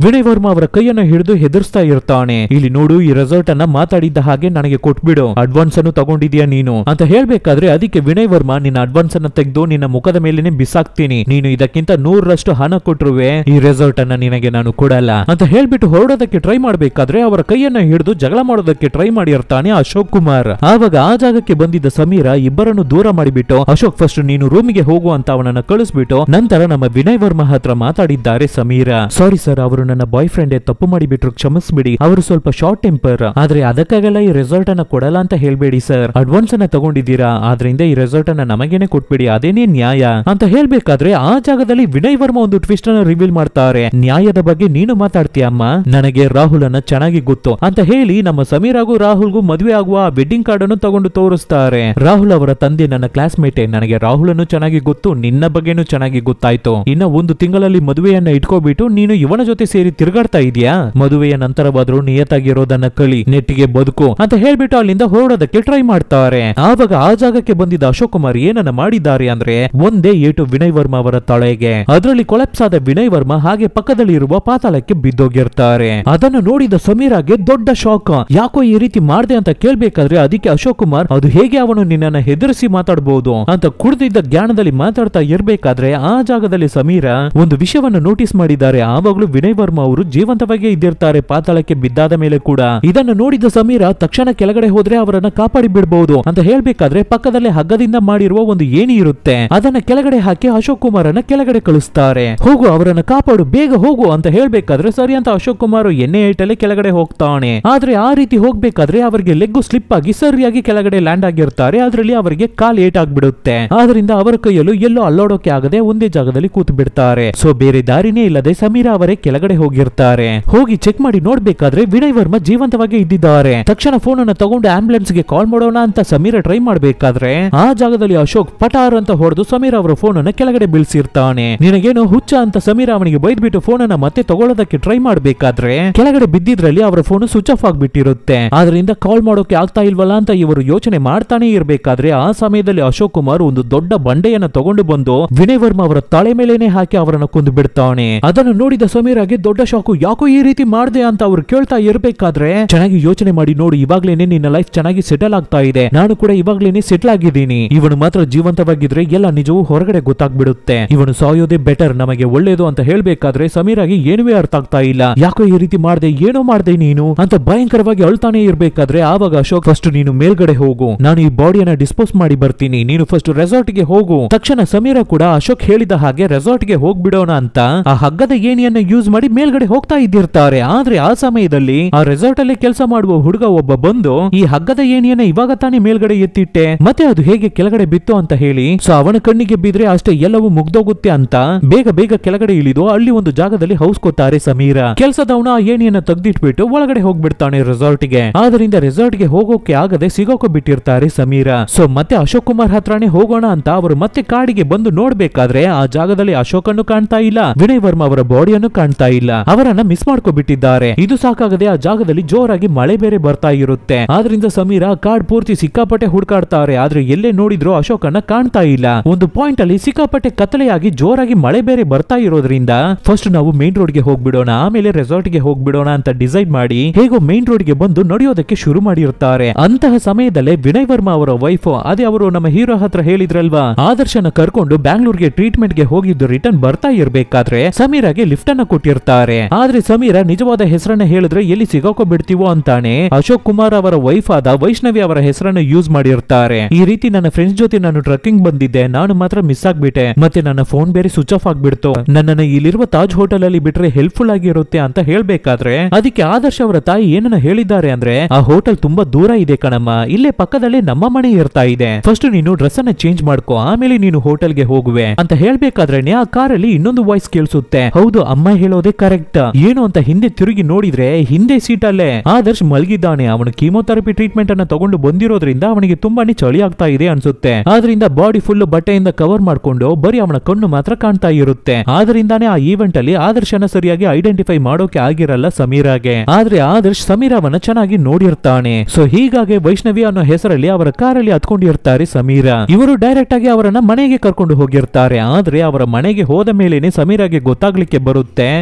ವಿನಯ್ ವರ್ಮಾ ಅವರ ಕೈಯನ್ನು ಹಿಡಿದು ಹೆದರ್ಸ್ತಾ ಇರ್ತಾನೆ. ಇಲ್ಲಿ ನೋಡು, ಈ ರೆಸಾರ್ಟ್ ಅನ್ನ ಮಾತಾಡಿದ್ದ ಹಾಗೆ ನನಗೆ ಕೊಟ್ಬಿಡು, ಅಡ್ವಾನ್ಸ್ ಅನ್ನು ತಗೊಂಡಿದ್ಯಾ ನೀನು ಅಂತ ಹೇಳ್ಬೇಕಾದ್ರೆ, ಅದಕ್ಕೆ ವಿನಯ್ ವರ್ಮಾ ನಿನ್ನ ಅಡ್ವಾನ್ಸ್ ಅನ್ನ ತೆಗೆದು ನಿನ್ನ ಮುಖದ ಮೇಲೆನೆ ಬಿಸಾಕ್ತೀನಿ, ನೀನು ಇದಕ್ಕಿಂತ 100ರಷ್ಟು ಹಣ ಕೊಟ್ರುವೆ ಈ ರೆಸಾರ್ಟ್ ಅನ್ನ ನಿನಗೆ ನಾನು ಕೊಡಲ್ಲ ಅಂತ ಹೇಳ್ಬಿಟ್ಟು ಹೊರಡೋದಕ್ಕೆ ಟ್ರೈ ಮಾಡ್ಬೇಕಾದ್ರೆ ಅವರ ಕೈಯನ್ನ ಹಿಡಿದು ಜಗಳ ಮಾಡೋದಕ್ಕೆ ಟ್ರೈ ಮಾಡಿರ್ತಾನೆ ಅಶೋಕ್ ಕುಮಾರ್. ಆವಾಗ ಆ ಜಾಗಕ್ಕೆ ಬಂದಿದ್ದ ಸಮೀರಾ ಇಬ್ಬರನ್ನು ದೂರ ಮಾಡಿಬಿಟ್ಟು, ಅಶೋಕ್ ಫಸ್ಟ್ ನೀನು ರೂಮಿಗೆ ಹೋಗು ಅಂತ ಅವನನ್ನ ಕಳಿಸ್ಬಿಟ್ಟು ನಂತರ ನಮ್ಮ ವಿನಯ್ ವರ್ಮಾ ಹತ್ರ ಮಾತಾಡಿದ್ದಾರೆ ಸಮೀರಾ. ಸಾರಿ ಸರ್, ಅವರು ನನ್ನ ಬಾಯ್ ಫ್ರೆಂಡ್ ತಪ್ಪು ಮಾಡಿಬಿಟ್ರು, ಕ್ಷಮಿಸ್ಬಿಡಿ, ಅವರು ಸ್ವಲ್ಪ ಶಾರ್ಟ್ ಟೆಂಪರ್, ಆದ್ರೆ ಅದಕ್ಕಾಗಲ್ಲ ಈ ರೆಸಾರ್ಟ್ ಅನ್ನ ಕೊಡಲ್ಲ ಅಂತ ಹೇಳ್ಬೇಡಿ ಸರ್, ಅಡ್ವಾನ್ಸ್ ಅನ್ನ ತಗೊಂಡಿದ್ದೀರಾ, ಆದ್ರಿಂದ ಈ ರೆಸಾರ್ಟ್ ಅನ್ನ ನಮಗೇನೆ ಕೊಟ್ಬಿಡಿ, ಅದೇನೇ ನ್ಯಾಯ ಅಂತ ಹೇಳ್ಬೇಕಾದ್ರೆ ಆ ಜಾಗದಲ್ಲಿ ವಿನಯ್ ವರ್ಮಾ ಒಂದು ಟ್ವಿಸ್ಟ್ ಅನ್ನ ರಿವೀಲ್ ಮಾಡ್ತಾರೆ. ನ್ಯಾಯದ ಬಗ್ಗೆ ನೀನು ಮಾತಾಡ್ತೀಯಮ್ಮ, ನನಗೆ ರಾಹುಲ್ ಅನ್ನ ಚೆನ್ನಾಗಿ ಗೊತ್ತು ಅಂತ ಹೇಳಿ ನಮ್ಮ ಸಮೀರಾಗೂ ರಾಹುಲ್ಗೂ ಮದುವೆ ಆಗುವ ವೆಡ್ಡಿಂಗ್ ಕಾರ್ಡ್ ಅನ್ನು ತಗೊಂಡು ತೋರಿಸ್ತಾರೆ. ರಾಹುಲ್ ಅವರ ತಂದೆ ನನ್ನ ಕ್ಲಾಸ್ಮೇಟ್, ನನಗೆ ರಾಹುಲ್ ಅನ್ನು ಚೆನ್ನಾಗಿ ಗೊತ್ತು, ನಿನ್ನ ಬಗ್ಗೆನೂ ಚೆನ್ನಾಗಿ ಗೊತ್ತಾಯ್ತು, ಇನ್ನ 1 ತಿಂಗಳಲ್ಲಿ ಮದುವೆಯನ್ನ ಇಟ್ಕೋಬಿಟ್ಟು ನೀನು ಇವನ ಜೊತೆ ಸೇರಿ ತಿರುಗಾಡ್ತಾ ಇದೀಯಾ, ಮದುವೆಯ ನಂತರವಾದ್ರೂ ನಿಯತ್ತಾಗಿರೋದನ್ನ ಕಲಿ, ನೆಟ್ಟಿಗೆ ಬದುಕು ಅಂತ ಹೇಳ್ಬಿಟ್ಟು ಅಲ್ಲಿಂದ ಹೊರಡೋದಕ್ಕೆ ಟ್ರೈ ಮಾಡ್ತಾರೆ. ಆವಾಗ ಆ ಜಾಗಕ್ಕೆ ಬಂದಿದ್ದ ಅಶೋಕ್ ಕುಮಾರ್ ಏನನ್ನ ಮಾಡಿದ್ದಾರೆ ಅಂದ್ರೆ, ಒಂದೇ ಏಟು ವಿನಯ್ ವರ್ಮಾ ಅವರ ತಲೆಗೆ. ಅದರಲ್ಲಿ ಕೊಲೆಪ್ಸ್ ಆದ ವಿನಯ್ ವರ್ಮಾ ಹಾಗೆ ಪಕ್ಕದಲ್ಲಿ ಇರುವ ಪಾತಾಳಕ್ಕೆ ಬಿದ್ದೋಗಿರ್ತಾರೆ. ಅದನ್ನು ನೋಡಿದ ಸಮೀರಾಗೆ ದೊಡ್ಡ ಶಾಕ್. ಯಾಕೋ ಈ ರೀತಿ ಮಾಡ್ದೆ ಅಂತ ಕೇಳ್ಬೇಕಾದ್ರೆ ಅದಕ್ಕೆ ಅಶೋಕ್ ಕುಮಾರ್, ಅದು ಹೇಗೆ ಅವನು ನಿನ್ನನ್ನ ಹೆದರಿಸಿ ಮಾತಾಡಬಹುದು ಅಂತ ಕುಡಿದಿದ್ದ ಜ್ಞಾನದಲ್ಲಿ ಮಾತಾಡ್ತಾ ಇರ್ಬೇಕಾದ್ರೆ ಆ ಜಾಗದಲ್ಲಿ ಸಮೀರಾ ಒಂದು ವಿಷಯವನ್ನು ನೋಟಿಸ್ ಮಾಡಿದ್ದಾರೆ. ಆವಾಗ್ಲೂ ವಿನಯ್ ವರ್ಮಾ ಅವರು ಜೀವಂತವಾಗಿ ಇದ್ದಿರ್ತಾರೆ ಪಾತಾಳಕ್ಕೆ ಬಿದ್ದಾದ ಮೇಲೆ ಕೂಡ. ಇದನ್ನು ನೋಡಿದ ಸಮೀರಾ ತಕ್ಷಣ ಕೆಳಗಡೆ ಹೋದ್ರೆ ಅವರನ್ನ ಕಾಪಾಡಿ ಬಿಡಬಹುದು ಅಂತ ಹೇಳ್ಬೇಕಾದ್ರೆ ಪಕ್ಕದಲ್ಲೇ ಹಗ್ಗದಿಂದ ಮಾಡಿರುವ ಒಂದು ಏಣಿ ಇರುತ್ತೆ, ಅದನ್ನ ಕೆಳಗಡೆ ಹಾಕಿ ಅಶೋಕ್ ಕುಮಾರ್ ಅನ್ನ ಕೆಳಗಡೆ ಕಳಿಸ್ತಾರೆ. ಹೋಗು, ಅವರನ್ನ ಕಾಪಾಡು, ಬೇಗ ಹೋಗು ಅಂತ ಹೇಳ್ಬೇಕಾದ್ರೆ ಸರಿ ಅಂತ ಅಶೋಕ್ ಕುಮಾರ್ ಎಣ್ಣೆ ಏಟಲ್ಲಿ ಕೆಳಗಡೆ ಹೋಗ್ತಾನೆ. ಆದ್ರೆ ಆ ರೀತಿ ಹೋಗ್ಬೇಕಾದ್ರೆ ಅವರಿಗೆ ಲೆಗ್ ಸ್ಲಿಪ್ ಆಗಿ ಸರಿಯಾಗಿ ಕೆಳಗಡೆ ಲ್ಯಾಂಡ್ ಆಗಿರ್ತಾರೆ. ಅದರಲ್ಲಿ ಅವರಿಗೆ ಕಾಲ್ ಏಟ್ ಆಗ್ಬಿಡುತ್ತೆ. ಆದ್ರಿಂದ ಅವರ ಕೈಯಲ್ಲೂ ಎಲ್ಲೋ ಅಲ್ಲೋಡೋಕೆ ಆಗದೆ ಒಂದೇ ಜಾಗದಲ್ಲಿ ಕೂತು ಬಿಡ್ತಾರೆ. ಸೊ ಬೇರೆ ದಾರಿನೇ ಇಲ್ಲದೆ ಸಮೀರಾ ಅವರೇ ಕೆಳಗಡೆ ಹೋಗಿರ್ತಾರೆ. ಹೋಗಿ ಚೆಕ್ ಮಾಡಿ ನೋಡ್ಬೇಕಾದ್ರೆ ವಿನಯ್ ವರ್ಮಾ ಜೀವಂತವಾಗಿ ಇದ್ದಿದ್ದಾರೆ. ತಕ್ಷಣ ಫೋನ್ ಅನ್ನು ತಗೊಂಡು ಆಂಬುಲೆನ್ಸ್ ಗೆ ಕಾಲ್ ಮಾಡೋಣ ಅಂತ ಸಮೀರಾ ಟ್ರೈ ಮಾಡ್ಬೇಕಾದ್ರೆ ಆ ಜಾಗದಲ್ಲಿ ಅಶೋಕ್ ಪಟಾರ್ ಅಂತ ಹೊಡೆದು ಸಮೀರಾ ಅವರ ಫೋನ್ ಅನ್ನ ಕೆಳಗಡೆ ಬೀಳ್ಸಿರ್ತಾನೆ. ನಿನಗೇನು ಹುಚ್ಚ ಅಂತ ಸಮೀರಾ ಅವನಿಗೆ ಬೈದ್ಬಿಟ್ಟು ಫೋನ್ ಅನ್ನ ಮತ್ತೆ ತಗೊಳ್ಳೋದಕ್ಕೆ ಟ್ರೈ ಮಾಡ್ಬೇಕಾದ್ರೆ ಕೆಳಗಡೆ ಬಿದ್ದಿದ್ರಲ್ಲಿ ಅವರ ಫೋನ್ ಸ್ವಿಚ್ ಆಫ್ ಆಗ್ಬಿಟ್ಟಿರುತ್ತೆ. ಆದ್ರಿಂದ ಕಾಲ್ ಮಾಡೋಕೆ ಆಗ್ತಾ ಇಲ್ವಲ್ಲ ಅಂತ ಇವರು ಯೋಚನೆ ಮಾಡ್ತಾನೆ ಇರ್ಬೇಕಾದ್ರೆ ಆ ಸಮಯದಲ್ಲಿ ಅಶೋಕ್ ಕುಮಾರ್ ಒಂದು ದೊಡ್ಡ ಬಂಡೆಯನ್ನ ತಗೊಂಡು ಬಂದು ವಿನಯ್ ವರ್ಮಾ ಅವರ ತಲೆ ಮೇಲೇನೆ ಹಾಕಿ ಅವರನ್ನ ಕೊಂದು ಬಿಡ್ತಾನೆ. ಅದನ್ನು ನೋಡಿದ ಸಮೀರಾಗೆ ದೊಡ್ಡ ಶಾಕು. ಯಾಕೋ ಈ ರೀತಿ ಮಾಡ್ದೆ ಅಂತ ಅವ್ರು ಕೇಳ್ತಾ ಇರ್ಬೇಕಾದ್ರೆ, ಚೆನ್ನಾಗಿ ಯೋಚನೆ ಮಾಡಿ ನೋಡು, ಇವಾಗ್ಲೇನೆ ನಿನ್ನ ಲೈಫ್ ಚೆನ್ನಾಗಿ ಸೆಟಲ್ ಆಗ್ತಾ ಇದೆ, ನಾನು ಕೂಡ ಇವಾಗ್ಲೇನೆ ಸೆಟಲ್ ಆಗಿದ್ದೀನಿ, ಇವನು ಮಾತ್ರ ಜೀವಂತವಾಗಿದ್ರೆ ಎಲ್ಲ ನಿಜವೂ ಹೊರಗಡೆ ಗೊತ್ತಾಗ್ಬಿಡುತ್ತೆ, ಇವನು ಸಾಯೋದೇ ಬೆಟರ್, ನಮಗೆ ಒಳ್ಳೇದು ಅಂತ ಹೇಳ್ಬೇಕಾದ್ರೆ ಸಮೀರಾಗಿ ಏನುವೇ ಅರ್ಥ ಆಗ್ತಾ ಇಲ್ಲ. ಯಾಕೋ ಈ ರೀತಿ ಮಾಡ್ದೆ, ಏನೋ ಮಾಡ್ದೆ ನೀನು ಅಂತ ಭಯಂಕರವಾಗಿ ಅಳ್ತಾನೆ ಇರ್ಬೇಕಾದ್ರೆ ಆವಾಗ ಅಶೋಕ್, ಫಸ್ಟ್ ನೀನು ಮೇಲ್ಗಡೆ ಹೋಗು, ನಾನು ಈ ಬಾಡಿಯನ್ನ ಡಿಸ್ಪೋಸ್ ಮಾಡಿ ಬರ್ತೀನಿ, ನೀನು ಫಸ್ಟ್ ರೆಸಾರ್ಟ್ ಗೆ ಹೋಗು. ತಕ್ಷಣ ಸಮೀರಾ ಕೂಡ ಅಶೋಕ್ ಹೇಳಿದ ಹಾಗೆ ರೆಸಾರ್ಟ್ ಗೆ ಹೋಗ್ಬಿಡೋಣ ಅಂತ ಆ ಹಗ್ಗದ ಏಣಿಯನ್ನ ಯೂಸ್ ಮಾಡಿ ಮೇಲ್ಗಡೆ ಹೋಗ್ತಾ ಇದ್ದಿರ್ತಾರೆ. ಆದ್ರೆ ಆ ಸಮಯದಲ್ಲಿ ಆ ರೆಸಾರ್ಟ್ ಅಲ್ಲಿ ಕೆಲಸ ಮಾಡುವ ಹುಡುಗ ಒಬ್ಬ ಬಂದು, ಈ ಹಗ್ಗದ ಏಣಿಯನ್ನ ಇವಾಗ ತಾನೇ ಮೇಲ್ಗಡೆ ಎತ್ತಿಟ್ಟೆ, ಮತ್ತೆ ಅದು ಹೇಗೆ ಕೆಳಗಡೆ ಬಿತ್ತು ಅಂತ ಹೇಳಿ, ಸೊ ಅವನ ಕಣ್ಣಿಗೆ ಬಿದ್ರೆ ಅಷ್ಟೇ ಎಲ್ಲವೂ ಮುಗ್ದೋಗುತ್ತೆ ಅಂತ ಬೇಗ ಬೇಗ ಕೆಳಗಡೆ ಇಳಿದು ಅಲ್ಲಿ ಒಂದು ಜಾಗದಲ್ಲಿ ಹೌಸ್ಕೋತಾರೆ ಸಮೀರಾ. ಕೆಲಸದವನ ಆ ಏಣಿಯನ್ನ ತೆಗ್ದಿಟ್ಬಿಟ್ಟು ಒಳಗಡೆ ಹೋಗ್ಬಿಡ್ತಾನೆ ರೆಸಾರ್ಟ್ ಗೆ. ಆದ್ರಿಂದ ರೆಸಾರ್ಟ್ ಗೆ ಹೋಗೋಕೆ ಆಗದೆ ಸಿಗೋಕೆ ಬಿಟ್ಟಿರ್ತಾರೆ ಸಮೀರಾ. ಸೊ ಮತ್ತೆ ಅಶೋಕ್ ಕುಮಾರ್ ಹತ್ರನೇ ಹೋಗೋಣ ಅಂತ ಅವರು ಮತ್ತೆ ಕಾಡಿಗೆ ಬಂದು ನೋಡ್ಬೇಕಾದ್ರೆ ಆ ಜಾಗದಲ್ಲಿ ಅಶೋಕ್ ಅನ್ನು ಕಾಣ್ತಾ ಇಲ್ಲ, ವಿನಯ್ ವರ್ಮಾ ಅವರ ಬಾಡಿಯನ್ನು ಕಾಣ್ತಾ ಇಲ್ಲ, ಅವರನ್ನ ಮಿಸ್ ಮಾಡ್ಕೊಬಿಟ್ಟಿದ್ದಾರೆ. ಇದು ಸಾಕಾಗದೆ ಆ ಜಾಗದಲ್ಲಿ ಜೋರಾಗಿ ಮಳೆ ಬೇರೆ ಬರ್ತಾ ಇರುತ್ತೆ. ಆದ್ರಿಂದ ಸಮೀರಾ ಕಾಡ್ ಪೂರ್ತಿ ಸಿಕ್ಕಾಪಟ್ಟೆ ಹುಡುಕಾಡ್ತಾರೆ. ಆದ್ರೆ ಎಲ್ಲೇ ನೋಡಿದ್ರು ಅಶೋಕ್ ಅನ್ನ ಕಾಣ್ತಾ ಇಲ್ಲ. ಒಂದು ಪಾಯಿಂಟ್ ಅಲ್ಲಿ ಸಿಕ್ಕಾಪಟ್ಟೆ ಕತ್ತಲೆಯಾಗಿ ಜೋರಾಗಿ ಮಳೆ ಬೇರೆ ಬರ್ತಾ ಇರೋದ್ರಿಂದ ಫಸ್ಟ್ ನಾವು ಮೇನ್ ರೋಡ್ ಗೆ ಹೋಗ್ಬಿಡೋಣ, ಆಮೇಲೆ ರೆಸಾರ್ಟ್ ಗೆ ಹೋಗ್ಬಿಡೋಣ ಅಂತ ಡಿಸೈಡ್ ಮಾಡಿ ಹೇಗೋ ಮೇನ್ ರೋಡ್ ಗೆ ಬಂದು ನಡೆಯೋದಕ್ಕೆ ಶುರು ಮಾಡಿರ್ತಾರೆ. ಅಂತಹ ಸಮಯದಲ್ಲೇ ವಿನಯ್ ವರ್ಮಾ ಅವರ ವೈಫ್, ಅದೇ ಅವರು ನಮ್ಮ ಹೀರೋ ಹತ್ರ ಹೇಳಿದ್ರಲ್ವಾ, ಆದರ್ಶನ ಕರ್ಕೊಂಡು ಬ್ಯಾಂಗ್ಳೂರ್ಗೆ ಟ್ರೀಟ್ಮೆಂಟ್ ಗೆ ಹೋಗಿದ್ದು ರಿಟರ್ನ್ ಬರ್ತಾ ಇರ್ಬೇಕಾದ್ರೆ ಸಮೀರಾಗೆ ಲಿಫ್ಟ್ ಅನ್ನ ಕೊಟ್ಟಿರ್ತಾರೆ. ಹೋಗಿರ್ತಾರೆ. ಆದ್ರೆ ಸಮೀರಾ ನಿಜವಾದ ಹೆಸರನ್ನ ಹೇಳಿದ್ರೆ ಎಲ್ಲಿ ಸಿಗಾಕೋಬಿಡ್ತೀವೋ ಅಂತಾನೆ ಅಶೋಕ್ ಕುಮಾರ್ ಅವರ ವೈಫ್ ಆದ ವೈಷ್ಣವಿ ಅವರ ಹೆಸರನ್ನು ಯೂಸ್ ಮಾಡಿರ್ತಾರೆ. ಈ ರೀತಿ ನನ್ನ ಫ್ರೆಂಡ್ಸ್ ಜೊತೆ ನಾನು ಟ್ರಕ್ಕಿಂಗ್ ಬಂದಿದ್ದೆ, ನಾನು ಮಾತ್ರ ಮಿಸ್ ಆಗ್ಬಿಟ್ಟೆ, ಮತ್ತೆ ನನ್ನ ಫೋನ್ ಬೇರೆ ಸ್ವಿಚ್ ಆಫ್ ಆಗ್ಬಿಡ್ತು, ನನ್ನನ್ನು ಇಲ್ಲಿರುವ ತಾಜ್ ಹೋಟೆಲ್ ಅಲ್ಲಿ ಬಿಟ್ರೆ ಹೆಲ್ಪ್ಫುಲ್ ಆಗಿರುತ್ತೆ ಅಂತ ಹೇಳ್ಬೇಕಾದ್ರೆ ಅದಕ್ಕೆ ಆದರ್ಶ್ ಅವರ ತಾಯಿ ಏನನ್ನ ಹೇಳಿದ್ದಾರೆ ಅಂದ್ರೆ, ಆ ಹೋಟೆಲ್ ತುಂಬಾ ದೂರ ಇದೆ ಕಣಮ್ಮ, ಇಲ್ಲೇ ಪಕ್ಕದಲ್ಲೇ ನಮ್ಮ ಮನೆ ಇರ್ತಾ ಇದೆ, ಫಸ್ಟ್ ನೀನು ಡ್ರೆಸ್ ಅನ್ನ ಚೇಂಜ್ ಮಾಡ್ಕೋ, ಆಮೇಲೆ ನೀನು ಹೋಟೆಲ್ಗೆ ಹೋಗುವೆ ಅಂತ ಹೇಳ್ಬೇಕಾದ್ರೆ ಆ ಕಾರಲ್ಲಿ ಇನ್ನೊಂದು ವಾಯ್ಸ್ ಕೇಳಿಸುತ್ತೆ. ಹೌದು, ಅಮ್ಮ ಹೇಳೋದೇ ಕರೆಕ್ಟ್. ಏನು ಅಂತ ಹಿಂದೆ ತಿರುಗಿ ನೋಡಿದ್ರೆ ಹಿಂದೆ ಸೀಟ್ ಅಲ್ಲೇ ಆದರ್ಶ್ ಮಲಗಿದ್ದಾನೆ. ಅವನು ಕೀಮೋಥೆರಪಿ ಟ್ರೀಟ್ಮೆಂಟ್ ಅನ್ನ ತಗೊಂಡು ಬಂದಿರೋದ್ರಿಂದ ಅವನಿಗೆ ತುಂಬಾನೇ ಚಳಿ ಆಗ್ತಾ ಇದೆ ಅನ್ಸುತ್ತೆ. ಆದ್ರಿಂದ ಬಾಡಿ ಫುಲ್ ಬಟ್ಟೆಯಿಂದ ಕವರ್ ಮಾಡ್ಕೊಂಡು ಬರೀ ಅವನ ಕಣ್ಣು ಮಾತ್ರ ಕಾಣ್ತಾ ಇರುತ್ತೆ. ಆದ್ರಿಂದಾನೇ ಆ ಈವೆಂಟ್ ಅಲ್ಲಿ ಆದರ್ಶನ ಸರಿಯಾಗಿ ಐಡೆಂಟಿಫೈ ಮಾಡೋಕೆ ಆಗಿರಲ್ಲ ಸಮೀರಾಗೆ. ಆದ್ರೆ ಆದರ್ಶ್ ಸಮೀರಾವನ್ನ ಚೆನ್ನಾಗಿ ನೋಡಿರ್ತಾನೆ. ಸೊ ಹೀಗಾಗಿ ವೈಷ್ಣವಿ ಅನ್ನೋ ಹೆಸರಲ್ಲಿ ಅವರ ಕಾರಲ್ಲಿ ಹತ್ಕೊಂಡಿರ್ತಾರೆ ಸಮೀರಾ. ಇವರು ಡೈರೆಕ್ಟ್ ಆಗಿ ಅವರನ್ನ ಮನೆಗೆ ಕರ್ಕೊಂಡು ಹೋಗಿರ್ತಾರೆ. ಆದ್ರೆ ಅವರ ಮನೆಗೆ ಹೋದ ಮೇಲೇನೆ ಸಮೀರಾಗೆ ಗೊತ್ತಾಗ್ಲಿಕ್ಕೆ ಬರುತ್ತೆ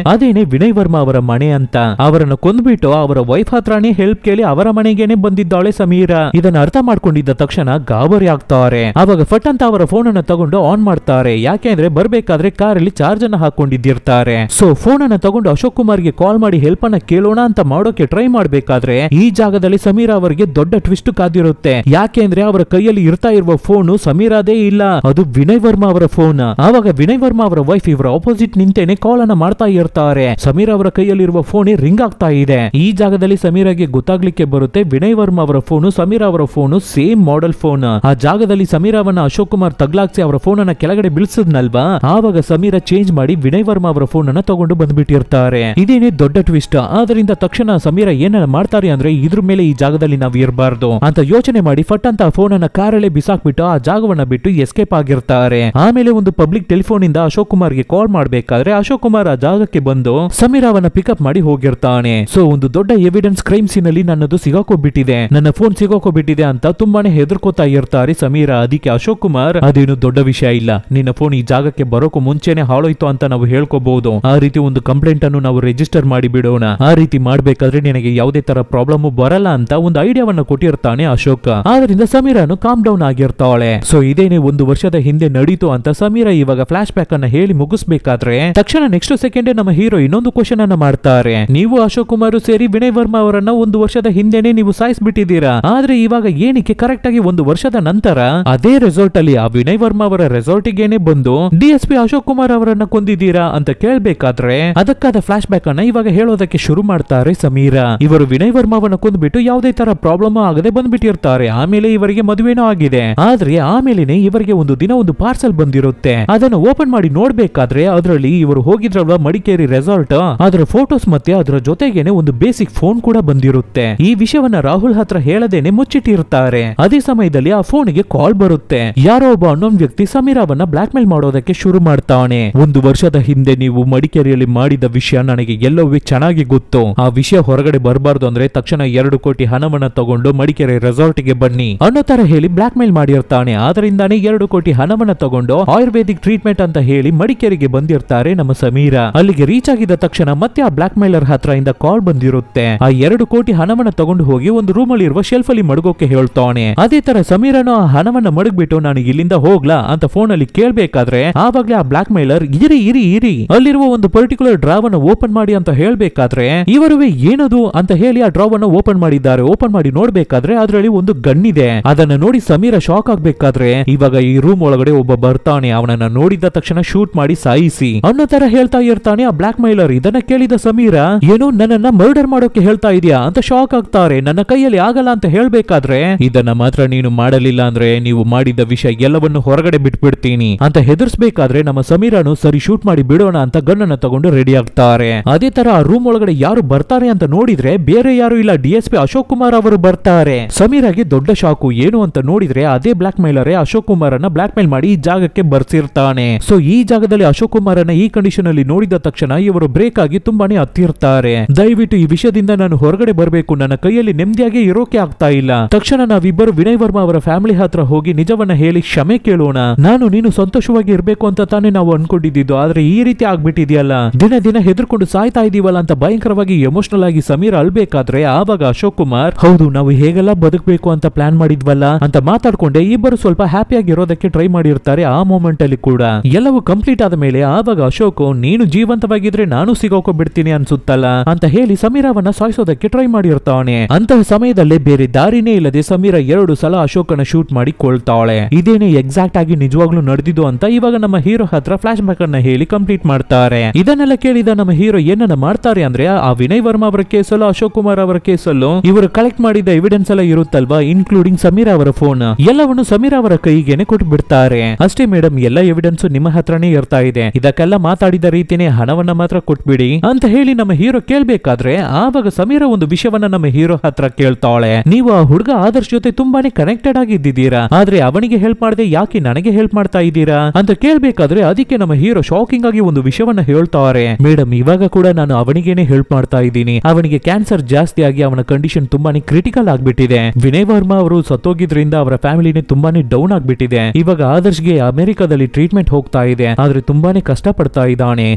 ಅದೇನೆ ವಿನಯ್ ವರ್ಮಾ ಅವರ ಮನೆ ಅಂತ. ಅವರನ್ನ ಕೊಂದ್ಬಿಟ್ಟು ಅವರ ವೈಫ್ ಹತ್ರನೇ ಹೆಲ್ಪ್ ಕೇಳಿ ಅವರ ಮನೆಗೇನೆ ಬಂದಿದ್ದಾಳೆ ಸಮೀರಾ. ಇದನ್ನ ಅರ್ಥ ಮಾಡ್ಕೊಂಡಿದ್ದ ತಕ್ಷಣ ಗಾಬರಿ ಆಗ್ತಾರೆ. ಅವಾಗ ಫಟ್ ಅಂತ ಅವರ ಫೋನ್ ಅನ್ನ ತಗೊಂಡು ಆನ್ ಮಾಡ್ತಾರೆ. ಯಾಕೆಂದ್ರೆ ಬರ್ಬೇಕಾದ್ರೆ ಕಾರಲ್ಲಿ ಚಾರ್ಜ್ ಅನ್ನ ಹಾಕೊಂಡಿದ್ದಿರ್ತಾರೆ. ಸೊ ಫೋನ್ ಅನ್ನ ತಗೊಂಡು ಅಶೋಕ್ ಕುಮಾರ್ಗೆ ಕಾಲ್ ಮಾಡಿ ಹೆಲ್ಪ್ ಅನ್ನ ಕೇಳೋಣ ಅಂತ ಮಾಡೋಕೆ ಟ್ರೈ ಮಾಡ್ಬೇಕಾದ್ರೆ ಈ ಜಾಗದಲ್ಲಿ ಸಮೀರಾ ಅವರಿಗೆ ದೊಡ್ಡ ಟ್ವಿಸ್ಟ್ ಕಾದಿರುತ್ತೆ. ಯಾಕೆಂದ್ರೆ ಅವರ ಕೈಯಲ್ಲಿ ಇರ್ತಾ ಇರುವ ಫೋನ್ ಸಮೀರಾದೇ ಇಲ್ಲ, ಅದು ವಿನಯ್ ವರ್ಮಾ ಅವರ ಫೋನ್. ಆವಾಗ ವಿನಯ್ ವರ್ಮಾ ಅವರ ವೈಫ್ ಇವರ ಆಪೋಸಿಟ್ ನಿಂತೇನೆ ಕಾಲ್ ಅನ್ನ ಮಾಡ್ತಾ ಇರ್ತಾರೆ. ಸಮೀರಾ ಅವರ ಕೈಯಲ್ಲಿರುವ ಫೋನ್ ರಿಂಗ್ ಆಗ್ತಾ ಇದೆ. ಈ ಜಾಗದಲ್ಲಿ ಸಮೀರಾಗೆ ಗೊತ್ತಾಗ್ಲಿಕ್ಕೆ ಬರುತ್ತೆ ವಿನಯ್ ವರ್ಮಾ ಅವರ ಫೋನು ಸಮೀರಾ ಅವರ ಫೋನು ಸೇಮ್ ಮಾಡೆಲ್ ಫೋನ್. ಆ ಜಾಗದಲ್ಲಿ ಸಮೀರಾವನ್ನ ಅಶೋಕ್ ಕುಮಾರ್ ತಗ್ಲಾಕ್ಸಿ ಅವರ ಫೋನ್ ಅನ್ನ ಕೆಳಗಡೆ ಬೀಳ್ಸದ್ನಲ್ವಾ, ಆವಾಗ ಸಮೀರಾ ಚೇಂಜ್ ಮಾಡಿ ವಿನಯ್ ವರ್ಮಾ ಅವರ ಫೋನ್ ಅನ್ನ ತಗೊಂಡು ಬಂದ್ಬಿಟ್ಟಿರ್ತಾರೆ. ಇದೇನೆ ದೊಡ್ಡ ಟ್ವಿಸ್ಟ್. ಆದ್ರಿಂದ ತಕ್ಷಣ ಸಮೀರಾ ಏನನ್ನ ಮಾಡ್ತಾರೆ ಅಂದ್ರೆ ಇದ್ರ ಮೇಲೆ ಈ ಜಾಗದಲ್ಲಿ ನಾವು ಇರಬಾರ್ದು ಅಂತ ಯೋಚನೆ ಮಾಡಿ ಫಟ್ ಅಂತ ಫೋನ್ ಅನ್ನ ಕಾರಲ್ಲೇ ಬಿಸಾಕ್ಬಿಟ್ಟು ಆ ಜಾಗವನ್ನ ಬಿಟ್ಟು ಎಸ್ಕೇಪ್ ಆಗಿರ್ತಾರೆ. ಆಮೇಲೆ ಒಂದು ಪಬ್ಲಿಕ್ ಟೆಲಿಫೋನ್ ಇಂದ ಅಶೋಕ್ ಕುಮಾರ್ಗೆ ಕಾಲ್ ಮಾಡ್ಬೇಕಾದ್ರೆ ಅಶೋಕ್ ಕುಮಾರ್ ಆ ಜಾಗಕ್ಕೆ ಬಂದು ಸಮೀರಾವನ್ನ ಪಿಕಪ್ ಮಾಡಿ ಹೋಗಿರ್ತಾನೆ. ಸೊ ಒಂದು ದೊಡ್ಡ ಎವಿಡೆನ್ಸ್ ಕ್ರೈಮ್ ಸೀನ್ ಅಲ್ಲಿ ನನ್ನದು ಸಿಗಾಕೋಬಿಟ್ಟಿದೆ, ನನ್ನ ಫೋನ್ ಸಿಗಾಕೋಬಿಟ್ಟಿದೆ ಅಂತ ತುಂಬಾನೇ ಹೆದರ್ಕೋತಾ ಇರ್ತಾರೆ ಸಮೀರಾ. ಅದಕ್ಕೆ ಅಶೋಕ್ ಕುಮಾರ್ ಅದೇನು ದೊಡ್ಡ ವಿಷಯ ಇಲ್ಲ, ನಿನ್ನ ಫೋನ್ ಈ ಜಾಗಕ್ಕೆ ಬರೋಕು ಮುಂಚೆನೆ ಹಾಳೋಯ್ತು ಅಂತ ನಾವು ಹೇಳ್ಕೋಬಹುದು, ಆ ರೀತಿ ಒಂದು ಕಂಪ್ಲೇಂಟ್ ಅನ್ನು ನಾವು ರಿಜಿಸ್ಟರ್ ಮಾಡಿ ಬಿಡೋಣ, ಆ ರೀತಿ ಮಾಡ್ಬೇಕಾದ್ರೆ ನಿನಗೆ ಯಾವುದೇ ತರ ಪ್ರಾಬ್ಲಮ್ ಬರಲ್ಲ ಅಂತ ಒಂದು ಐಡಿಯಾವನ್ನ ಕೊಟ್ಟಿರ್ತಾನೆ ಅಶೋಕ್. ಆದ್ರಿಂದ ಸಮೀರಾನು ಕಾಮ್ ಡೌನ್ ಆಗಿರ್ತಾಳೆ. ಸೊ ಇದೇನೆ ಒಂದು ವರ್ಷದ ಹಿಂದೆ ನಡೀತು ಅಂತ ಸಮೀರಾ ಇವಾಗ ಫ್ಲಾಶ್ ಬ್ಯಾಕ್ ಅನ್ನ ಹೇಳಿ ಮುಗಿಸ್ಬೇಕಾದ್ರೆ ತಕ್ಷಣ ನೆಕ್ಸ್ಟ್ ಸೆಕೆಂಡ್ ನಮ್ಮ ಹೀರೋ ಇನ್ನೊಂದು ಕ್ವಶನ್ ಅನ್ನ ಮಾಡ್ತಾರೆ. ನೀವು ಅಶೋಕ್ ಕುಮಾರ್ ಸೇರಿ ವಿನಯ್ ವರ್ಮಾ ಅವರನ್ನ ಒಂದು ವರ್ಷದ ಹಿಂದೆನೆ ನೀವು ಸಾಯಿಸ್ಬಿಟ್ಟಿದ್ದೀರಾ, ಆದ್ರೆ ಇವಾಗ ಏನಕ್ಕೆ ಕರೆಕ್ಟ್ ಆಗಿ ಒಂದು ವರ್ಷದ ನಂತರ ಅದೇ ರೆಸಾರ್ಟ್ ಅಲ್ಲಿ ಆ ವಿನಯ್ ವರ್ಮಾ ಅವರ ರೆಸಾರ್ಟ್ ಗೆನೆ ಬಂದು DSP ಅಶೋಕ್ ಕುಮಾರ್ ಅವರನ್ನ ಕೊಂದಿದ್ದೀರಾ ಅಂತ ಕೇಳ್ಬೇಕಾದ್ರೆ ಅದಕ್ಕಾದ ಫ್ಲಾಶ್ ಬ್ಯಾಕ್ ಅನ್ನ ಇವಾಗ ಹೇಳೋದಕ್ಕೆ ಶುರು ಮಾಡ್ತಾರೆ ಸಮೀರಾ. ಇವರು ವಿನಯ್ ವರ್ಮಾವನ್ನ ಕೊಂದ್ಬಿಟ್ಟು ಯಾವುದೇ ತರ ಪ್ರಾಬ್ಲಮ್ ಆಗದೆ ಬಂದ್ಬಿಟ್ಟಿರ್ತಾರೆ. ಆಮೇಲೆ ಇವರಿಗೆ ಮದುವೆನೂ ಆಗಿದೆ. ಆದ್ರೆ ಆಮೇಲೆನೆ ಇವರಿಗೆ ಒಂದು ದಿನ ಒಂದು ಪಾರ್ಸಲ್ ಬಂದಿರುತ್ತೆ. ಅದನ್ನು ಓಪನ್ ಮಾಡಿ ನೋಡ್ಬೇಕಾದ್ರೆ ಅದರಲ್ಲಿ ಇವರು ಹೋಗಿದ್ರಲ್ವಾ ಮಡಿಕೇರಿ ರೆಸಾರ್ಟ್, ಅದರ ಫೋಟೋಸ್ ಮತ್ತೆ ಅದರ ಜೊತೆಗೇನೆ ಒಂದು ಬೇಸಿಕ್ ಫೋನ್ ಕೂಡ ಬಂದಿರುತ್ತೆ. ಈ ವಿಷಯವನ್ನ ರಾಹುಲ್ ಹತ್ರ ಹೇಳದೇನೆ ಮುಚ್ಚಿಟ್ಟಿರ್ತಾರೆ. ಅದೇ ಸಮಯದಲ್ಲಿ ಆ ಫೋನ್ಗೆ ಕಾಲ್ ಬರುತ್ತೆ. ಯಾರೋ ಒಬ್ಬ ಅನ್ನೊಂದು ವ್ಯಕ್ತಿ ಸಮೀರಾವನ್ನ ಬ್ಲಾಕ್ ಮೇಲ್ ಮಾಡೋದಕ್ಕೆ ಶುರು ಮಾಡ್ತಾನೆ. ಒಂದು ವರ್ಷದ ಹಿಂದೆ ನೀವು ಮಡಿಕೇರಿಯಲ್ಲಿ ಮಾಡಿದ ವಿಷಯ ನನಗೆ ಎಲ್ಲವೂ ಚೆನ್ನಾಗಿ ಗೊತ್ತು, ಆ ವಿಷಯ ಹೊರಗಡೆ ಬರಬಾರ್ದು ಅಂದ್ರೆ ತಕ್ಷಣ 2 ಕೋಟಿ ಹಣವನ್ನ ತಗೊಂಡು ಮಡಿಕೇರಿ ರೆಸಾರ್ಟ್ ಗೆ ಬನ್ನಿ ಅನ್ನೋ ತರ ಹೇಳಿ ಬ್ಲಾಕ್ ಮೇಲ್ ಮಾಡಿರ್ತಾನೆ. ಆದ್ರಿಂದಾನೇ 2 ಕೋಟಿ ಹಣವನ್ನ ತಗೊಂಡು ಆಯುರ್ವೇದಿಕ್ ಟ್ರೀಟ್ಮೆಂಟ್ ಅಂತ ಹೇಳಿ ಮಡಿಕೇರಿಗೆ ಬಂದಿರ್ತಾರೆ ನಮ್ಮ ಸಮೀರಾ. ಅಲ್ಲಿಗೆ ರೀಚ್ ಆಗಿದ ತಕ್ಷಣ ಮತ್ತೆ ಆ ಬ್ಲಾಕ್ ಮೇಲರ್ ಹತ್ರ ಇಂದ ಕಾಲ್ ಬಂದಿರುತ್ತೆ. ಆ 2 ಕೋಟಿ ಹಣವನ್ನ ತಗೊಂಡು ಹೋಗಿ ಒಂದು ರೂಮ್ ಅಲ್ಲಿ ಇರುವ ಶೆಲ್ಫ್ ಅಲ್ಲಿ ಮಡಗೋಕೆ ಹೇಳ್ತಾನೆ. ಅದೇ ತರ ಸಮೀರನು ಆ ಹಣವನ್ನ ಮಡಗ್ಬಿಟ್ಟು ನಾನು ಇಲ್ಲಿಂದ ಹೋಗ್ಲಾ ಅಂತ ಫೋನ್ ಅಲ್ಲಿ ಕೇಳ್ಬೇಕಾದ್ರೆ ಆವಾಗ್ಲೇ ಆ ಬ್ಲಾಕ್ ಮೇಲರ್ ಇರಿ ಇರಿ ಇರಿ ಅಲ್ಲಿರುವ ಒಂದು ಪರ್ಟಿಕ್ಯುಲರ್ ಡ್ರಾ ವನ್ನ ಓಪನ್ ಮಾಡಿ ಅಂತ ಹೇಳ್ಬೇಕಾದ್ರೆ ಇವರುವೆ ಏನದು ಅಂತ ಹೇಳಿ ಆ ಡ್ರಾ ವನ್ನ ಓಪನ್ ಮಾಡಿದ್ದಾರೆ. ಓಪನ್ ಮಾಡಿ ನೋಡ್ಬೇಕಾದ್ರೆ ಅದರಲ್ಲಿ ಒಂದು ಗನ್ ಇದೆ. ಅದನ್ನ ನೋಡಿ ಸಮೀರಾ ಶಾಕ್ ಆಗ್ಬೇಕಾದ್ರೆ ಇವಾಗ ಈ ರೂಮ್ ಒಳಗಡೆ ಒಬ್ಬ ಬರ್ತಾನೆ. ಅವನನ್ನ ನೋಡಿದ ತಕ್ಷಣ ಶೂಟ್ ಮಾಡಿ ಸಾಯಿಸಿ ಅನ್ನೋ ತರ ಹೇಳ್ತಾ ಇರ್ತಾನೆ ಆ ಬ್ಲಾಕ್ ಮೇಲರ್. ಇದನ್ನ ಕೇಳಿದ ಸಮೀರಾ ಏನು ನನ್ನನ್ನ ಮರ್ಡರ್ ಮಾಡೋಕೆ ಹೇಳ್ತಾ ಇದೆಯಾ ಅಂತ ಶಾಕ್ ಆಗ್ತಾರೆ. ನನ್ನ ಕೈಯಲ್ಲಿ ಆಗಲ್ಲ ಅಂತ ಹೇಳ್ಬೇಕಾದ್ರೆ ಇದನ್ನ ಮಾತ್ರ ನೀನು ಮಾಡಲಿಲ್ಲ ಅಂದ್ರೆ ನೀವು ಮಾಡಿದ ವಿಷಯ ಎಲ್ಲವನ್ನು ಹೊರಗಡೆ ಬಿಟ್ಬಿಡ್ತೀನಿ ಅಂತ ಹೆದರ್ಸ್ಬೇಕಾದ್ರೆ ನಮ್ಮ ಸಮೀರಾನು ಸರಿ ಶೂಟ್ ಮಾಡಿ ಬಿಡೋಣ ಅಂತ ಗನ್ನನ್ನ ತಗೊಂಡು ರೆಡಿ ಆಗ್ತಾರೆ. ಅದೇ ತರ ಆ ರೂಮ್ ಒಳಗಡೆ ಯಾರು ಬರ್ತಾರೆ ಅಂತ ನೋಡಿದ್ರೆ ಬೇರೆ ಯಾರು ಇಲ್ಲ, DSP ಅಶೋಕ್ ಕುಮಾರ್ ಅವರು ಬರ್ತಾರೆ. ಸಮೀರಾಗೆ ದೊಡ್ಡ ಶಾಕು. ಏನು ಅಂತ ನೋಡಿದ್ರೆ ಅದೇ ಬ್ಲಾಕ್ ಮೇಲರೇ ಅಶೋಕ್ ಕುಮಾರ್ ಅನ್ನ ಬ್ಲಾಕ್ ಮೇಲ್ ಮಾಡಿ ಈ ಜಾಗಕ್ಕೆ ಬರ್ಸಿರ್ತಾನೆ. ಸೊ ಈ ಜಾಗದಲ್ಲಿ ಅಶೋಕ್ ಕುಮಾರ್ ಅನ್ನ ಈ ಕಂಡೀಷನ್ ಅಲ್ಲಿ ನೋಡಿದ ತಕ್ಷಣ ಇವರು ಬ್ರೇಕ್ ಆಗಿ ತುಂಬಾನೇ ಹತ್ತಿರ್ತಾರೆ. ದಯವಿಟ್ಟು ಈ ವಿಷಯದಿಂದ ನಾನು ಹೊರಗಡೆ ಬರಬೇಕು, ನನ್ನ ಕೈಯಲ್ಲಿ ನೆಮ್ಮದಿಯಾಗಿ ಇರೋಕೆ ಆಗ್ತಾ ಇಲ್ಲ. ತಕ್ಷಣ ನಾವಿಬ್ಬರು ವಿನಯ್ ವರ್ಮಾ ಅವರ ಫ್ಯಾಮಿಲಿ ಹತ್ರ ಹೋಗಿ ನಿಜವನ್ನ ಹೇಳಿ ಕ್ಷಮೆ ಕೇಳೋಣ. ನಾನು ನೀನು ಸಂತೋಷವಾಗಿ ಇರಬೇಕು ಅಂತ ತಾನೇ ನಾವು ಅನ್ಕೊಂಡಿದ್ದು, ಆದ್ರೆ ಈ ರೀತಿ ಆಗ್ಬಿಟ್ಟಿದೆಯಲ್ಲ, ದಿನ ದಿನ ಹೆದರ್ಕೊಂಡು ಸಾಯ್ತಾ ಇದೀವಲ್ಲ ಅಂತ ಭಯಂಕರವಾಗಿ ಎಮೋಷನಲ್ ಆಗಿ ಸಮೀರ್ ಅಳ್ಬೇಕಾದ್ರೆ ಆವಾಗ ಅಶೋಕ್ ಕುಮಾರ್ ಹೌದು ನಾವು ಹೇಗೆಲ್ಲ ಬದುಕಬೇಕು ಅಂತ ಪ್ಲಾನ್ ಮಾಡಿದ್ವಲ್ಲ ಅಂತ ಮಾತಾಡ್ಕೊಂಡೆ ಇಬ್ಬರು ಸ್ವಲ್ಪ ಹ್ಯಾಪಿಯಾಗಿ ಇರೋದಕ್ಕೆ ಟ್ರೈ ಮಾಡಿರ್ತಾರೆ. ಆ ಮೂಮೆಂಟ್ ಅಲ್ಲಿ ಕೂಡ ಎಲ್ಲವೂ ಕಂಪ್ಲೀಟ್ ಆದ ಮೇಲೆ ಆವಾಗ ಅಶೋಕ್ ನೀನು ಜೀವಂತವಾಗಿದ್ರೆ ಕೇಳಿದ್ರೆ ನಾನು ಸಿಗೋಕೋಬಿಡ್ತೀನಿ ಅನ್ಸುತ್ತಲ್ಲ ಅಂತ ಹೇಳಿ ಸಮೀರವನ್ನ ಸಾಯಿಸೋದಕ್ಕೆ ಟ್ರೈ ಮಾಡಿರ್ತಾನೆ. ಅಂತಹ ಸಮಯದಲ್ಲೇ ಬೇರೆ ದಾರಿನೇ ಇಲ್ಲದೆ ಸಮೀರ 2 ಸಲ ಅಶೋಕನ ಶೂಟ್ ಮಾಡಿ ಕೊಳ್ತಾಳೆ. ಇದೇನೆ ಎಕ್ಸಾಕ್ಟ್ ಆಗಿ ನಿಜವಾಗ್ಲೂ ನಡೆದಿದ್ದು ಅಂತ ಇವಾಗ ನಮ್ಮ ಹೀರೋ ಹತ್ರ ಫ್ಲಾಶ್ ಬ್ಯಾಕ್ ಅನ್ನ ಹೇಳಿ ಕಂಪ್ಲೀಟ್ ಮಾಡ್ತಾರೆ. ಇದನ್ನೆಲ್ಲ ಕೇಳಿದ ನಮ್ಮ ಹೀರೋ ಏನನ್ನ ಮಾಡ್ತಾರೆ ಅಂದ್ರೆ ಆ ವಿನಯ್ ವರ್ಮಾ ಅವರ ಕೇಸಲ್ಲೂ ಅಶೋಕ್ ಕುಮಾರ್ ಅವರ ಕೇಸಲ್ಲೂ ಇವರು ಕಲೆಕ್ಟ್ ಮಾಡಿದ ಎವಿಡೆನ್ಸ್ ಎಲ್ಲ ಇರುತ್ತಲ್ವಾ, ಇನ್ಕ್ಲೂಡಿಂಗ್ ಸಮೀರ ಅವರ ಫೋನ್ ಎಲ್ಲವನ್ನು ಸಮೀರ ಅವರ ಕೈಗೇನೆ ಕೊಟ್ಟು ಬಿಡ್ತಾರೆ. ಅಷ್ಟೇ ಮೇಡಮ್, ಎಲ್ಲ ಎವಿಡೆನ್ಸ್ ನಿಮ್ಮ ಹತ್ರನೇ ಇರ್ತಾ ಇದೆ, ಇದಕ್ಕೆಲ್ಲ ಮಾತಾಡಿದ ರೀತಿನೇ ಹಣವನ್ನ ಮಾತ್ರ ಕೊಟ್ಬಿಡಿ ಅಂತ ಹೇಳಿ ನಮ್ಮ ಹೀರೋ ಕೇಳ್ಬೇಕಾದ್ರೆ ಆವಾಗ ಸಮೀರ ಒಂದು ವಿಷಯವನ್ನ ನಮ್ಮ ಹೀರೋ ಹತ್ರ ಕೇಳ್ತಾಳೆ. ನೀವು ಆ ಹುಡುಗ ಆದರ್ಶ್ ಜೊತೆ ತುಂಬಾನೇ ಕನೆಕ್ಟೆಡ್ ಆಗಿದ್ದೀರಾ, ಆದ್ರೆ ಅವನಿಗೆ ಹೆಲ್ಪ್ ಮಾಡದೆ ಯಾಕೆ ನನಗೆ ಹೆಲ್ಪ್ ಮಾಡ್ತಾ ಇದ್ದೀರಾ ಅಂತ ಕೇಳ್ಬೇಕಾದ್ರೆ ಅದಕ್ಕೆ ನಮ್ಮ ಹೀರೋ ಶಾಕಿಂಗ್ ಆಗಿ ಒಂದು ವಿಷಯವನ್ನ ಹೇಳ್ತಾರೆ. ಮೇಡಮ್, ಇವಾಗ ಕೂಡ ನಾನು ಅವನಿಗೇನೆ ಹೆಲ್ಪ್ ಮಾಡ್ತಾ ಇದ್ದೀನಿ. ಅವನಿಗೆ ಕ್ಯಾನ್ಸರ್ ಜಾಸ್ತಿ ಆಗಿ ಅವನ ಕಂಡೀಷನ್ ತುಂಬಾನೇ ಕ್ರಿಟಿಕಲ್ ಆಗ್ಬಿಟ್ಟಿದೆ. ವಿನಯ್ ವರ್ಮಾ ಅವರು ಸತ್ತೋಗಿದ್ರಿಂದ ಅವರ ಫ್ಯಾಮಿಲಿನೇ ತುಂಬಾನೇ ಡೌನ್ ಆಗ್ಬಿಟ್ಟಿದೆ. ಇವಾಗ ಆದರ್ಶ್ಗೆ ಅಮೆರಿಕಾದಲ್ಲಿ ಟ್ರೀಟ್ಮೆಂಟ್ ಹೋಗ್ತಾ ಇದೆ, ಆದ್ರೆ ತುಂಬಾನೇ ಕಷ್ಟ ಪಡ್ತಾ ಇದ್ದಾನೆ.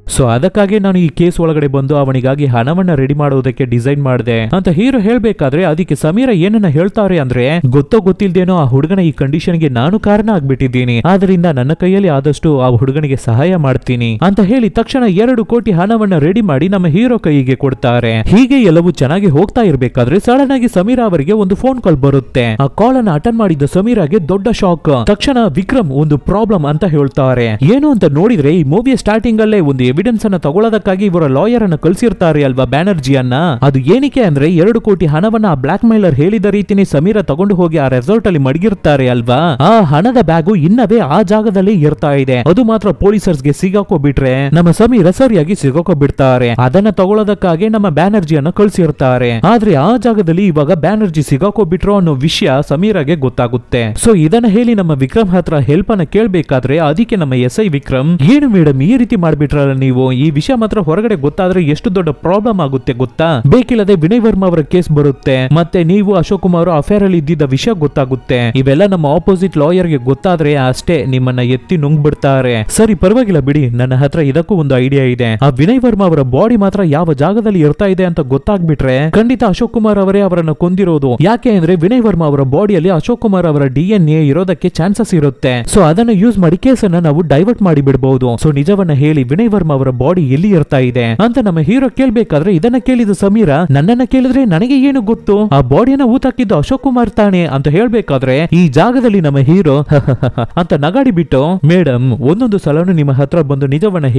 ಸೊ ಅದಕ್ಕಾಗಿ ನಾನು ಈ ಕೇಸ್ ಒಳಗಡೆ ಬಂದು ಅವನಿಗಾಗಿ ಹಣವನ್ನ ರೆಡಿ ಮಾಡೋದಕ್ಕೆ ಡಿಸೈನ್ ಮಾಡಿದೆ ಅಂತ ಹೀರೋ ಹೇಳ್ಬೇಕಾದ್ರೆ ಅದಕ್ಕೆ ಸಮೀರ ಏನನ್ನ ಹೇಳ್ತಾರೆ ಅಂದ್ರೆ, ಗೊತ್ತೋ ಗೊತ್ತಿಲ್ದೇನೋ ಆ ಹುಡುಗನ ಈ ಕಂಡೀಷನ್ಗೆ ನಾನು ಕಾರಣ ಆಗ್ಬಿಟ್ಟಿದ್ದೀನಿ, ಆದ್ರಿಂದ ನನ್ನ ಕೈಯಲ್ಲಿ ಆದಷ್ಟು ಆ ಹುಡುಗನಿಗೆ ಸಹಾಯ ಮಾಡ್ತೀನಿ ಅಂತ ಹೇಳಿ ತಕ್ಷಣ 2 ಕೋಟಿ ಹಣವನ್ನ ರೆಡಿ ಮಾಡಿ ನಮ್ಮ ಹೀರೋ ಕೈಗೆ ಕೊಡ್ತಾರೆ. ಹೀಗೆ ಎಲ್ಲವೂ ಚೆನ್ನಾಗಿ ಹೋಗ್ತಾ ಇರ್ಬೇಕಾದ್ರೆ ಸಡನ್ ಆಗಿ ಸಮೀರ ಅವರಿಗೆ ಒಂದು ಫೋನ್ ಕಾಲ್ ಬರುತ್ತೆ. ಆ ಕಾಲ್ ಅನ್ನ ಅಟೆಂಡ್ ಮಾಡಿದ ಸಮೀರಾಗೆ ದೊಡ್ಡ ಶಾಕ್. ತಕ್ಷಣ ವಿಕ್ರಮ್ ಒಂದು ಪ್ರಾಬ್ಲಮ್ ಅಂತ ಹೇಳ್ತಾರೆ. ಏನು ಅಂತ ನೋಡಿದ್ರೆ ಈ ಮೂವಿಯ ಸ್ಟಾರ್ಟಿಂಗ್ ಅಲ್ಲೇ ಒಂದು ಎವಿಡೆನ್ಸ್ ಅನ್ನ ತಗೊಳ್ಳೋದಕ್ಕಾಗಿ ಇವರ ಲಾಯರ್ ಅನ್ನ ಕಳಿಸಿರ್ತಾರೆ ಅಲ್ವಾ, ಬ್ಯಾನರ್ಜಿಯನ್ನ. ಅದು ಏನಕ್ಕೆ ಅಂದ್ರೆ 2 ಕೋಟಿ ಹಣವನ್ನ ಆ ಬ್ಲಾಕ್ ಮೇಲರ್ ಹೇಳಿದ ರೀತಿನೇ ಸಮೀರ ತಗೊಂಡು ಹೋಗಿ ಆ ರೆಸಾರ್ಟ್ ಅಲ್ಲಿ ಮಡಗಿರ್ತಾರೆ ಅಲ್ವಾ. ಆ ಹಣದ ಬ್ಯಾಗು ಇನ್ನವೇ ಆ ಜಾಗದಲ್ಲಿ ಇರ್ತಾ ಇದೆ. ಅದು ಮಾತ್ರ ಪೊಲೀಸರ್ಸ್ಗೆ ಸಿಗಾಕೋಬಿಟ್ರೆ ನಮ್ಮ ಸಮೀರ ಸರಿಯಾಗಿ ಸಿಗಾಕೋಬಿಡ್ತಾರೆ. ಅದನ್ನ ತಗೊಳ್ಳೋದಕ್ಕಾಗಿ ನಮ್ಮ ಬ್ಯಾನರ್ಜಿಯನ್ನ ಕಳಿಸಿರ್ತಾರೆ. ಆದ್ರೆ ಆ ಜಾಗದಲ್ಲಿ ಇವಾಗ ಬ್ಯಾನರ್ಜಿ ಸಿಗಾಕೋಬಿಟ್ರು ಅನ್ನೋ ವಿಷಯ ಸಮೀರಗೆ ಗೊತ್ತಾಗುತ್ತೆ. ಸೊ ಇದನ್ನ ಹೇಳಿ ನಮ್ಮ ವಿಕ್ರಮ್ ಹತ್ರ ಹೆಲ್ಪ್ ಅನ್ನ ಕೇಳ್ಬೇಕಾದ್ರೆ ಅದಕ್ಕೆ ನಮ್ಮ SI ವಿಕ್ರಮ್, ಏನು ಮೇಡಮ್ ಈ ರೀತಿ ಮಾಡ್ಬಿಟ್ರಲ್ಲ ನೀವು, ಈ ವಿಷಯ ಮಾತ್ರ ಹೊರಗಡೆ ಗೊತ್ತಾದ್ರೆ ಎಷ್ಟು ದೊಡ್ಡ ಪ್ರಾಬ್ಲಮ್ ಆಗುತ್ತೆ ಗೊತ್ತಾ, ಬೇಕಿಲ್ಲದೆ ವಿನಯ್ ವರ್ಮಾ ಅವರ ಕೇಸ್ ಬರುತ್ತೆ, ಮತ್ತೆ ನೀವು ಅಶೋಕ್ ಕುಮಾರ್ ಅಫೇರ್ ಅಲ್ಲಿ ಇದ್ದಿದ್ದ ವಿಷಯ ಗೊತ್ತಾಗುತ್ತೆ. ಇವೆಲ್ಲ ನಮ್ಮ ಆಪೋಸಿಟ್ ಲಾಯರ್ ಗೆ ಗೊತ್ತಾದ್ರೆ ಅಷ್ಟೇ ನಿಮ್ಮನ್ನ ಎತ್ತಿ ನುಂಗ್ಬಿಡ್ತಾರೆ. ಸರಿ ಪರವಾಗಿಲ್ಲ ಬಿಡಿ, ನನ್ನ ಹತ್ರ ಇದಕ್ಕೂ ಒಂದು ಐಡಿಯಾ ಇದೆ. ಆ ವಿನಯ್ ವರ್ಮಾ ಅವರ ಬಾಡಿ ಮಾತ್ರ ಯಾವ ಜಾಗದಲ್ಲಿ ಇರ್ತಾ ಇದೆ ಅಂತ ಗೊತ್ತಾಗ್ಬಿಟ್ರೆ ಖಂಡಿತ ಅಶೋಕ್ ಕುಮಾರ್ ಅವರೇ ಅವರನ್ನು ಕೊಂದಿರೋದು. ಯಾಕೆ ಅಂದ್ರೆ ವಿನಯ್ ವರ್ಮಾ ಅವರ ಬಾಡಿಯಲ್ಲಿ ಅಶೋಕ್ ಕುಮಾರ್ ಅವರ DNA ಇರೋದಕ್ಕೆ ಚಾನ್ಸಸ್ ಇರುತ್ತೆ. ಸೊ ಅದನ್ನ ಯೂಸ್ ಮಾಡಿ ಕೇಸನ್ನ ನಾವು ಡೈವರ್ಟ್ ಮಾಡಿ ಬಿಡಬಹುದು. ಸೊ ನಿಜವನ್ನ ಹೇಳಿ ವಿನಯ್ ವರ್ಮಾ ಅವರ ಬಾಡಿ ಎಲ್ಲಿ ಇರ್ತಾ ಇದೆ ಅಂತ ನಮ್ಮ ಹೀರೋ ಕೇಳ್ಬೇಕಾದ್ರೆ ಇದನ್ನ ಕೇಳಿದ ಸಮೀರ, ನನ್ನನ್ನ ಕೇಳಿದ್ರೆ ನನಗೆ ಏನು ಗೊತ್ತು, ಆ ಬಾಡಿಯನ್ನ ಊತಾಕಿದ್ದು ಅಶೋಕ್ ಕುಮಾರ್ ತಾನೆ ಅಂತ ಹೇಳ್ಬೇಕಾದ್ರೆ ಈ ಜಾಗದಲ್ಲಿ ನಮ್ಮ ಹೀರೋ ಅಂತ ನಗಾಡಿ ಬಿಟ್ಟು, ಮೇಡಮ್ ಒಂದೊಂದು ಸಲನು ನಿಮ್ಮ ಹತ್ರ ಬಂದು ನಿಜವನ್ನ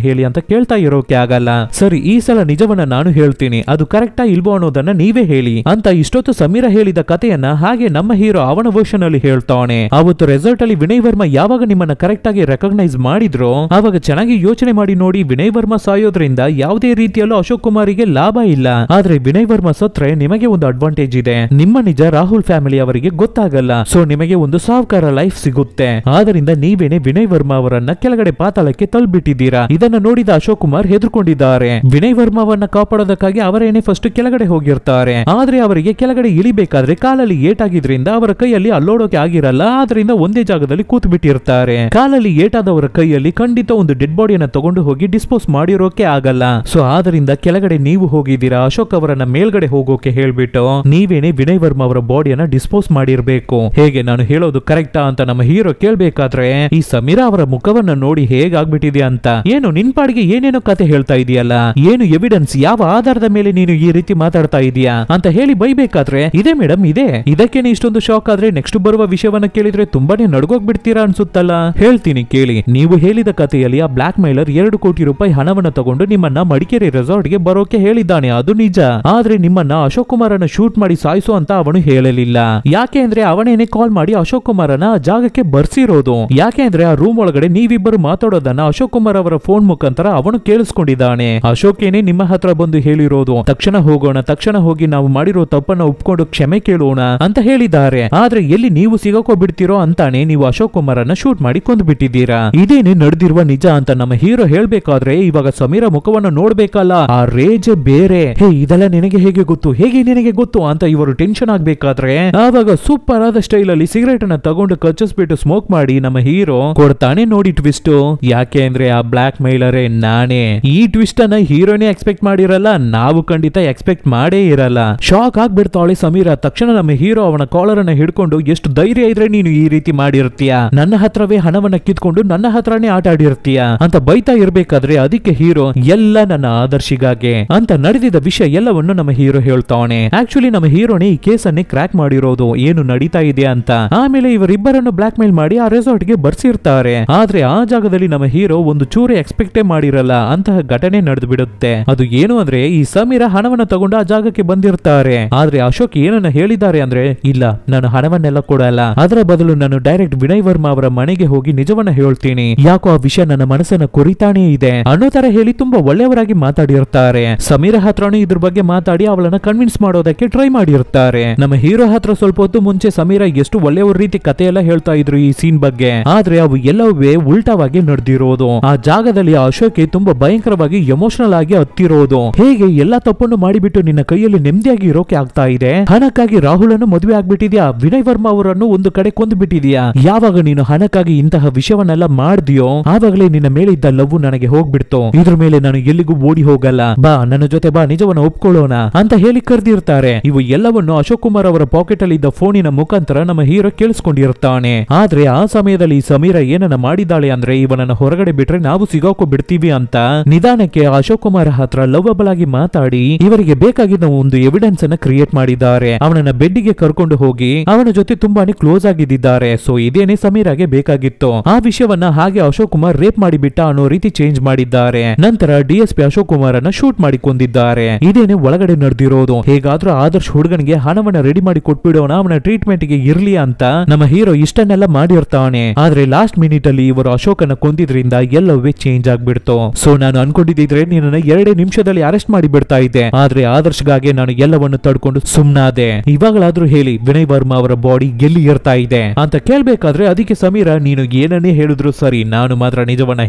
ಹೇಳಿ ಅಂತ ಕೇಳ್ತಾ ಇರೋಕೆ ಆಗಲ್ಲ. ಸರಿ ಈ ಸಲ ನಿಜವನ್ನ ನಾನು ಹೇಳ್ತೀನಿ, ಅದು ಕರೆಕ್ಟಾ ಇಲ್ವೋ ಅನ್ನೋದನ್ನ ನೀವೇ ಹೇಳಿ ಅಂತ ಇಷ್ಟೊತ್ತು ಸಮೀರ ಹೇಳಿದ ಕಥೆಯನ್ನ ಹಾಗೆ ನಮ್ಮ ಹೀರೋ ಅವನ ವರ್ಷನ್ ಅಲ್ಲಿ ಹೇಳ್ತಾನೆ. ಅವತ್ತು ರೆಸಾರ್ಟ್ ಅಲ್ಲಿ ವಿನಯ್ ವರ್ಮಾ ಯಾವಾಗ ನಿಮ್ಮನ್ನ ಕರೆಕ್ಟ್ ಆಗಿ ರೆಕಗ್ನೈಸ್ ಮಾಡಿದ್ರು ಆವಾಗ ಚೆನ್ನಾಗಿ ಯೋಚನೆ ಮಾಡಿ ನೋಡಿ, ವಿನಯ್ ವರ್ಮಾ ಸಾಯೋದ್ರಿಂದ ಯಾವುದೇ ರೀತಿಯಲ್ಲೂ ಅಶೋಕ್ ಕುಮಾರಿಗೆ ಲಾಭ ಇಲ್ಲ. ಆದ್ರೆ ವಿನಯ್ ವರ್ಮಾ ಸತ್ರೆ ನಿಮಗೆ ಒಂದು ಅಡ್ವಾಂಟೇಜ್ ಇದೆ, ನಿಮ್ಮ ನಿಜ ರಾಹುಲ್ ಫ್ಯಾಮಿಲಿ ಅವರಿಗೆ ಗೊತ್ತಾಗಲ್ಲ. ಸೊ ನಿಮಗೆ ಒಂದು ಸಾವ್ಕಾರ ಲೈಫ್ ಸಿಗುತ್ತೆ. ಆದ್ರಿಂದ ನೀವೇನೆ ವಿನಯ್ ವರ್ಮಾ ಅವರನ್ನ ಕೆಳಗಡೆ ಪಾತಾಳಕ್ಕೆ ತಳ್ಳಿಬಿಟ್ಟಿದ್ದೀರಾ. ಇದನ್ನ ನೋಡಿದ ಅಶೋಕ್ ಕುಮಾರ್ ಹೆದರ್ಕೊಂಡಿದ್ದಾರೆ. ವಿನಯ್ ವರ್ಮಾವನ್ನ ಕಾಪಾಡೋದಕ್ಕಾಗಿ ಅವರೇನೆ ಫಸ್ಟ್ ಕೆಳಗಡೆ ಹೋಗಿರ್ತಾರೆ. ಆದ್ರೆ ಅವರಿಗೆ ಕೆಳಗಡೆ ಇಳಿಬೇಕಾದ್ರೆ ಕಾಲಲ್ಲಿ ಏಟಾಗಿದ್ರಿಂದ ಅವರ ಕೈಯಲ್ಲಿ ಅಲ್ಲೋಡೋಕೆ ಆಗಿರಲ್ಲ. ಆದ್ರಿಂದ ಒಂದೇ ಜಾಗದಲ್ಲಿ ಕೂತ್ ಬಿಟ್ಟಿರ್ತಾರೆ. ಕಾಲಲ್ಲಿ ಏಟಾದವರ ಕೈಯಲ್ಲಿ ಖಂಡಿತ ಒಂದು ಡೆಡ್ ಬಾಡಿಯನ್ನ ತಗೊಂಡು ಹೋಗಿ ಡಿಸ್ಪೋಸ್ ಮಾಡಿರೋಕೆ ಆಗಲ್ಲ. ಸೊ ಆದ್ರಿಂದ ಕೆಳಗಡೆ ನೀವು ಹೋಗಿದ್ದೀರಾ, ಅಶೋಕ್ ಅವರನ್ನ ಮೇಲ್ಗಡೆ ಹೋಗೋಕೆ ಹೇಳ್ಬಿಟ್ಟು ನೀವೇನೆ ವಿನಯ್ ವರ್ಮಾ ಅವರ ಬಾಡಿಯನ್ನ ಡಿಸ್ಪೋಸ್ ಮಾಡಿರ್ಬೇಕು. ಹೇಗೆ ನಾನು ಹೇಳೋದು ಕರೆಕ್ಟಾ ಅಂತ ನಮ್ಮ ಹೀರೋ ಕೇಳ್ಬೇಕಾದ್ರೆ ಈ ಸಮೀರ ಅವರ ಮುಖವನ್ನ ನೋಡಿ ಹೇಗಾಗ್ಬಿಟ್ಟಿದೆ ಅಂತ, ಏನು ನಿನ್ ಪಾಡಿಗೆ ಏನೇನೋ ಕತೆ ಹೇಳ್ತಾ ಇದೆಯಲ್ಲ, ಏನು ಎವಿಡೆನ್ಸ್, ಯಾವ ಆಧಾರದ ಮೇಲೆ ನೀನು ಈ ರೀತಿ ಮಾತಾಡ್ತಾ ಇದೀಯಾ ಅಂತ ಹೇಳಿ ಬೈಬೇಕಾದ್ರೆ, ಇದೆ ಮೇಡಮ್ ಇದೆ, ಇದಕ್ಕೇನೆ ಇಷ್ಟೊಂದು ಶಾಕ್ ಆದ್ರೆ ನೆಕ್ಸ್ಟ್ ಬರುವ ವಿಷಯವನ್ನ ಕೇಳಿದ್ರೆ ತುಂಬಾನೇ ನಡ್ಗೋಗ್ಬಿಡ್ತೀರಾ ಅನ್ಸುತ್ತಲ್ಲ. ಹೇಳ್ತೀನಿ ಕೇಳಿ. ನೀವು ಹೇಳಿದ ಕಥೆಯಲ್ಲಿ ಆ ಬ್ಲಾಕ್ ಮೇಲರ್ 2 ಕೋಟಿ ರೂಪಾಯಿ ಹಣವನ್ನ ತಗೊಂಡು ನಿಮ್ಮನ್ನ ಮಡಿಕೇರಿ ರೆಸಾರ್ಟ್ ಗೆ ಬರೋಕೆ ಹೇಳಿದ್ದಾನೆ, ಅದು ನಿಜ. ಆದ್ರೆ ನಿಮ್ಮನ್ನ ಅಶೋಕ್ ಕುಮಾರನ ಶೂಟ್ ಮಾಡಿ ಸಾಯಿಸೋ ಅಂತ ಅವನು ಹೇಳಲಿಲ್ಲ. ಯಾಕೆ ಅಂದ್ರೆ ಅವನೇನೆ ಕಾಲ್ ಮಾಡಿ ಅಶೋಕ್ ಕುಮಾರನ ಜಾಗಕ್ಕೆ ಬರ್ಸಿರೋದು. ಯಾಕೆ ಅಂದ್ರೆ ಆ ರೂಮ್ ಒಳಗಡೆ ನೀವಿಬ್ಬರು ಮಾತಾಡೋದನ್ನ ಅಶೋಕ್ ಕುಮಾರ್ ಅವರ ಫೋನ್ ಮುಖಾಂತರ ಅವನು ಕೇಳಿಸ್ಕೊಂಡಿದ್ದಾನೆ. ಅಶೋಕ್ ಏನೇ ನಿಮ್ಮ ಹತ್ರ ಬಂದು ಹೇಳಿರೋದು, ತಕ್ಷಣ ಹೋಗೋಣ, ತಕ್ಷಣ ಹೋಗಿ ನಾವು ಮಾಡಿರೋ ತಪ್ಪನ್ನ ಒಪ್ಕೊಂಡು ಕ್ಷಮೆ ಕೇಳೋಣ ಅಂತ ಹೇಳಿದ್ದಾರೆ. ಆದ್ರೆ ಎಲ್ಲಿ ನೀವು ಸಿಗಾಕೋಬಿಡ್ತೀರೋ ಅಂತಾನೆ ನೀವು ಅಶೋಕ್ ಕುಮಾರನ್ನ ಶೂಟ್ ಮಾಡಿ ಕೊಂದ್ಬಿಟ್ಟಿದ್ದೀರಾ. ಇದೇನೆ ನಡೆದಿರುವ ನಿಜ ಅಂತ ನಮ್ಮ ಹೀರೋ ಹೇಳ್ಬೇಕಾದ್ರೆ ಇವಾಗ ಸಮೀರ ಮುಖವನ್ನು ನೋಡ್ಬೇಕಲ್ಲ, ಆ ರೇಜ್ ಬೇರೆ. ಹೇ ಇದೆಲ್ಲ ನಿನಗೆ ಹೇಗೆ ಗೊತ್ತು, ಹೇಗೆ ನಿನಗೆ ಗೊತ್ತು ಅಂತ ಇವರು ಟೆನ್ಷನ್ ಆಗ್ಬೇಕಾದ್ರೆ ಆವಾಗ ಸೂಪರ್ ಆದ ಸ್ಟೈಲ್ ಅಲ್ಲಿ ಸಿಗರೇಟ್ ಅನ್ನ ತಗೊಂಡು ಕಚ್ಚಿಸ್ಬಿಟ್ಟು ಸ್ಮೋಕ್ ಮಾಡಿ ನಮ್ಮ ಹೀರೋ ಕೊಡ್ತಾನೆ ನೋಡಿ ಟ್ವಿಸ್ಟ್. ಯಾಕೆ ಅಂದ್ರೆ ಆ ಬ್ಲಾಕ್ ಮೇಲರೇ ನಾನೇ. ಈ ಟ್ವಿಸ್ಟ್ ಅನ್ನ ಹೀರೋನೇ ಎಕ್ಸ್ಪೆಕ್ಟ್ ಮಾಡಿರಲ್ಲ, ನಾವು ಖಂಡಿತ ಎಕ್ಸ್ಪೆಕ್ಟ್ ಮಾಡೇ ಇರಲ್ಲ. ಶಾಕ್ ಆಗ್ಬಿಡ್ತಾಳೆ ಸಮೀರ. ತಕ್ಷಣ ನಮ್ಮ ಹೀರೋ ಅವನ ಕಾಲರ್ ಅನ್ನ ಹಿಡ್ಕೊಂಡು, ಎಷ್ಟು ಧೈರ್ಯ ಇದ್ರೆ ನೀನು ಈ ರೀತಿ ಮಾಡಿರ್ತೀಯ, ನನ್ನ ಹತ್ರವೇ ಹಣವನ್ನ ಕಿತ್ಕೊಂಡು ನನ್ನ ಹತ್ರನೇ ಆಟ ಆಡಿರ್ತೀಯ ಅಂತ ಬೈತಾ ಇರ್ಬೇಕಾದ್ರೆ ಅದಕ್ಕೆ ಹೀರೋ ಎಲ್ಲ ನನ್ನ ಆದರ್ಶಿಗಾಗೆ ಅಂತ ನಡೆದಿದ್ದ ವಿಷಯ ಎಲ್ಲವನ್ನು ನಮ್ಮ ಹೀರೋ ಹೇಳ್ತಾನೆ. ಆಕ್ಚುಲಿ ನಮ್ಮ ಹೀರೋನೇ ಈ ಕೇಸನ್ನೇ ಕ್ರ್ಯಾಕ್ ಮಾಡಿರೋದು ಏನು ನಡೀತಾ ಇದೆ ಅಂತ. ಆಮೇಲೆ ಇವರಿಬ್ಬರನ್ನು ಬ್ಲಾಕ್ ಮೇಲ್ ಮಾಡಿ ಆ ರೆಸಾರ್ಟ್ ಗೆ ಬರ್ಸಿರ್ತಾರೆ. ಆದ್ರೆ ಆ ಜಾಗದಲ್ಲಿ ನಮ್ಮ ಹೀರೋ ಒಂದು ಚೂರೇ ಎಕ್ಸ್ಪೆಕ್ಟೇ ಮಾಡಿರಲ್ಲ ಅಂತಹ ಘಟನೆ ನಡೆದು ಬಿಡುತ್ತೆ. ಅದು ಏನು ಅಂದ್ರೆ ಈ ಸಮೀರ ಹಣವನ್ನ ತಗೊಂಡು ಆ ಜಾಗಕ್ಕೆ ಬಂದಿರ್ತಾರೆ. ಆದ್ರೆ ಅಶೋಕ್ ಏನನ್ನ ಹೇಳಿದ್ದಾರೆ ಅಂದ್ರೆ, ಇಲ್ಲ ನಾನು ಹಣವನ್ನೆಲ್ಲ ಕೊಡಲ್ಲ, ಅದರ ಬದಲು ನಾನು ಡೈರೆಕ್ಟ್ ವಿನಯ್ ವರ್ಮಾ ಅವರ ಮನೆಗೆ ಹೋಗಿ ನಿಜವನ್ನ ಹೇಳ್ತೀನಿ, ಯಾಕೋ ಆ ವಿಷಯ ನನ್ನ ಮನಸ್ಸನ್ನ ಕೊರಿತಾನೇ ಇದೆ ಅನ್ನೋ ತರ ಹೇಳಿ ತುಂಬಾ ಒಳ್ಳೆಯವರಾಗಿ ಮಾತಾಡಿರ್ತಾರೆ. ಸಮೀರ ಹತ್ರನೂ ಇದ್ರ ಬಗ್ಗೆ ಮಾತಾಡಿ ಅವಳನ್ನ ಕನ್ವಿನ್ಸ್ ಮಾಡೋದಕ್ಕೆ ಟ್ರೈ ಮಾಡಿರ್ತಾರೆ. ನಮ್ಮ ಹೀರೋ ಹತ್ರ ಸ್ವಲ್ಪ ಹೊತ್ತು ಮುಂಚೆ ಸಮೀರ ಎಷ್ಟು ಒಳ್ಳೆಯವ್ರ ರೀತಿ ಕತೆ ಎಲ್ಲ ಹೇಳ್ತಾ ಇದ್ರು ಈ ಸೀನ್ ಬಗ್ಗೆ. ಆದ್ರೆ ಅವು ಎಲ್ಲವೇ ಉಲ್ಟಾವಾಗಿ ನಡೆದಿರೋದು. ಆ ಜಾಗದಲ್ಲಿ ಅಶೋಕ್ ತುಂಬಾ ಭಯಂಕರವಾಗಿ ಎಮೋಷನಲ್ ಆಗಿ ಹತ್ತಿರೋದು. ಹೇಗೆ ಎಲ್ಲಾ ತಪ್ಪನ್ನು ಮಾಡಿಬಿಟ್ಟು ನಿನ್ನ ಕೈಯಲ್ಲಿ ನೆಮ್ಮದಿಯಾಗಿ ಇರೋಕೆ ಆಗ್ತಾ ಇದೆ, ಹಣಕ್ಕಾಗಿ ರಾಹುಲ್ ಅನ್ನು ಮದುವೆ ಆಗ್ಬಿಟ್ಟಿದ್ಯಾ, ವಿನಯ್ ವರ್ಮಾ ಅವರನ್ನು ಒಂದು ಕಡೆ ಕೊಂದು ಬಿಟ್ಟಿದ್ಯಾ. ಯಾವಾಗ ನೀನು ಹಣಕ್ಕಾಗಿ ಇಂತಹ ವಿಷಯವನ್ನೆಲ್ಲ ಮಾಡ್ದಿಯೋ ಆವಾಗಲೇ ನಿನ್ನ ಮೇಲೆ ಇದ್ದ ಲವ್ ನನಗೆ ಹೋಗ್ಬಿಡ್ತು. ಇದ್ರ ಮೇಲೆ ನಾನು ಎಲ್ಲಿಗೂ ಓಡಿ ಹೋಗಲ್ಲ, ಬಾ ನನ್ನ ಜೊತೆ ಬಾ, ನಿಜವನ್ನ ಒಪ್ಕೊಳ್ಳೋಣ ಅಂತ ಹೇಳಿ ಕರೆದಿರ್ತಾರೆ. ಇವು ಎಲ್ಲವನ್ನು ಅಶೋಕ್ ಕುಮಾರ್ ಅವರ ಪಾಕೆಟ್ ಅಲ್ಲಿ ಇದ್ದ ಫೋನಿನ ಮುಖಾಂತರ ನಮ್ಮ ಹೀರೋ ಕೇಳಿಸ್ಕೊಂಡಿರ್ತಾನೆ. ಆದ್ರೆ ಆ ಸಮಯದಲ್ಲಿ ಸಮೀರ ಏನನ್ನ ಮಾಡಿದಾಳೆ ಅಂದ್ರೆ, ಇವನನ್ನ ಹೊರಗಡೆ ಬಿಟ್ರೆ ನಾವು ಸಿಗೋಕೋ ಬಿಡ್ತೀವಿ ಅಂತ ನಿಧಾನಕ್ಕೆ ಅಶೋಕ್ ಕುಮಾರ್ ಹತ್ರ ಲವಬಲ್ ಆಗಿ ಮಾತಾಡಿ ಇವರಿಗೆ ಬೇಕಾಗಿದ್ದ ಒಂದು ಎವಿಡೆನ್ಸ್ ಅನ್ನ ಕ್ರಿಯೇಟ್ ಮಾಡಿದ್ದಾರೆ. ಅವನನ್ನ ಬೆಡ್ಡಿಗೆ ಕರ್ಕೊಂಡು ಹೋಗಿ ಅವನ ಜೊತೆ ತುಂಬಾನೇ ಕ್ಲೋಸ್ ಆಗಿದ್ದಾರೆ. ಸೊ ಇದೇನೆ ಸಮೀರಾಗೆ ಬೇಕಾಗಿತ್ತು. ಆ ವಿಷಯವನ್ನ ಹಾಗೆ ಅಶೋಕ್ ಕುಮಾರ್ ರೇಪ್ ಮಾಡಿಬಿಟ್ಟ ಅನ್ನೋ ರೀತಿ ಚೇಂಜ್ ಮಾಡಿದ್ದಾರೆ. ನಂತರ ಡಿಎಸ್ಪಿ ಅಶೋಕ್ ಕುಮಾರ್ ಅನ್ನ ಶೂಟ್ ಮಾಡಿ ಕೊಂದಿದ್ದಾರೆ. ಇದೇನೆ ಒಳಗಡೆ ನಡೆದಿರೋದು. ಹೇಗಾದ್ರೂ ಆದರ್ಶ್ ಹುಡುಗನಿಗೆ ಹಣವನ್ನ ರೆಡಿ ಮಾಡಿ ಕೊಟ್ಬಿಡೋಣ, ಅವನ ಟ್ರೀಟ್ಮೆಂಟ್ ಗೆ ಇರ್ಲಿ ಅಂತ ನಮ್ಮ ಹೀರೋ ಇಷ್ಟನ್ನೆಲ್ಲ ಮಾಡಿರ್ತಾನೆ. ಆದ್ರೆ ಲಾಸ್ಟ್ ಮಿನಿಟ್ ಅಲ್ಲಿ ಇವರು ಅಶೋಕನ ಕೊಂದಿದ್ರಿಂದ ಎಲ್ಲವೇ ಚೇಂಜ್ ಆಗ್ಬಿಡ್ತು. ಸೊ ನಾನು ಅನ್ಕೊಂಡಿದ್ರೆ ನಿನ್ನ 2 ನಿಮಿಷದಲ್ಲಿ ಅರೆಸ್ಟ್ ಮಾಡಿ ಬಿಡ್ತಾ ಇದ್ದೆ. ಆದ್ರೆ ಆದರ್ಶ್ಗಾಗಿ ನಾನು ಎಲ್ಲವನ್ನು ತಡ್ಕೊಂಡು ಸುಮ್ನಾದೆ. ಇವಾಗಲಾದ್ರೂ ಹೇಳಿ ವಿನಯ್ ವರ್ಮಾ ಅವರ ಬಾಡಿ ಎಲ್ಲಿ ಇರ್ತಾ ಇದೆ ಅಂತ ಕೇಳ್ಬೇಕಾದ್ರೆ ಅದಕ್ಕೆ ಸಮೀರ, ನೀನು ಏನನ್ನೇ ಹೇಳಿದ್ರು ಸರಿ, ನಾನು ಮಾತ್ರ ನಿಜವನ್ನ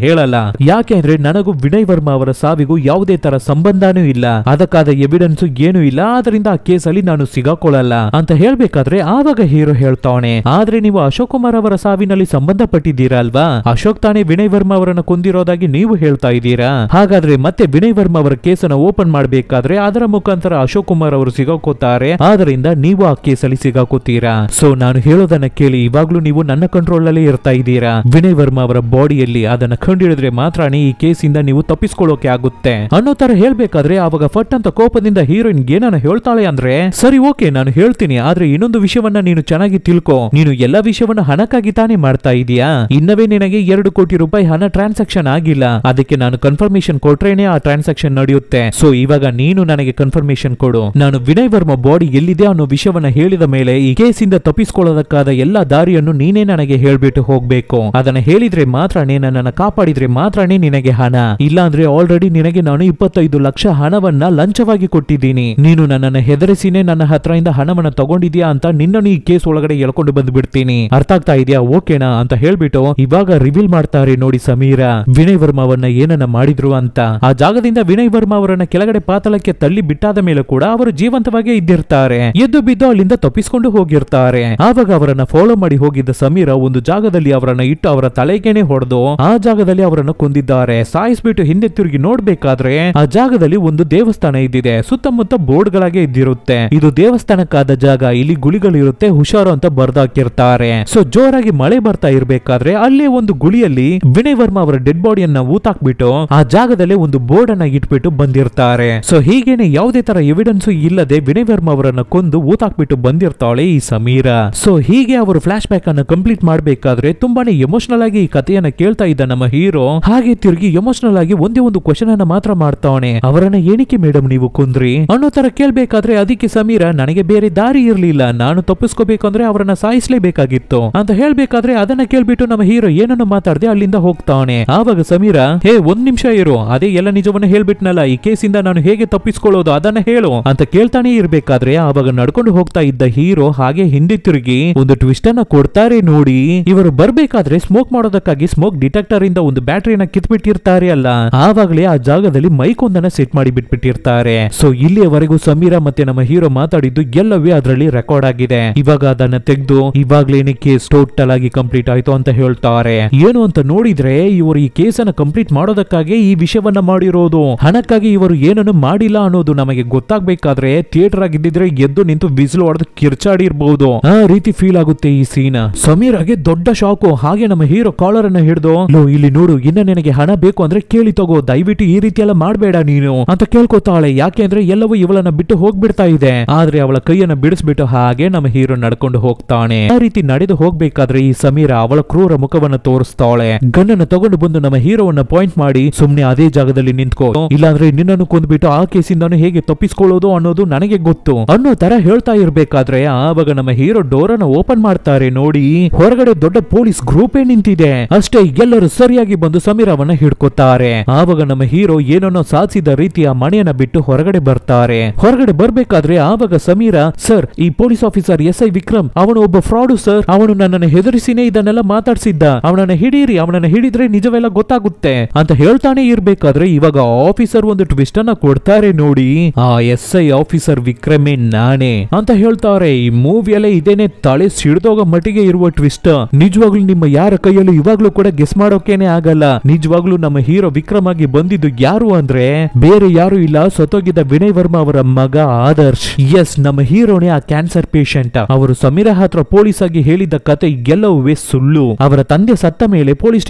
ಹೇಳಲ್ಲ. ಯಾಕೆ ಅಂದ್ರೆ ನನಗೂ ವಿನಯ್ ವರ್ಮಾ ಅವರ ಸಾವಿಗೂ ಯಾವುದೇ ತರ ಸಂಬಂಧನೂ ಇಲ್ಲ, ಅದಕ್ಕಾದ ಎವಿಡೆನ್ಸ್ ಏನೂ ಇಲ್ಲ, ಆದ್ರಿಂದ ಆ ಕೇಸಲ್ಲಿ ನಾನು ಸಿಗಾಕೊಳ್ಳಲ್ಲ ಅಂತ ಹೇಳ್ಬೇಕಾದ್ರೆ ಆವಾಗ ಹೀರೋ ಹೇಳ್ತಾನೆ, ಆದ್ರೆ ನೀವು ಅಶೋಕ್ ಕುಮಾರ್ ಅವರ ಸಾವಿನಲ್ಲಿ ಸಂಬಂಧಪಟ್ಟಿದ್ದೀರಾ ಅಲ್ವಾ, ಅಶೋಕ್ ತಾನೇ ವಿನಯ್ ವರ್ಮಾ ಅವರನ್ನ ಕೊಂದಿರೋದಾಗಿ ನೀವು ಹೇಳ್ತಾ ಇದ್ದೀರಾ. ಹಾಗಾದ್ರೆ ಮತ್ತೆ ವಿನಯ್ ವರ್ಮಾ ಅವರ ಕೇಸನ್ನ ಓಪನ್ ಮಾಡಬೇಕಾದ್ರೆ ಅದರ ಮುಖಾಂತರ ಅಶೋಕ್ ಕುಮಾರ್ ಅವರು ಸಿಗಾಕೋತಾರೆ, ಆದ್ರಿಂದ ನೀವು ಆ ಕೇಸಲ್ಲಿ ಸಿಗಾಕೋತೀರಾ. ಸೊ ನಾನು ಹೇಳೋದನ್ನ ಕೇಳಿ, ಇವಾಗ್ಲೂ ನೀವು ನನ್ನ ಕಂಟ್ರೋಲ್ ಅಲ್ಲಿ ಇರ್ತಾ ಇದ್ದೀರಾ. ವಿನಯ್ ವರ್ಮಾ ಅವರ ಬಾಡಿಯಲ್ಲಿ ಅದನ್ನ ಕಂಡಿಡಿದ್ರೆ ಮಾತ್ರನೇ ಈ ಕೇಸಿಂದ ನೀವು ತಪ್ಪಿಸ್ಕೊಳ್ಳೋಕೆ ಆಗುತ್ತೆ ಅನ್ನೋ ತರ ಹೇಳ್ಬೇಕಾದ್ರೆ ಆವಾಗ ಫಟ್ ಅಂತ ಕೋಪದಿಂದ ಹೀರೋಯಿನ್ ಏನನ್ನ ಹೇಳ್ತಾಳೆ ಅಂದ್ರೆ, ಸರಿ ಓಕೆ ನಾನು ಹೇಳ್ತೀನಿ, ಆದ್ರೆ ಇನ್ನೊಂದು ವಿಷಯವನ್ನ ನೀನು ಚೆನ್ನಾಗಿ ತಿಳ್ಕೊ, ನೀನು ಎಲ್ಲಾ ವಿಷಯವನ್ನ ಹಣಕ್ಕಾಗಿ ತಾನೇ ಮಾಡ್ತಾ ಇದೀಯಾ, ಇನ್ನವೇ ನಿನಗೆ 2 ಕೋಟಿ ರೂಪಾಯಿ ಹಣ ಟ್ರಾನ್ಸಾಕ್ಷನ್ ಆಗಿಲ್ಲ, ಅದಕ್ಕೆ ನಾನು ಕನ್ಫರ್ಮೇಶನ್ ಕೊಟ್ರೇನೆ ಆ ಟ್ರಾನ್ಸಾಕ್ಷನ್ ನಡೆಯುತ್ತೆ. ಸೊ ಇವಾಗ ನೀನು ನನಗೆ ಕನ್ಫರ್ಮೇಶನ್ ಕೊಡು, ನಾನು ವಿನಯ್ ವರ್ಮಾ ಬಾಡಿ ಎಲ್ಲಿದೆ ಅನ್ನೋ ವಿಷಯವನ್ನ ಹೇಳಿದ ಮೇಲೆ ಈ ಕೇಸಿಂದ ತಪ್ಪಿಸ್ಕೊಳ್ಳೋದಕ್ಕಾದ ಎಲ್ಲಾ ದಾರಿಯನ್ನು ನೀನೇ ನನಗೆ ಹೇಳ್ಬಿಟ್ಟು ಹೋಗ್ಬೇಕು. ಅದನ್ನ ಹೇಳಿದ್ರೆ ಮಾತ್ರನೇ ನನ್ನನ್ನ ಕಾಪಾಡಿದ್ರೆ ಮಾತ್ರನೇ ನಿನಗೆ ಹಣ, ಇಲ್ಲ ಅಂದ್ರೆ ಆಲ್ರೆಡಿ ನಿನಗೆ ನಾನು 25 ಲಕ್ಷ ಹಣವನ್ನ ಲಂಚವಾಗಿ ಕೊಟ್ಟಿದ್ದೀನಿ, ನೀನು ನನ್ನನ್ನ ಹೆದರಿಸಿನೇ ನನ್ನ ಹತ್ರದಿಂದ ಹಣವನ್ನ ತಗೊಂಡಿದ್ಯಾ ಅಂತ ನಿನ್ನನ್ನು ಈ ಕೇಸ್ ಒಳಗಡೆ ಎಳ್ಕೊಂಡು ಬಂದ್ಬಿಡ್ತೀನಿ, ಅರ್ಥ ಆಗ್ತಾ ಇದೆಯಾ, ಓಕೆನಾ ಅಂತ ಹೇಳ್ಬಿಟ್ಟು ಇವಾಗ ರಿವೀಲ್ ಮಾಡ್ತಾರೆ ನೋಡಿ ಸಮೀರ ವಿನಯ್ ವರ್ಮಾವನ್ನ ಏನನ್ನ ಮಾಡಿದ್ರು ಅಂತ. ಆ ಜಾಗದಿಂದ ವಿನಯ್ ವರ್ಮಾ ಅವರನ್ನ ಕೆಳಗಡೆ ಪಾತಾಳಕ್ಕೆ ತಳ್ಳಿ ಬಿಟ್ಟಾದ ಮೇಲೆ ಕೂಡ ಅವರು ಜೀವಂತವಾಗಿ ಇದ್ದಿರ್ತಾರೆ. ಎದ್ದು ಬಿದ್ದು ಅಲ್ಲಿಂದ ತಪ್ಪಿಸ್ಕೊಂಡು ಹೋಗಿರ್ತಾರೆ. ಆವಾಗ ಅವರನ್ನ ಫಾಲೋ ಮಾಡಿ ಹೋಗಿದ್ದ ಸಮೀರ ಒಂದು ಜಾಗದಲ್ಲಿ ಅವರನ್ನ ಇಟ್ಟು ಅವರ ತಲೆಗೇನೆ ಹೊಡೆದು ಆ ಜಾಗದಲ್ಲಿ ಅವರನ್ನು ಕೊಂದಿದ್ದಾರೆ. ಸಾಯಿಸ್ಬಿಟ್ಟು ಹಿಂದೆ ತಿರುಗಿ ನೋಡ್ಬೇಕಾದ್ರೆ ಆ ಜಾಗದಲ್ಲಿ ಒಂದು ದೇವಸ್ಥಾನ ಇದ್ದಿದೆ. ಸುತ್ತಮುತ್ತ ಬೋರ್ಡ್ ಗಳಾಗೆ ಇದ್ದಿರುತ್ತೆ, ಇದು ದೇವಸ್ಥಾನಕ್ಕಾದ ಜಾಗ, ಇಲ್ಲಿ ಗುಳಿಗಳಿರುತ್ತೆ, ಹುಷಾರು ಅಂತ ಬರ್ದಾಕಿರ್ತಾರೆ. ಸೊ ಜೋರಾಗಿ ಮಳೆ ಬರ್ತಾ ಇರ್ಬೇಕಾದ್ರೆ ಅಲ್ಲೇ ಒಂದು ಗುಳಿಯಲ್ಲಿ ವಿನಯ್ ವರ್ಮಾ ಅವರ ಡೆಡ್ ಬಾಡಿಯನ್ನ ಊತಾಕ್ಬಿಟ್ಟು ಆ ಜಾಗದಲ್ಲಿ ಒಂದು ಬೋರ್ಡ್ ಅನ್ನ ಇಟ್ಬಿಟ್ಟು ಬಂದಿರ್ತಾರೆ. ಸೊ ಹೀಗೇನೆ ಯಾವುದೇ ತರ ಎವಿಡೆನ್ಸ್ ಇಲ್ಲದೆ ವಿನಯ್ ವರ್ಮಾ ಅವರನ್ನ ಕೊಂದು ಊತಾಕ್ಬಿಟ್ಟು ಬಂದಿರ್ತಾಳೆ ಈ ಸಮೀರ. ಸೊ ಹೀಗೆ ಅವರು ಫ್ಲಾಶ್ ಬ್ಯಾಕ್ ಅನ್ನ ಕಂಪ್ಲೀಟ್ ಮಾಡ್ಬೇಕಾದ್ರೆ ತುಂಬಾನೇ ಎಮೋಷನಲ್ ಆಗಿ ಈ ಕಥೆಯನ್ನ ಕೇಳ್ತಾ ಇದ್ದ ನಮ್ಮ ಹೀರೋ ಹಾಗೆ ತಿರುಗಿ ಎಮೋಷನಲ್ ಆಗಿ ಒಂದೇ ಒಂದು ಕ್ವಶನ್ ಅನ್ನ ಮಾತ್ರ ಮಾಡ್ತಾವನೆ, ಅವರನ್ನ ಏನಕ್ಕೆ ಮೇಡಮ್ ನೀವು ಕೊಂದ್ರಿ ಅನ್ನೋ ತರ ಕೇಳ್ಬೇಕಾದ್ರೆ ಅದಕ್ಕೆ ಸಮೀರ, ನನಗೆ ಬೇರೆ ದಾರಿ ಇರ್ಲಿಲ್ಲ, ನಾನು ತಪ್ಪಿಸ್ಕೋಬೇಕಂದ್ರೆ ಅವರನ್ನ ಸಾಯಿಸ್ಲೇಬೇಕಾಗಿತ್ತು ಅಂತ ಹೇಳ್ಬೇಕಾದ್ರೆ ಅದನ್ನ ಕೇಳ್ಬಿಟ್ಟು ನಮ್ಮ ಹೀರೋ ಏನನ್ನು ಮಾತಾಡದೆ ಅಲ್ಲಿಂದ ಹೋಗ್ತಾನೆ. ಆವಾಗ ಸಮೀರ, ಹೇ 1 ನಿಮಿಷ ಇರು, ಅದೇ ಎಲ್ಲ ನಿಜವನ್ನ ಹೇಳ್ಬಿಟ್ನಲ್ಲ, ಈ ಕೇಸಿಂದ ನಾನು ಹೇಗೆ ತಪ್ಪಿಸ್ಕೊಳ್ಳೋದು ಅದನ್ನ ಹೇಳು ಅಂತ ಕೇಳ್ತಾನೆ ಇರ್ಬೇಕಾದ್ರೆ ಆವಾಗ ನಡ್ಕೊಂಡು ಹೋಗ್ತಾ ಇದ್ದ ಹೀರೋ ಹಾಗೆ ಹಿಂದೆ ತಿರುಗಿ ಒಂದು ಟ್ವಿಸ್ಟ್ ಅನ್ನ ಕೊಡ್ತಾರೆ ನೋಡಿ. ಇವರು ಬರ್ಬೇಕಾದ್ರೆ ಸ್ಮೋಕ್ ಮಾಡೋದಕ್ಕಾಗಿ ಸ್ಮೋಕ್ ಡಿಟೆಕ್ಟರ್ ಇಂದ ಒಂದು ಬ್ಯಾಟರಿನ ಕಿತ್ಬಿಟ್ಟಿರ್ತಾರೆ ಅಲ್ಲ, ಆವಾಗಲೇ ಆ ಜಾಗದಲ್ಲಿ ಮೈಕ್ ಒಂದನ್ನ ಸೆಟ್ ಮಾಡಿ ಬಿಟ್ಬಿಟ್ಟಿರ್ತಾರೆ. ಸೊ ಇಲ್ಲಿಯವರೆಗೂ ಸಮೀರ ಮತ್ತೆ ನಮ್ಮ ಹೀರೋ ಮಾತಾಡಿದ್ದು ಎಲ್ಲವೇ ಅದರಲ್ಲಿ ರೆಕಾರ್ಡ್ ಆಗಿದೆ. ಇವಾಗ ಅದನ್ನ ತೆಗೆದು ಇವಾಗ್ಲೇನೆ ಕೇಸ್ ಟೋಟಲ್ ಆಗಿ ಕಂಪ್ಲೀಟ್ ಆಯ್ತು ಅಂತ ಹೇಳ್ತಾರೆ. ಏನು ಅಂತ ನೋಡಿದ್ರೆ ಇವರು ಈ ಕೇಸನ್ನ ಕಂಪ್ಲೀಟ್ ಮಾಡೋದಕ್ಕಾಗಿ ಈ ವಿಷಯವನ್ನ ಮಾಡಿರೋದು, ಹಣಕ್ಕಾಗಿ ಇವರು ಏನನ್ನು ಮಾಡಿಲ್ಲ ಅನ್ನೋದು ನಮಗೆ ಗೊತ್ತಾಗ್ಬೇಕಾದ್ರೆ ಥಿಯೇಟರ್ ಆಗಿದ್ದಿದ್ರೆ ಎದ್ದು ನಿಂತು ಬಿಸಿಲು ಹೊಡೆದು ಕಿರ್ಚಾಡಿ ಇರಬಹುದು. ಆ ರೀತಿ ಫೀಲ್ ಆಗುತ್ತೆ ಈ ಸೀನ್. ಸಮೀರಾಗೆ ದೊಡ್ಡ ಶಾಕು. ಹಾಗೆ ನಮ್ಮ ಹೀರೋ ಕಾಲರ್ ಅನ್ನ ಹಿಡಿದು, ಇಲ್ಲಿ ನೋಡು, ಇನ್ನೇ ನಿನಗೆ ಹಣ ಬೇಕು ಅಂದ್ರೆ ಕೇಳಿ ತಗೋ, ದಯವಿಟ್ಟು ಈ ರೀತಿ ಎಲ್ಲ ಮಾಡ್ಬೇಡ ನೀನು ಅಂತ ಕೇಳ್ಕೊತಾಳೆ. ಯಾಕೆ ಅಂದ್ರೆ ಎಲ್ಲವೂ ಇವಳನ್ನ ಬಿಟ್ಟು ಹೋಗ್ಬಿಡ್ತಾ ಇದೆ. ಆದ್ರೆ ಅವಳ ಕೈಯನ್ನ ಬಿಡಿಸ್ಬಿಟ್ಟು ಹಾಗೆ ನಮ್ಮ ಹೀರೋ ನಡ್ಕೊಂಡು ಹೋಗ್ತಾನೆ. ಆ ರೀತಿ ನಡೆದು ಹೋಗ್ಬೇಕಾದ್ರೆ ಈ ಸಮೀರ ಅವಳ ಕ್ರೂರ ಮುಖವನ್ನ ತೋರಿಸ್ತಾಳೆ. ಗನ್ನನ್ನ ತಗೊಂಡು ಬಂದು ನಮ್ಮ ಹೀರೋವನ್ನ ಪಾಯಿಂಟ್ ಮಾಡಿ, ಸುಮ್ನೆ ಅದೇ ಜಾಗದಲ್ಲಿ ನಿಂತ್ಕೋ, ಇಲ್ಲಾಂದ್ರೆ ನಿನ್ನನ್ನು ಕೊಂದ್ಬಿಟ್ಟು ಆ ಕೇಸಿಂದಾನು ಹೇಗೆ ತಪ್ಪಿಸ್ಕೊಳ್ಳೋದು ಅನ್ನೋದು ನನಗೆ ಗೊತ್ತು ಅನ್ನೋ ತರ ಹೇಳ್ತಾ ಇರ್ಬೇಕಾದ್ರೆ ಆವಾಗ ನಮ್ಮ ಹೀರೋ ಡೋರನ್ನ ಓಪನ್ ಮಾಡ್ತಾರೆ. ನೋಡಿ, ಹೊರಗಡೆ ದೊಡ್ಡ ಪೊಲೀಸ್ ಗ್ರೂಪೇ ನಿಂತಿದೆ. ಅಷ್ಟೇ ಎಲ್ಲರೂ ಸರಿಯಾಗಿ ಬಂದು ಸಮೀರವನ್ನ ಹಿಡ್ಕೊತಾರೆ. ಆವಾಗ ನಮ್ಮ ಹೀರೋ ಏನನ್ನೋ ಸಾಧಿಸಿದ ರೀತಿಯ ಮನೆಯನ್ನ ಬಿಟ್ಟು ಹೊರಗಡೆ ಬರ್ತಾರೆ. ಹೊರಗಡೆ ಬರ್ಬೇಕಾದ್ರೆ ಆವಾಗ ಸಮೀರ, ಸರ್, ಈ ಪೊಲೀಸ್ ಆಫೀಸರ್ SI ವಿಕ್ರಮ್ ಅವನು ಒಬ್ಬ ಫ್ರಾಡು ಸರ್, ಅವನು ನನ್ನನ್ನು ಹೆದರಿಸಿನೇ ಇದನ್ನೆಲ್ಲ ಮಾತಾಡ್ಸಿದ್ದ, ಅವನನ್ನ ಹಿಡೀರಿ, ಅವನನ್ನ ಹಿಡಿದ್ರೆ ನಿಜವೆಲ್ಲ ಗೊತ್ತಾಗುತ್ತೆ ಅಂತ ಹೇಳ್ತಾನೆ ಇರ್ಬೇಕಾದ್ರೆ ಇವಾಗ ಆಫೀಸರ್ ಒಂದು ಟ್ವಿಸ್ಟ್ ಅನ್ನ ಕೊಡ್ತಾರೆ. ನೋಡಿ, ಆ SI ಆಫೀಸರ್ ವಿಕ್ರಮೇ ನಾನೇ ಅಂತ ಹೇಳ್ತಾರೆ. ಈ ಮೂವಿಯಲ್ಲೇ ಇದೇನೆ ತಲೆ ಸಿಡ್ದೋಗ ಮಟ್ಟಿಗೆ ಇರುವ ಟ್ವಿಸ್ಟ್. ನಿಜವಾಗ್ಲೂ ನಿಮ್ಮ ಯಾರ ಕೈಯಲ್ಲೂ ಇವಾಗ್ಲೂ ಕೂಡ ಗೆಸ್ ಮಾಡೋಕೇನೆ ಆಗಲ್ಲ. ನಿಜವಾಗ್ಲೂ ನಮ್ಮ ಹೀರೋ ವಿಕ್ರಮ್ ಆಗಿ ಬಂದಿದ್ದು ಯಾರು ಅಂದ್ರೆ ಬೇರೆ ಯಾರು ಇಲ್ಲ, ಸತ್ತೋಗಿದ್ದ ವಿನಯ್ ವರ್ಮಾ ಅವರ ಮಗ ಆದರ್ಶ್. ಎಸ್, ನಮ್ಮ ಹೀರೋನೇ ಆ ಕ್ಯಾನ್ಸರ್ ಪೇಷಂಟ್. ಅವರು ಸಮೀರ ಹತ್ರ ಪೊಲೀಸ್ ಆಗಿ ಹೇಳಿದ ಕತೆ ಎಲ್ಲವೂ ಸುಳ್ಳು. ಅವರ ತಂದೆ ಸತ್ತ ಮೇಲೆ ಪೊಲೀಸ್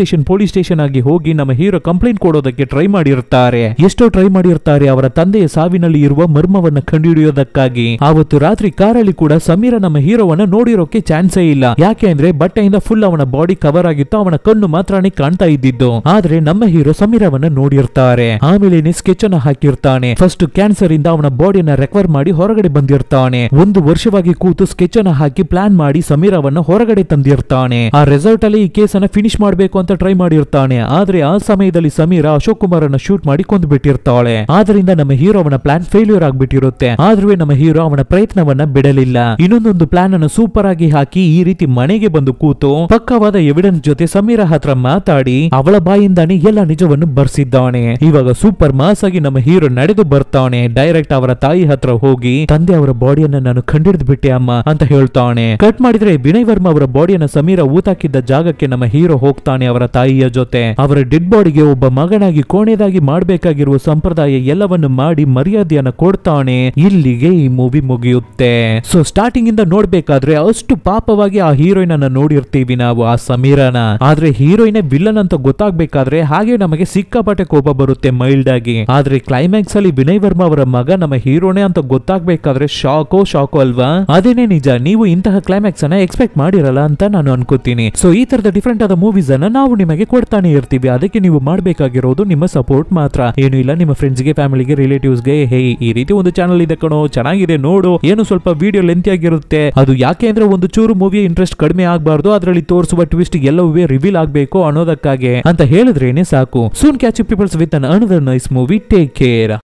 ಸ್ಟೇಷನ್ ಆಗಿ ಹೋಗಿ ನಮ್ಮ ಹೀರೋ ಕಂಪ್ಲೇಂಟ್ ಕೊಡೋದಕ್ಕೆ ಟ್ರೈ ಮಾಡಿರ್ತಾರೆ. ಎಷ್ಟೋ ಟ್ರೈ ಮಾಡಿರ್ತಾರೆ ಅವರ ತಂದೆಯ ಸಾವಿನಲ್ಲಿ ಇರುವ ಮರ್ಮವನ್ನ ಕಂಡುಹಿಡಿಯೋದಕ್ಕಾಗಿ. ಆವತ್ತು ರಾತ್ರಿ ಕಾರಲ್ಲಿ ಕೂಡ ಸಮೀರ ನಮ್ಮ ಹೀರೋವನ್ನ ನೋಡಿರೋಕೆ ಚಾನ್ಸೇ ಇಲ್ಲ. ಯಾಕೆ ಅಂದ್ರೆ ಬಟ್ಟೆಯಿಂದ ಫುಲ್ ಅವನ ಬಾಡಿ ಕವರ್ ಆಗಿತ್ತು, ಅವನ ಕಣ್ಣು ಮಾತ್ರನೇ ಕಾಣ್ತಾ ಇದ್ದಿದ್ದು. ಆದ್ರೆ ನಮ್ಮ ಹೀರೋ ಸಮೀರವನ್ನ ನೋಡಿರ್ತಾರೆ. ಆಮೇಲೆ ಸ್ಕೆಚ್ ಅನ್ನ ಹಾಕಿರ್ತಾನೆ. ಫಸ್ಟ್ ಕ್ಯಾನ್ಸರ್ ಇಂದ ಅವನ ಬಾಡಿಯನ್ನ ರೆಕವರ್ ಮಾಡಿ ಹೊರಗಡೆ ಬಂದಿರ್ತಾನೆ. 1 ವರ್ಷವಾಗಿ ಕೂತು ಸ್ಕೆಚ್ ಅನ್ನ ಹಾಕಿ ಪ್ಲಾನ್ ಮಾಡಿ ಸಮೀರವನ್ನ ಹೊರಗಡೆ ತಂದಿರ್ತಾನೆ. ಆ ರೆಸಾರ್ಟ್ ಅಲ್ಲಿ ಈ ಕೇಸ್ ಅನ್ನ ಫಿನಿಶ್ ಮಾಡಬೇಕು ಅಂತ ಟ್ರೈ ಮಾಡಿರ್ತಾನೆ. ಆದ್ರೆ ಆ ಸಮಯದಲ್ಲಿ ಸಮೀರ ಅಶೋಕ್ ಕುಮಾರ್ ಅನ್ನ ಶೂಟ್ ಮಾಡಿ ಕೊಂದು ಬಿಟ್ಟಿರ್ತಾಳೆ. ಆದ್ರಿಂದ ನಮ್ಮ ಹೀರೋ ಅವನ ಪ್ಲಾನ್ ಫೇಲ್ಯೂರ್ ಆಗ್ಬಿಟ್ಟಿರುತ್ತೆ. ಆದ್ರೂ ನಮ್ಮ ಹೀರೋ ಅವನ ಪ್ರಯತ್ನವನ್ನ ಬಿಡಲಿಲ್ಲ. ಇನ್ನೊಂದೊಂದು ಪ್ಲಾನ್ ಅನ್ನು ಸೂಪರ್ ಆಗಿ ಹಾಕಿ ಈ ರೀತಿ ಮನೆಗೆ ಬಂದು ಕೂತು ಪಕ್ಕವಾದ ಎವಿಡೆನ್ಸ್ ಜೊತೆ ಸಮೀರ ಹತ್ರ ಮಾತಾಡಿ ಅವಳ ಬಾಯಿಂದಾನೆ ಎಲ್ಲ ನಿಜವನ್ನು ಬರ್ಸಿದ್ದಾನೆ. ಇವಾಗ ಸೂಪರ್ ಮಾಸ್ ಆಗಿ ನಮ್ಮ ಹೀರೋ ನಡೆದು ಬರ್ತಾನೆ. ಡೈರೆಕ್ಟ್ ಅವರ ತಾಯಿ ಹತ್ರ ಹೋಗಿ, ತಂದೆ ಅವರ ಬಾಡಿಯನ್ನ ನಾನು ಕಂಡಿಡಿದು ಬಿಟ್ಟೆ ಅಮ್ಮ ಅಂತ ಹೇಳ್ತಾನೆ. ಕಟ್ ಮಾಡಿದ್ರೆ ವಿನಯ್ ವರ್ಮಾ ಅವರ ಬಾಡಿಯನ್ನ ಸಮೀರ ಊತಾಕಿದ್ದ ಜಾಗಕ್ಕೆ ನಮ್ಮ ಹೀರೋ ಹೋಗ್ತಾನೆ ಅವರ ತಾಯಿಯ ಜೊತೆ. ಅವರ ಡೆಡ್ ಬಾಡಿಗೆ ಒಬ್ಬ ಮಗನಾಗಿ ಕೋಣೆದಾಗಿ ಮಾಡಬೇಕಾಗಿರುವ ಸಂಪ್ರದಾಯ ಎಲ್ಲವನ್ನು ಮಾಡಿ ಮರ್ಯಾದೆಯನ್ನ ಕೊಡ್ತಾನೆ. ಇಲ್ಲಿಗೆ ಈ ಮೂವಿ ಮುಗಿಯುತ್ತೆ. ಸೊ ಸ್ಟಾರ್ಟಿಂಗ್ ಇಂದ ನೋಡ್ಬೇಕಾದ್ರೆ ಅಷ್ಟು ಪಾಪವಾಗಿ ಆ ಹೀರೋಯಿನ್ ಅನ್ನ ನೋಡಿರ್ತೀವಿ ನಾವು, ಆ ಸಮೀರನ. ಆದ್ರೆ ಹೀರೋಯಿನ್ ವಿಲ್ಲನ್ ಅಂತ ಗೊತ್ತಾಗ್ಬೇಕಾದ್ರೆ ಹಾಗೆ ನಮಗೆ ಸಿಕ್ಕಾಪಟ್ಟೆ ಕೋಪ ಬರುತ್ತೆ ಮೈಲ್ಡ್ ಆಗಿ. ಆದ್ರೆ ಕ್ಲೈಮ್ಯಾಕ್ಸ್ ಅಲ್ಲಿ ವಿನಯ್ ವರ್ಮಾ ಅವರ ಮಗ ನಮ್ಮ ಹೀರೋನೇ ಅಂತ ಗೊತ್ತಾಗ್ಬೇಕಾದ್ರೆ ಶಾಕೋ ಅಲ್ವಾ? ಅದೇನೇ ನಿಜ. ನೀವು ಇಂತಹ ಕ್ಲೈಮ್ಯಾಕ್ಸ್ ಅನ್ನ ಎಕ್ಸ್ಪೆಕ್ಟ್ ಮಾಡಿರಲ್ಲ ಅಂತ ನಾನು ಅನ್ಕೋತೀನಿ. ಸೊ ಈ ತರದ ಡಿಫರೆಂಟ್ ಆದ ಮೂವೀಸ್ ಅನ್ನ ನಾವು ನಿಮಗೆ ಕೊಡ್ತಾನೆ ಇರ್ತೀವಿ. ಅದಕ್ಕೆ ನೀವು ಮಾಡಬೇಕಾಗಿರೋದು ನಿಮ್ಮ ಸಪೋರ್ಟ್ ಮಾತ್ರ, ಏನು ಇಲ್ಲ. ನಿಮ್ಮ ಫ್ರೆಂಡ್ಸ್ ಗೆ, ಫ್ಯಾಮಿಲಿಗೆ, ರಿಲೇಟಿವ್ಸ್ ಗೆ, ಹೇ ಈ ರೀತಿ ಒಂದು ಚಾನಲ್ ಇದೆ ಕಣೋ, ಚೆನ್ನಾಗಿದೆ ನೋಡು, ಏನು ಸ್ವಲ್ಪ ವಿಡಿಯೋ ಲೆಂತ್ ಆಗಿರುತ್ತೆ, ಅದು ಯಾಕೆ ಅಂದ್ರೆ ಒಂದು ಚೂರು ಮೂವಿ ಇಂಟ್ರೆಸ್ಟ್ ಕಡಿಮೆ ಆಗಬಾರ್ದು, ಅದರಲ್ಲಿ ತೋರಿಸುವ ಟ್ವಿಸ್ಟ್ ಎಲ್ಲವೂ ರಿವೀಲ್ ಆಗಬೇಕು ಅನ್ನೋದಕ್ಕಾಗಿ ಅಂತ ಹೇಳಿದ್ರೇನೆ ಸಾಕು. Soon catch you peoples with an another nice movie. Take care.